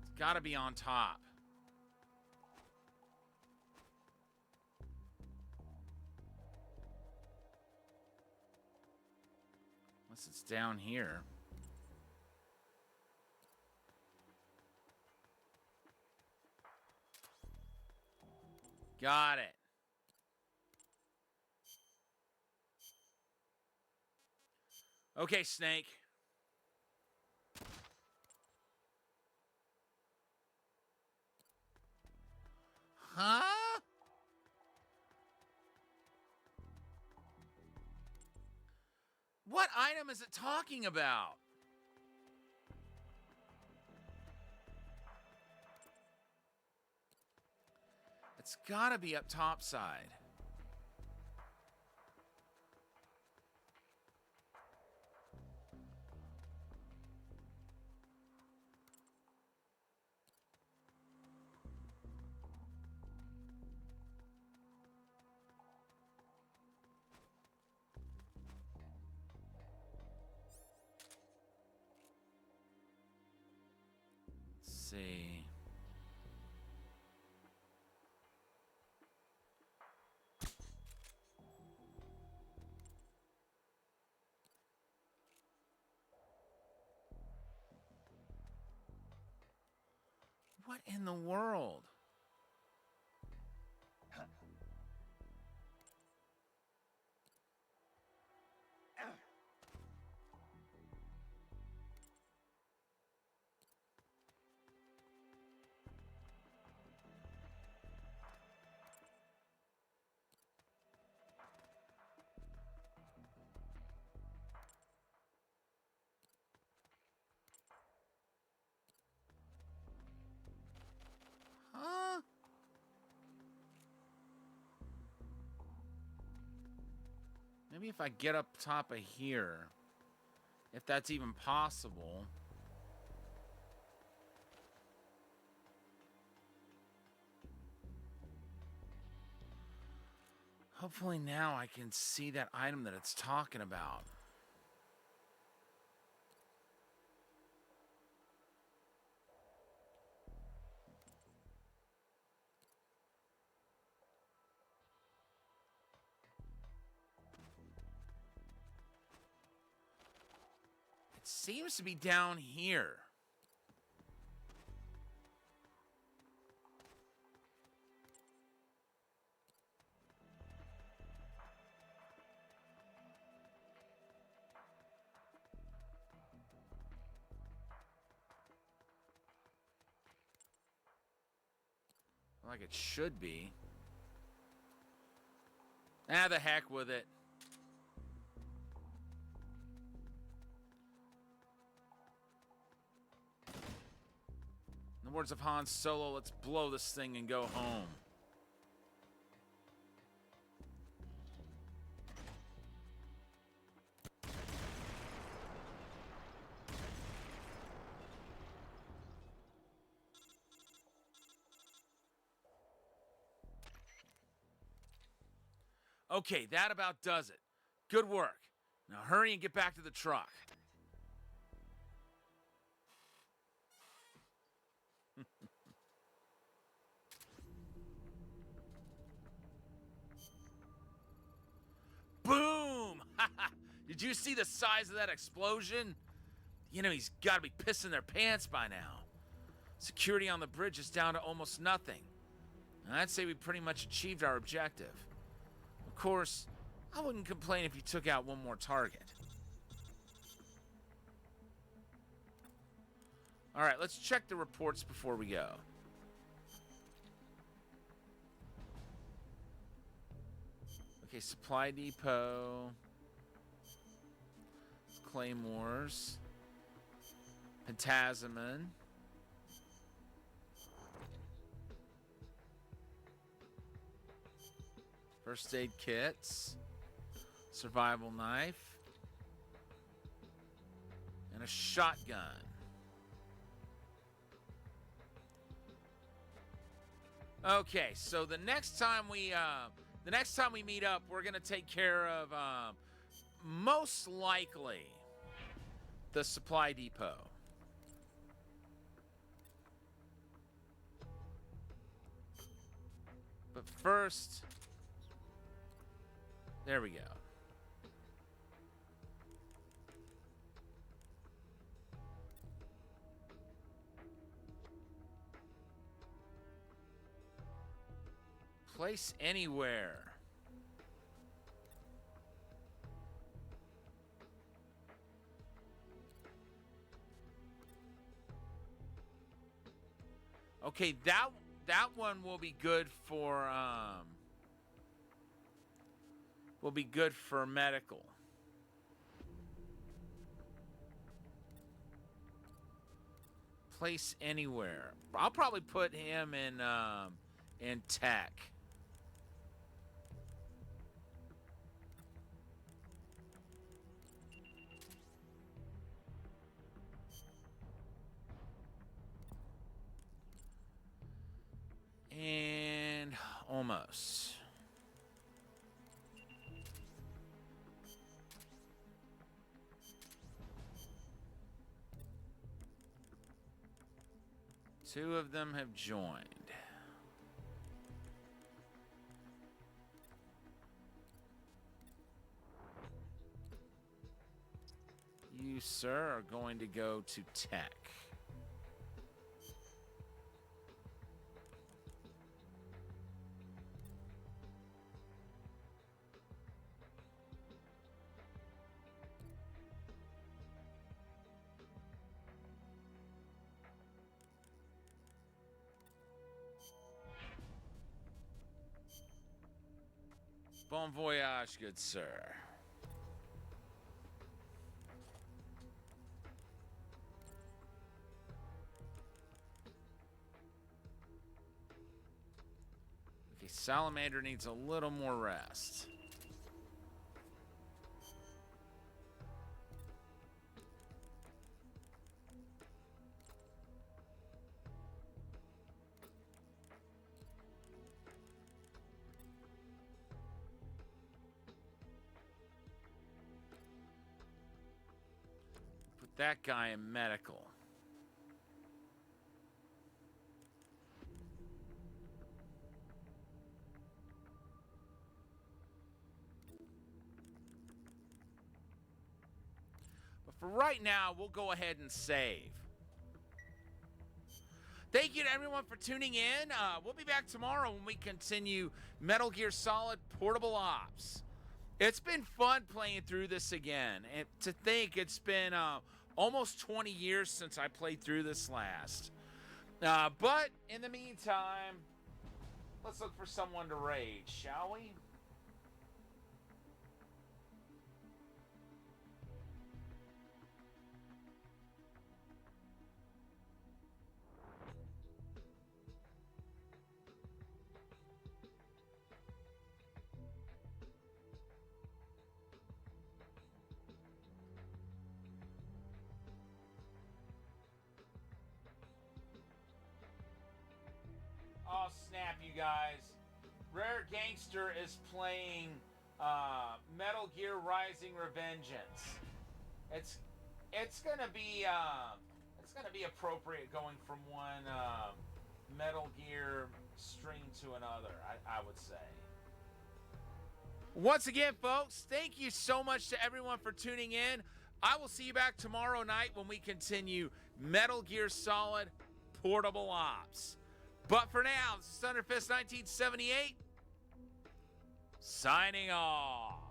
It's gotta be on top. Unless it's down here. Got it. Okay, Snake. Huh? What item is it talking about? It's gotta be up top side. Let's see. What in the world? Huh? Maybe if I get up top of here, if that's even possible. Hopefully now I can see that item that it's talking about. It seems to be down here. Like it should be. Ah, the heck with it. In the words of Han Solo, let's blow this thing and go home. Okay, that about does it. Good work. Now hurry and get back to the truck. Boom! Did you see the size of that explosion? The enemy's got to be pissing their pants by now. Security on the bridge is down to almost nothing. And I'd say we pretty much achieved our objective. Of course, I wouldn't complain if you took out one more target. All right, let's check the reports before we go. Okay, supply depot. Claymores. Pentazeman. First aid kits. Survival knife. And a shotgun. Okay, so the next time we meet up, we're gonna take care of most likely the supply depot. But first, there we go. Place anywhere. Okay, that one will be good for medical. Place anywhere. I'll probably put him in tech. And almost. Two of them have joined. You, sir, are going to go to tech. Bon voyage, good sir. Okay, Salamander needs a little more rest. That guy in medical. But for right now, we'll go ahead and save. Thank you to everyone for tuning in. We'll be back tomorrow when we continue Metal Gear Solid Portable Ops. It's been fun playing through this again. And to think it's been almost 20 years since I played through this last. But in the meantime, let's look for someone to raid, shall we? Oh, snap, you guys. Rare Gangster is playing Metal Gear Rising Revengeance. It's gonna be appropriate going from one Metal Gear stream to another, I would say. Once again, folks, thank you so much to everyone for tuning in. I will see you back tomorrow night when we continue Metal Gear Solid Portable Ops. But for now, this is Thunderfist 1978, signing off.